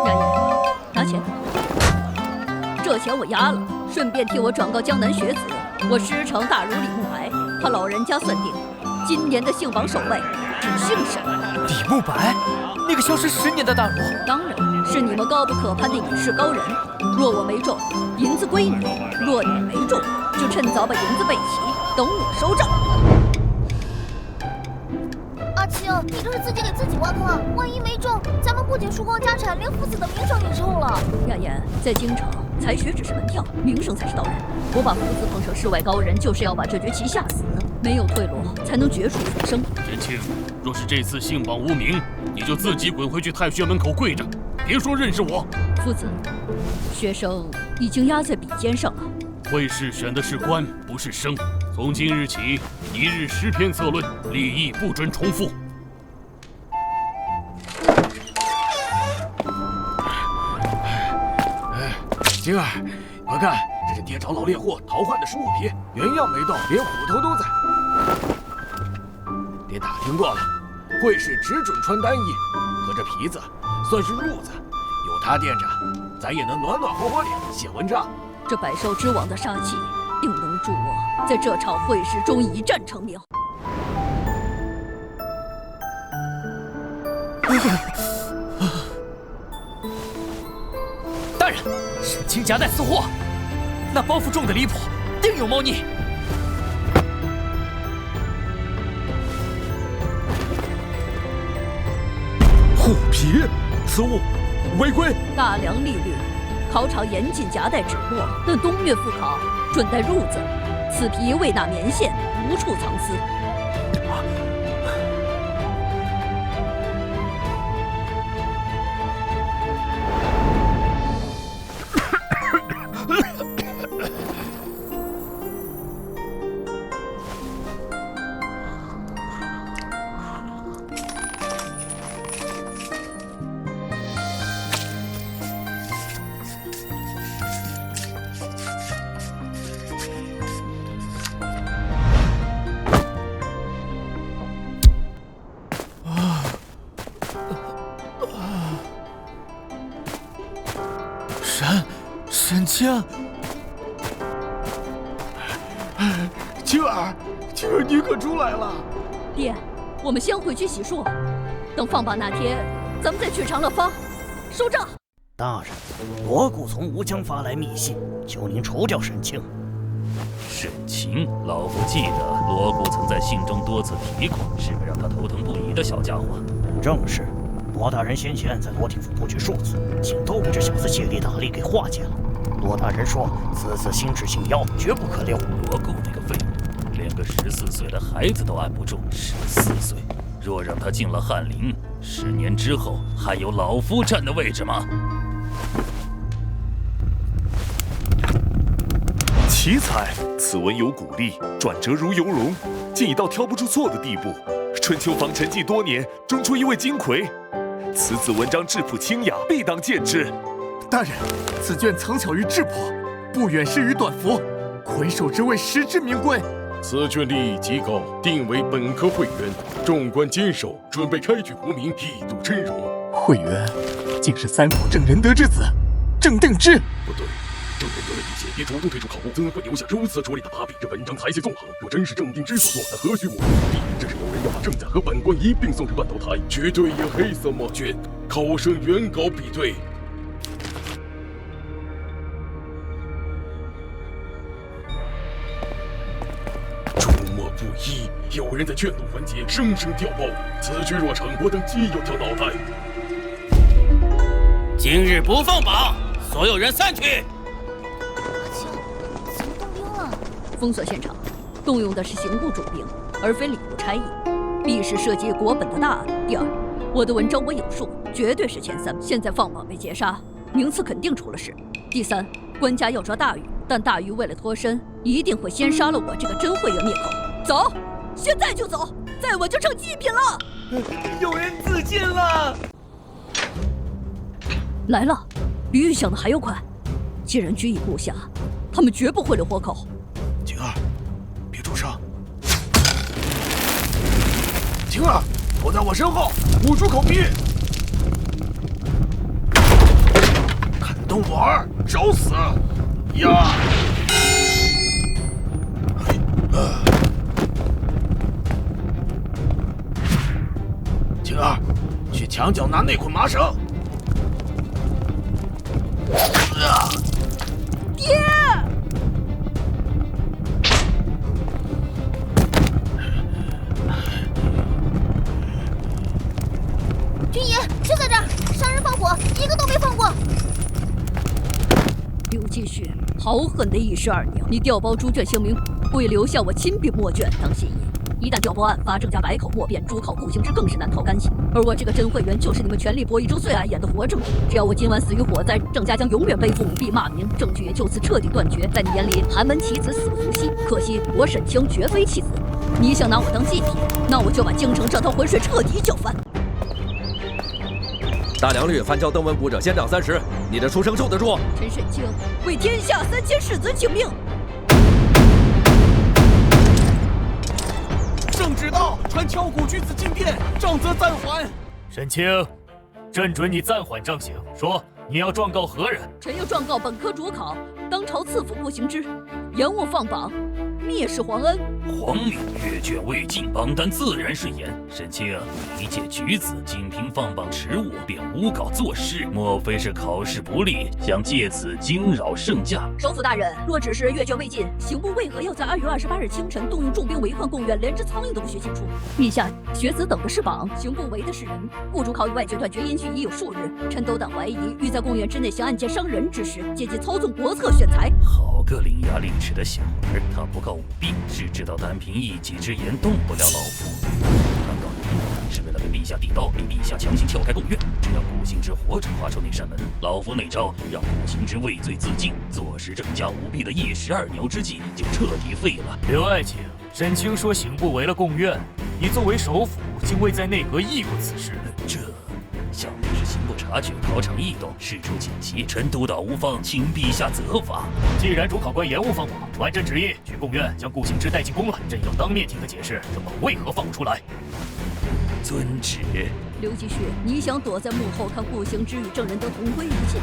雅言，拿钱。这钱我押了，顺便替我转告江南学子，我师承大儒李慕白，他老人家算定，今年的姓王守卫只姓沈。李慕白，那个消失10年的大儒，当然是你们高不可攀的隐士高人。若我没中，银子归你；若你没中，就趁早把银子备齐，等我收账。阿青，你这是自己给自己挖坑啊！万一没中，咱们不仅输光家产，连父子的名声也臭了。雅言，在京城，才学只是门票，名声才是道人。我把父子捧成世外高人，就是要把这局棋下死。没有退路，才能绝处逢生。沈清，若是这次姓榜无名，你就自己滚回去太学门口跪着，别说认识我。夫子，学生已经压在笔尖上了。会试选的是官，不是生。从今日起，1日10篇策论，立议不准重复。晴儿，快看，这是爹找老猎户淘换的15匹，原样没动，连虎头都在。爹打听过了，会是只准穿单衣，可这皮子算是褥子，有它垫着，咱也能暖暖和和的写文章。这百兽之王的杀气，定能助我在这场会试中一战成名。大人，沈清夹带私货，那包袱重的离谱，定有猫腻。虎皮，此物违规。大梁利率，考场严禁夹带纸墨，但冬月复考准带褥子。此皮未纳棉线，无处藏私。沈清，青儿，你可出来了！爹，我们先回去洗漱，等放榜那天，咱们再去长乐坊收账。大人，罗固从吴江发来密信，求您除掉沈清。沈清，老夫记得罗固曾在信中多次提过，是个让他头疼不已的小家伙。正是，罗大人先前在罗廷府布局数次，竟都被这小子借力打力给化解了。罗大人说，此次心智性妖，绝不可留。罗固那个废物，连个14岁的孩子都按不住。14岁，若让他进了翰林，10年之后还有老夫站的位置吗？奇才，此文有鼓励，转折如游龙，竟已到挑不出错的地步。春秋坊沉寂多年，终出一位金魁。此子文章质朴清雅，必当见之。大人，此卷藏巧于质朴，不远失于短服，魁首之位实至名归。此卷利益极高，定为本科会员，众官坚守，准备开举无名，一睹真容。会员竟是3府郑仁德之子郑定之。不对，郑仁德的一些也主动退出考务，怎会留下如此拙劣的把柄？这文章才气纵横，若真是郑定之所做，那何须我必定这是有人要把郑家和本官一并送上断头台，绝对以黑色墨卷考生原稿比对。不一，有人在卷录环节生生调包，此局若成，我等皆要掉脑袋。今日不放榜，所有人散去。怎么动兵了？封锁现场，动用的是刑部主兵，而非礼部差役，必是涉及国本的大案。第二，我的文章我有数，绝对是前3。现在放榜被劫杀，名次肯定出了事。第三，官家要抓大禹，但大禹为了脱身，一定会先杀了我这个真会员灭口。走，现在就走，再晚就成祭品了。有人自尽了！来了，比预想的还要快。既然局已布下，他们绝不会留活口。晴儿，别出声。晴儿，躲在我身后，捂住口鼻。敢动我儿，找死！呀！晴儿，去墙角拿那捆麻绳。爹！军爷就在这儿，杀人放火，一个都没放过。刘继续豪狠的一石二鸟，你调包猪圈姓名，会留下我亲笔墨卷当信引。一旦调包案发，郑家百口莫辩，诸考酷刑之更是难逃干系。而我这个真会员就是你们权力博弈中最碍眼的活证据。只要我今晚死于火灾，郑家将永远背负舞弊骂名，证据也就此彻底断绝。在你眼里，寒门棋子死无惜，可惜我沈清绝非弃子。你想拿我当祭品，那我就把京城这趟浑水彻底搅翻。大梁律翻交登文鼓者先长30，你的出生受得住？陈沈清为天下3000世子请命。郑圣旨到，传挑骨巨子进殿，杖责暂缓。沈清，朕准你暂缓杖刑。说你要状告何人？臣要状告本科主考，当朝赐府顾行之，延误放榜，蔑视皇恩。皇命阅卷未尽，榜单自然是严。沈清，你一介举子，仅凭放榜迟误便诬告作事，莫非是考试不利，想借此惊扰圣驾？首辅大人，若只是阅卷未尽，刑部为何要在2月28日清晨动用重兵围困贡院，连只苍蝇都不许进出？陛下，学子等的是榜，刑部围的是人。顾主考与外决断决因序已有数日，臣斗胆怀疑，欲在贡院之内行暗箭伤人之事，借机操纵国策选才。好个伶牙俐齿的小儿，他不告舞弊，是知道单凭一己之言动不了老夫。难道你是为了给陛下递刀，逼陛下强行撬开贡院？只要顾行之活着跨出那扇门，老夫那招让顾行之畏罪自尽，坐实郑家舞弊的一石二鸟之计就彻底废了。刘爱卿，沈清说刑部围了贡院，你作为首辅，竟未在内阁议过此事。这想必是刑部察觉考场异动，事出紧急，臣督导无方，请陛下责罚。既然主考官延误放榜，传朕旨意，去贡院将顾行之带进宫来，朕要当面替他解释这榜为何放不出来。遵旨。刘继续，你想躲在幕后看顾行之与郑仁德同归于尽？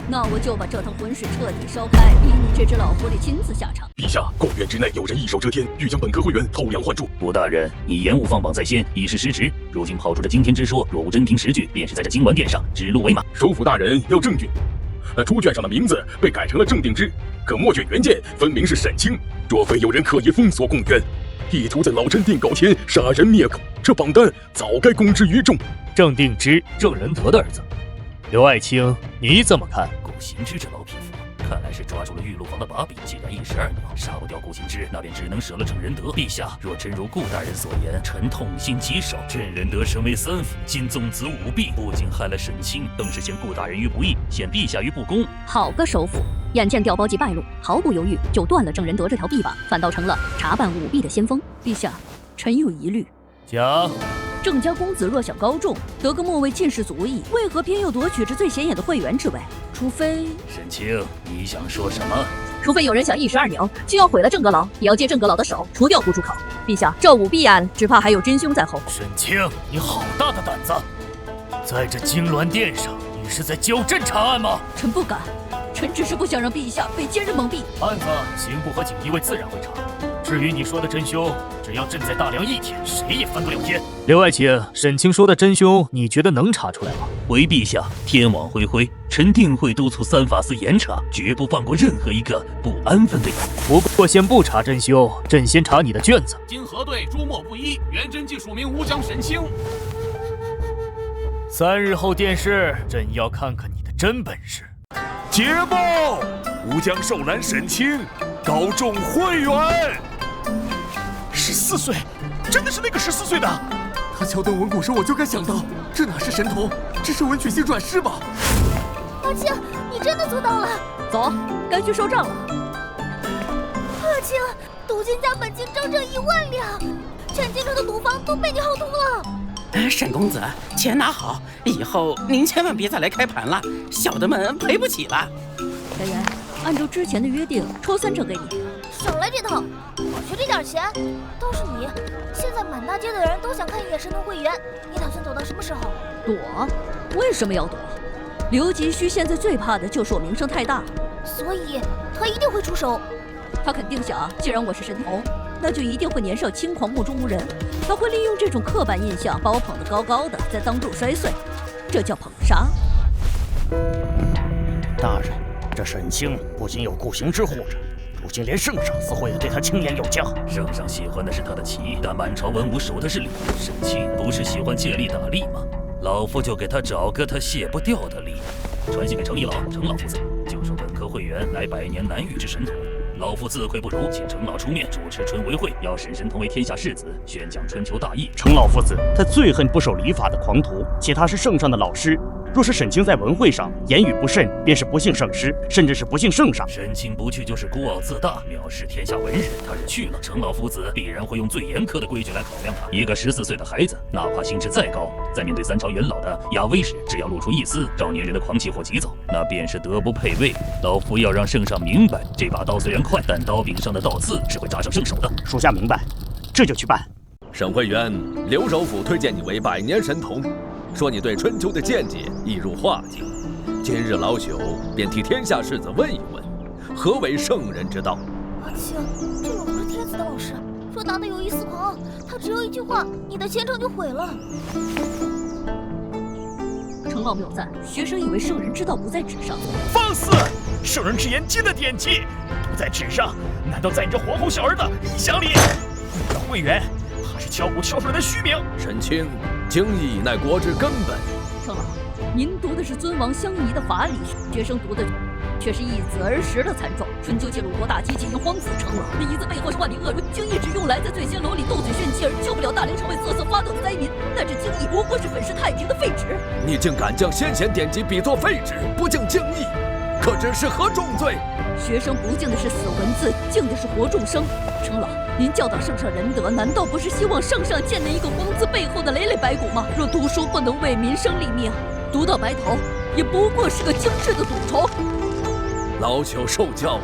那我就把这趟浑水彻底烧开，逼你这只老狐狸亲自下场。陛下，贡院之内有人一手遮天，欲将本科会员偷梁换柱。顾大人，你延误放榜在先，已是失职。如今抛出这惊天之说，若无真凭实据，便是在这金銮殿上指鹿为马。首辅大人要证据。那出卷上的名字被改成了郑定之，可末卷原件分明是沈清。若非有人刻意封锁贡院，意图在老臣定稿前杀人灭口，这榜单早该公之于众。郑定之，郑仁德的儿子。刘爱卿，你怎么看？顾行之这老匹夫，看来是抓住了玉露房的把柄。既然一石二鸟，杀不掉顾行之，那便只能舍了郑仁德。陛下，若真如顾大人所言，臣痛心疾首。郑仁德身为三辅，今纵子舞弊，不仅害了沈清，更是陷顾大人于不义，陷陛下于不公。好个首辅，眼见调包即败露，毫不犹豫就断了郑仁德这条臂膀，反倒成了查办舞弊的先锋。陛下，臣有疑虑。讲。郑家公子若想高中，得个末位进士足矣，为何偏要夺取这最显眼的会员之位？除非……沈清，你想说什么？除非有人想一石二鸟，既要毁了郑阁老，也要借郑阁老的手除掉顾主考。陛下，这舞弊案只怕还有真凶在后。沈清，你好大的胆子！在这金銮殿上，你是在教朕查案吗？臣不敢，臣只是不想让陛下被奸人蒙蔽。案子刑部和锦衣卫自然会查。至于你说的真凶，只要朕在大梁一天，谁也翻不了天。刘爱卿，沈清说的真凶，你觉得能查出来吗？回陛下，天网恢恢，臣定会督促三法司严查，绝不放过任何一个不安分的人。不过先不查真凶，朕先查你的卷子。今核对诸墨不一，原真即署名武将沈清。3日后殿试，朕要看看你的真本事。捷报！武将受拦沈清，告中会员。14岁，真的是那个14岁的。他敲断文骨时，我就该想到，这哪是神童，这是文曲星转世吧？阿青，你真的做到了。走，该去收账了。阿青，赌金价本金整整1万两，全京城的赌坊都被你耗通了。沈公子，钱拿好，以后您千万别再来开盘了，小的们赔不起了。小妍，按照之前的约定，抽3成给你。少来这套，我缺这点钱，倒是你，现在满大街的人都想看一眼神童会员，你打算走到什么时候？躲？为什么要躲？刘吉虚现在最怕的就是我名声太大，所以他一定会出手。他肯定想，既然我是神童，那就一定会年少轻狂、目中无人。他会利用这种刻板印象，把我捧得高高的，再当众摔碎，这叫捧杀。大人，这沈清不仅有顾行之护着，如今连圣上似乎也对他青眼有加。圣上喜欢的是他的棋，但满朝文武守的是礼。沈清不是喜欢借力打力吗？老夫就给他找个他卸不掉的力。传信给程一老、程老夫子，就说本科会员乃100年难遇之神童。老夫自愧不如，请程老出面主持春闱会，要沈神童为天下士子，宣讲春秋大义。程老夫子，他最恨不守礼法的狂徒，且他是圣上的老师。若是沈清在文会上言语不慎，便是不幸圣师，甚至是不幸圣上。沈清不去就是孤傲自大，藐视天下文人。他是去了，程老夫子必然会用最严苛的规矩来考量他。一个14岁的孩子，哪怕心智再高，在面对3朝元老的亚威时，只要露出一丝少年人的狂气或急躁，那便是德不配位。老夫要让圣上明白，这把刀虽然快，但刀柄上的刀刺是会扎上圣手的。属下明白，这就去办。省会员刘首府推荐你为百年神童，说你对春秋的见解易入化境。今日老朽便替天下士子问一问，何为圣人之道？阿青，这个不是天子的老师，若答得有一丝狂傲，他只有一句话，你的前程就毁了。程老谬赞，学生以为圣人之道不在纸上。放肆！圣人之言皆的典籍不在纸上，难道在你这皇后小儿的理想里？你的会员怕是敲鼓敲出来的虚名。沈清，经义乃国之根本。程老，您读的是尊王相宜的法理学，学生读的却是一子而食的惨状。春秋记录多大计，仅因皇子成老，那一字背后是万里恶人，经义只用来在醉仙楼里斗嘴炫技，而救不了大连城为瑟瑟发抖的灾民。那这经义不过是粉饰太平的废纸。你竟敢将先贤典籍比作废纸，不敬经义，可知是何重罪？学生不敬的是死文字，敬的是活众生。程老，您教导圣上仁德，难道不是希望圣上见那一个皇字背后的累累白骨吗？若读书不能为民生立命，读到白头，也不过是个精致的赌虫。老朽受教了。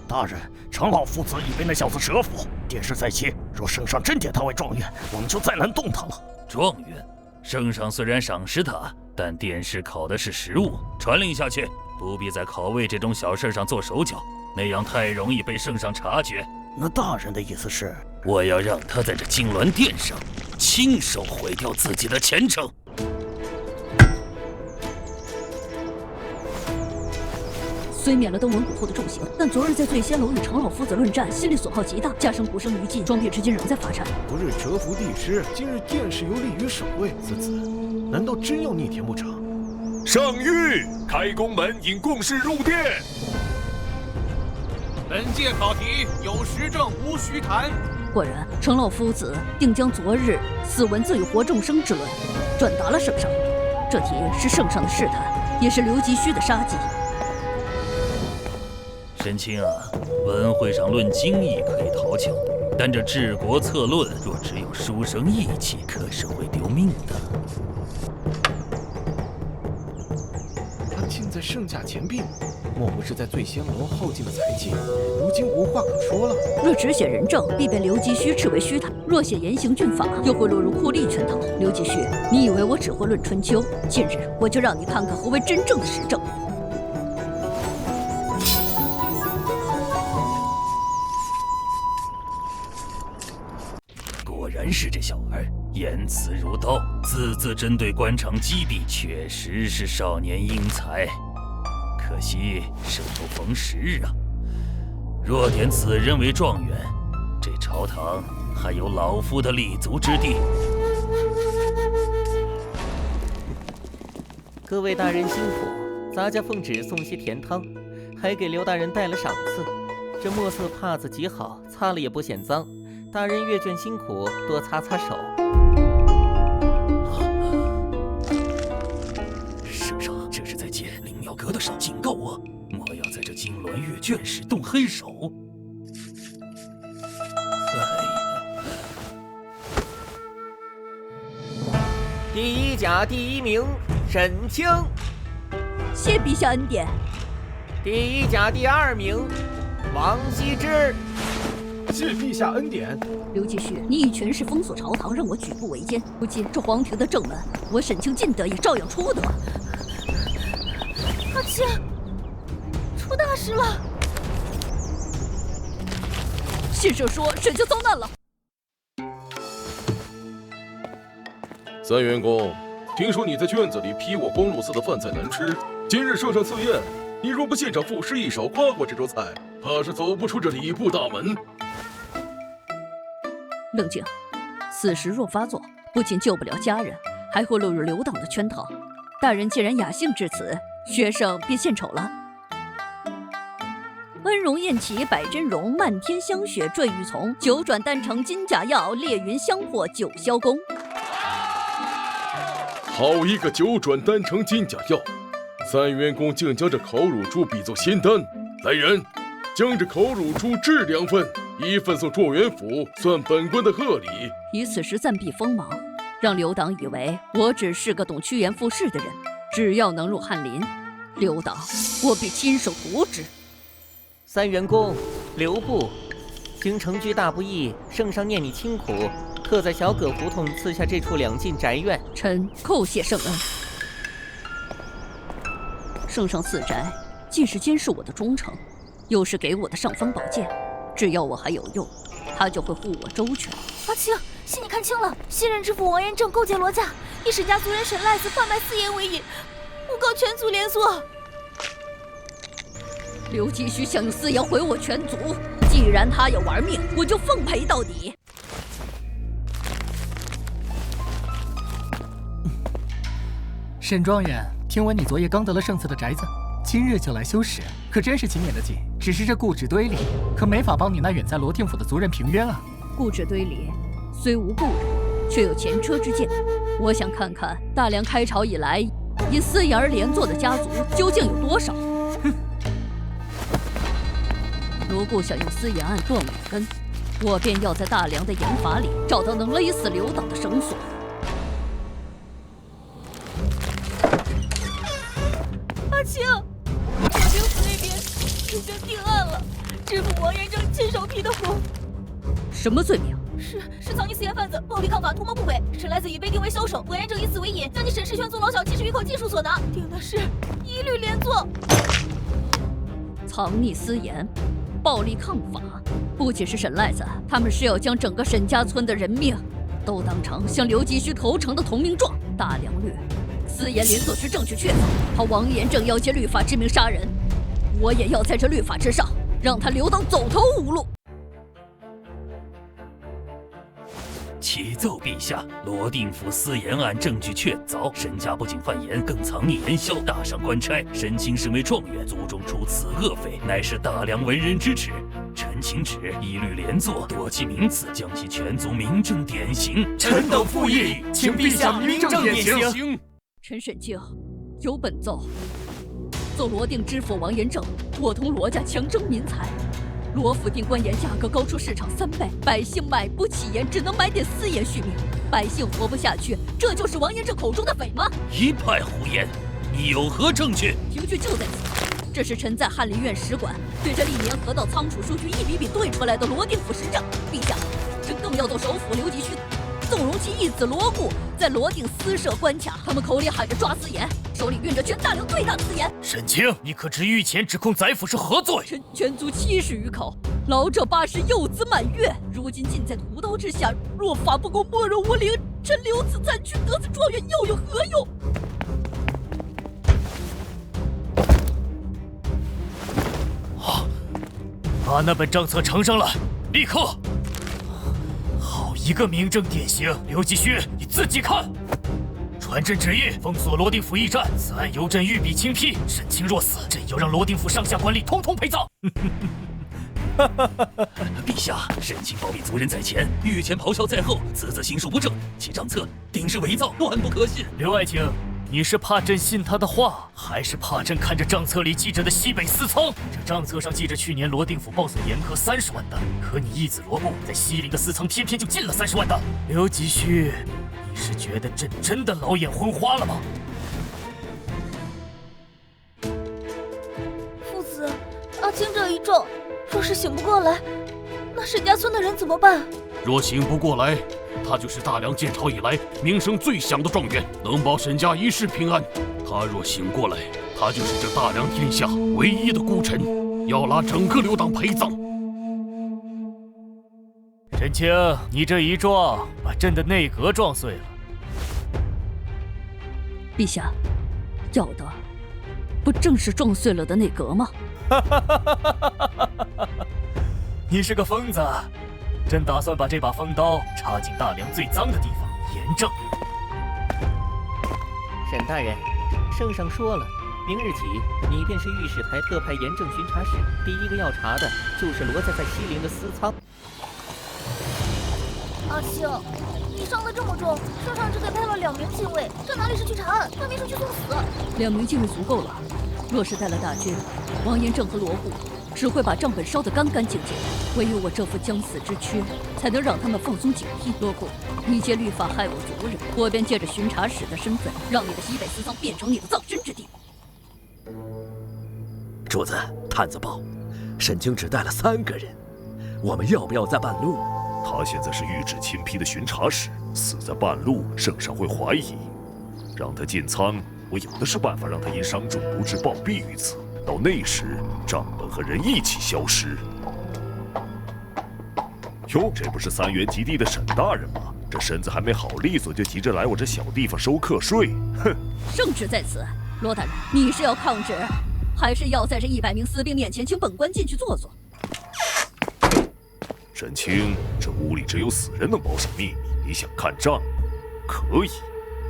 大人，程老夫子已被那小子折服，殿试在即，若圣上真点他为状元，我们就再难动他了。状元，圣上虽然赏识他，但殿试考的是实务，传令下去，不必在考位这种小事上做手脚，那样太容易被圣上察觉。那大人的意思是，我要让他在这金銮殿上亲手毁掉自己的前程。虽免了登文蛊后的重刑，但昨日在醉仙楼与程老夫子论战，心理损耗极大，加上鼓声余烬，装病至今仍在发颤。昨日折服帝师，今日殿试有利于守卫，此子难道真要逆天不成？上谕，开宫门，引共事入殿。本届考题有实证，无虚谈。果然，程老夫子定将昨日死文字与活众生之论转达了圣上。这题是圣上的试探，也是刘吉虚的杀机。沈清啊，文会上论经义可以讨巧，但这治国策论若只有书生意气，可是会丢命的。他竟在圣驾前病，莫不是在醉仙楼耗尽了才气，如今无话可说了？若只写仁政，必被刘吉虚斥为虚谈；若写严刑峻法，又会落入酷吏圈套。刘吉虚，你以为我只会论春秋？今日我就让你看看何为真正的实政。果然是这小儿，言辞如刀，字字针对官场机弊，确实是少年英才。可惜生不逢时啊！若点此人为状元，这朝堂还有老夫的立足之地。各位大人辛苦，咱家奉旨送些甜汤，还给刘大人带了赏赐。这墨色帕子极好，擦了也不显脏。大人阅卷辛苦，多擦擦手。圣上这是在借灵庙阁的上警告我，莫要在这金銮阅卷时动黑手。第一甲第一名沈清，谢陛下恩典。第一甲第二名王羲之。谢陛下恩典。刘继续，你以权势封锁朝堂，让我举步维艰。如今这皇庭的正门，我沈清进得也照样出得。阿青，出大事了！信上说沈家遭难了。三元公，听说你在卷子里批我光禄寺的饭菜难吃，今日圣上赐宴，你若不现场赋诗一首夸过这桌菜，怕是走不出这礼部大门。冷静，此时若发作，不仅救不了家人，还会落入刘党的圈套。大人既然雅兴至此，学生便献丑了。温容宴起百真容，漫天香雪坠玉丛。九转丹成金甲药，烈云香破九霄宫。好一个九转丹成金甲药！三元公竟将这烤乳猪比作仙丹。来人，将这烤乳猪置2份，1份送状元府，算本官的贺礼。以此时暂避锋芒，让刘党以为我只是个懂趋炎附势的人。只要能入翰林，刘党我必亲手屠之。三元公，刘部，京城居大不易，圣上念你清苦，特在小葛胡同赐下这处2进宅院。臣叩谢圣恩。圣上赐宅，既是监视我的忠诚，又是给我的尚方宝剑。只要我还有用，他就会护我周全。阿青，信你看清了，西人知府王延正勾结罗家，以沈家族人沈赖子贩卖私盐为引，诬告全族连坐。刘吉须想用私盐毁我全族，既然他要玩命，我就奉陪到底。沈状元，听闻你昨夜刚得了圣赐的宅子，今日就来修史，可真是勤勉的紧。只是这故纸堆里，可没法帮你那远在罗定府的族人平冤啊。故纸堆里虽无故人，却有前车之鉴。我想看看大梁开朝以来，因私盐而连坐的家族究竟有多少。哼！罗固想用私盐案断我根，我便要在大梁的盐法里找到能勒死刘党的绳索。阿青，罗定府那边已经定案了，知府王延正亲手批的红。什么罪名？是藏匿私盐贩子，暴力抗法，图谋不轨。沈赖子已被定为枭首，王延正以此为引，将你沈氏全族老小70余口尽数所拿，定的是一律连坐。藏匿私盐，暴力抗法，不仅是沈赖子，他们是要将整个沈家村的人命都当成向刘吉须投诚的同名状。大梁律，私盐连坐需证据确凿，他王延正要借律法之名杀人，我也要在这律法之上让他刘党走投无路。启奏陛下，罗定府私盐案证据确凿，沈家不仅贩盐，更藏匿盐硝，大赏官差。沈清身为状元，族中出此恶匪，乃是大梁文人之耻。臣请旨，一律连坐，夺其名次，将其全族明正典刑。臣等附议，请陛下明正典刑。臣沈清有本奏，奏罗定知府王延正伙同罗家强征民财。罗府定官盐价格高出市场3倍，百姓买不起盐，只能买点私盐续命，百姓活不下去，这就是王延正口中的匪吗？一派胡言！你有何证据？凭据就在此，这是臣在翰林院使馆对着历年河道仓储数据一笔笔对出来的罗定府实账。陛下，臣更要奏首府刘吉须纵容其义子罗固在罗定私设关卡，他们口里喊着抓私盐，手里运着全大梁最大的私盐。沈清，你可知御前指控宰府是何罪？臣全族70余口，老者80幼子满月，如今尽在屠刀之下，若法不公，没入无灵，臣留此残躯，得此状元，又有何用？把那本账册呈上来，立刻！好一个明正典刑！刘吉须，你自己看。传朕旨意，封锁罗定府驿站，此案由朕御笔亲批。沈清若死，朕要让罗定府上下官吏统统陪葬。陛下，沈清保庇族人在前，御前咆哮在后，此行数不正，其账册定是伪造，断不可信。刘爱卿，你是怕朕信他的话，还是怕朕看着账册里记着的西北私仓？这账册上记着去年罗定府报损盐苛30万担，可你义子罗固在西陵的私仓偏偏就进了30万担。刘吉须，你是觉得朕真的老眼昏花了吗？父子，阿青这一咒，若是醒不过来，那沈家村的人怎么办？若醒不过来，他就是大梁建朝以来名声最响的状元，能保沈家一世平安。他若醒过来，他就是这大梁天下唯一的孤臣，要拉整个刘党陪葬。沈清，你这一撞，把朕的内阁撞碎了。陛下，要的不正是撞碎了的内阁吗？你是个疯子！朕打算把这把锋刀插进大梁最脏的地方——盐政。沈大人，圣上说了，明日起，你便是御史台特派盐政巡查使，第一个要查的就是罗家在西陵的私仓。阿青，你伤得这么重，圣上只给派了2名禁卫，这哪里是去查案，分明是去送死。2名禁卫足够了，若是带了大军，王延正和罗固只会把账本烧得干干净净。唯有我这副将死之躯，才能让他们放松警惕。罗固，你借律法害我族人，我便借着巡查使的身份，让你的西北私仓变成你的葬身之地。主子，探子报，沈清只带了3个人，我们要不要在半路？他现在是御制亲批的巡查使，死在半路，圣上会怀疑。让他进仓，我有的是办法让他因伤重不治暴毙于此。到那时，账本和人一起消失。哟，这不是3元及第的沈大人吗？这身子还没好利索，就急着来我这小地方收课税，哼！圣旨在此，罗大人，你是要抗旨，还是要在这100名私兵面前请本官进去坐坐？沈清，这屋里只有死人能保守秘密，你想看账，可以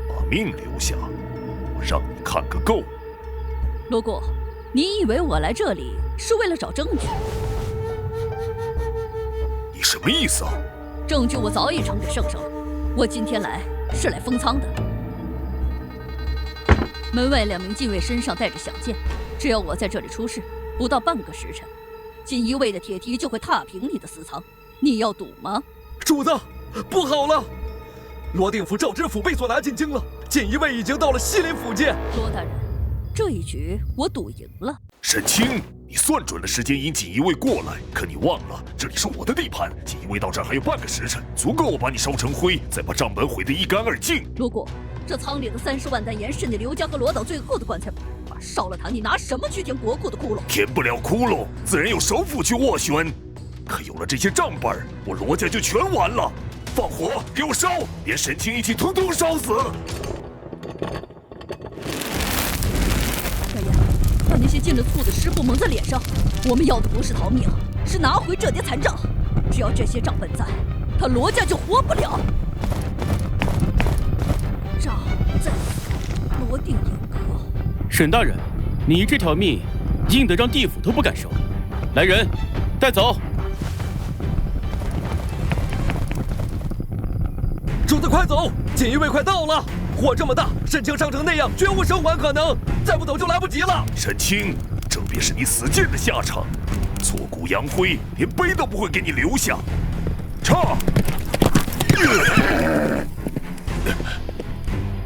把命留下，我让你看个够。罗姑，你以为我来这里是为了找证据？你什么意思啊？证据我早已呈给圣上，我今天来是来封仓的。门外2名禁卫身上带着响箭，只要我在这里出事，不到半个时辰，锦衣卫的铁蹄就会踏平你的私藏。你要赌吗？主子，不好了！罗定府赵知府被所拿进京了，锦衣卫已经到了西林府界。罗大人，这一局我赌赢了。沈清，你算准了时间引锦衣卫过来，可你忘了这里是我的地盘，锦衣卫到这儿还有半个时辰，足够我把你烧成灰，再把账本毁得一干二净。如果这仓里的30万担盐是你刘家和罗岛最后的棺材本，烧了它，你拿什么去填国库的窟窿？填不了窟窿，自然有首府去斡旋。可有了这些账本，我罗家就全完了。放火，给我烧，连沈清一起统统烧死！大爷，把那些进了醋的尸布蒙在脸上。我们要的不是逃命，是拿回这叠残账。只要这些账本在，他罗家就活不了。账在罗定严苛。沈大人，你这条命硬得让地府都不敢收。来人，带走。主子快走，锦衣卫快到了！火这么大，沈清伤成那样，绝无生还可能，再不走就来不及了。沈清，这便是你死谏的下场，挫骨扬灰，连碑都不会给你留下。撤！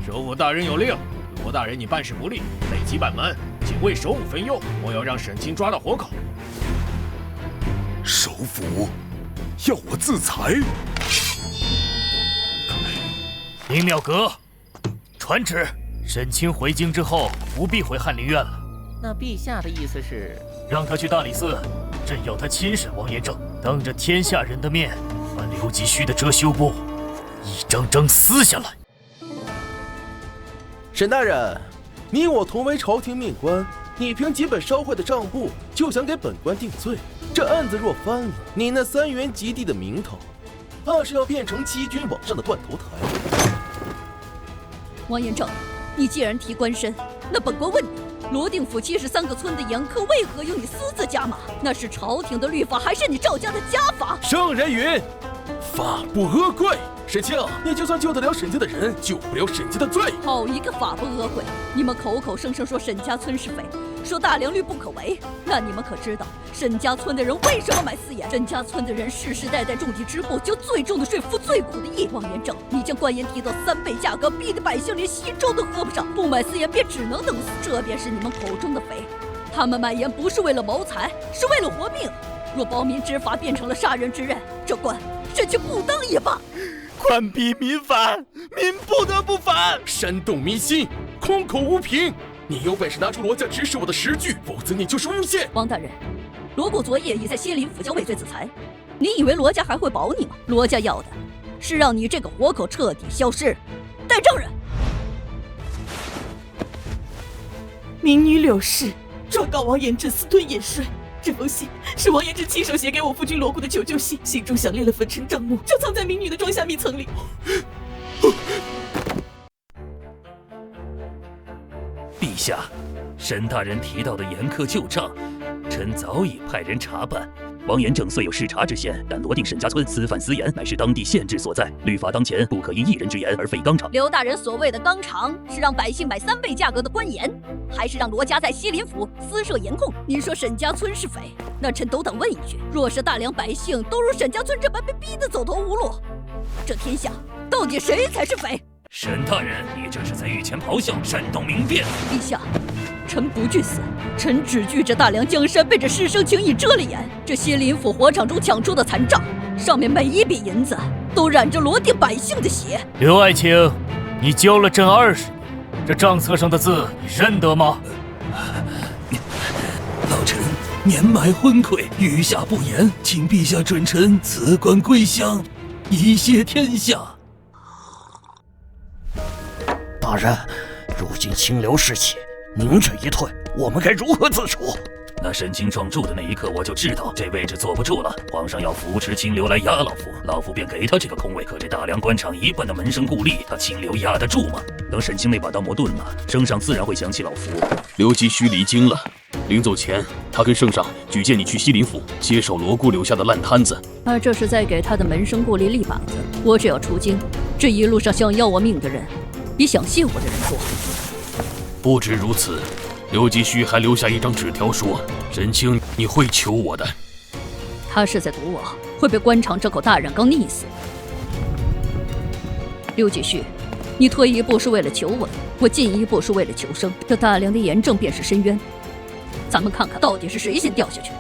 首府大人有令，罗大人你办事不力，累及板门，警卫首府分忧，莫要让沈清抓到活口。首府要我自裁？林妙阁，传旨，沈清回京之后不必回翰林院了。那陛下的意思是，让他去大理寺，朕要他亲审王延政，当着天下人的面，把刘吉虚的遮羞布一张张撕下来。沈大人，你我同为朝廷命官，你凭几本烧坏的账簿就想给本官定罪？这案子若翻了，你那3元及第的名头，怕是要变成欺君罔上的断头台。王延政，你既然提官身，那本官问你，罗定府73个村的严苛为何由你私自加码？那是朝廷的律法，还是你赵家的家法？圣人云：法不阿贵。沈清，你就算救得了沈家的人，救不了沈家的罪。好一个法不阿贵！你们口口声声说沈家村是匪，说大良率不可为，那你们可知道沈家村的人为什么买私盐？沈家村的人世世代代种地织布，交最重的税，付最苦的役。王延政，你将官盐提到3倍价格，逼得百姓连稀粥都喝不上，不买私盐便只能等死。这便是你们口中的匪。他们买盐不是为了谋财，是为了活命。若包民执法变成了杀人之刃，这官沈清不当也罢。官逼民反，民不得不反。煽动民心，空口无凭。你有本事拿出罗家指使我的实据，否则你就是诬陷。王大人，罗姑昨夜已在西林府将畏罪自裁，你以为罗家还会保你吗？罗家要的是让你这个活口彻底消失。带证人。民女柳氏状告王延政私吞盐税。这封信是王延政亲手写给我夫君罗姑的求救信，信中详列了粉尘账目，就藏在民女的装下密层里。陛下，沈大人提到的严苛旧账，臣早已派人查办。王延政虽有视察之嫌，但罗定沈家村私贩私盐乃是当地县制所在，律法当前，不可因一人之言而废纲常。刘大人所谓的纲常，是让百姓买3倍价格的官盐，还是让罗家在西林府私设盐控？您说沈家村是匪，那臣斗胆问一句：若是大梁百姓都如沈家村这般被逼得走投无路，这天下到底谁才是匪？沈大人，你这是在御前咆哮，煽动民变。陛下，臣不惧死，臣只惧这大梁江山被这师生轻易遮了眼。这西林府火场中抢出的残账，上面每一笔银子都染着罗定百姓的血。刘爱卿，你教了朕20年，这账册上的字你认得吗？老臣年迈昏聩，余下不言，请陛下准臣辞官归乡，以谢天下。大人，如今清流士气您这一退，我们该如何自处？那沈清撞柱的那一刻，我就知道这位置坐不住了。皇上要扶持清流来压老夫，老夫便给他这个空位。可这大梁官场一贯的门生故吏，他清流压得住吗？等沈清那把刀磨钝了，圣上自然会想起老夫。刘吉须离京了，临走前，他跟圣上举荐你去西林府接手罗姑留下的烂摊子。而这是在给他的门生故吏立板子。我只要出京，这一路上想要我命的人，比想谢我的人多。不止如此，刘吉须还留下一张纸条说：“沈清，你会求我的。”他是在赌我会被官场这口大染缸溺死。刘继续，你退一步是为了求稳，我进一步是为了求生。这大梁的严正便是深渊，咱们看看到底是谁先掉下去。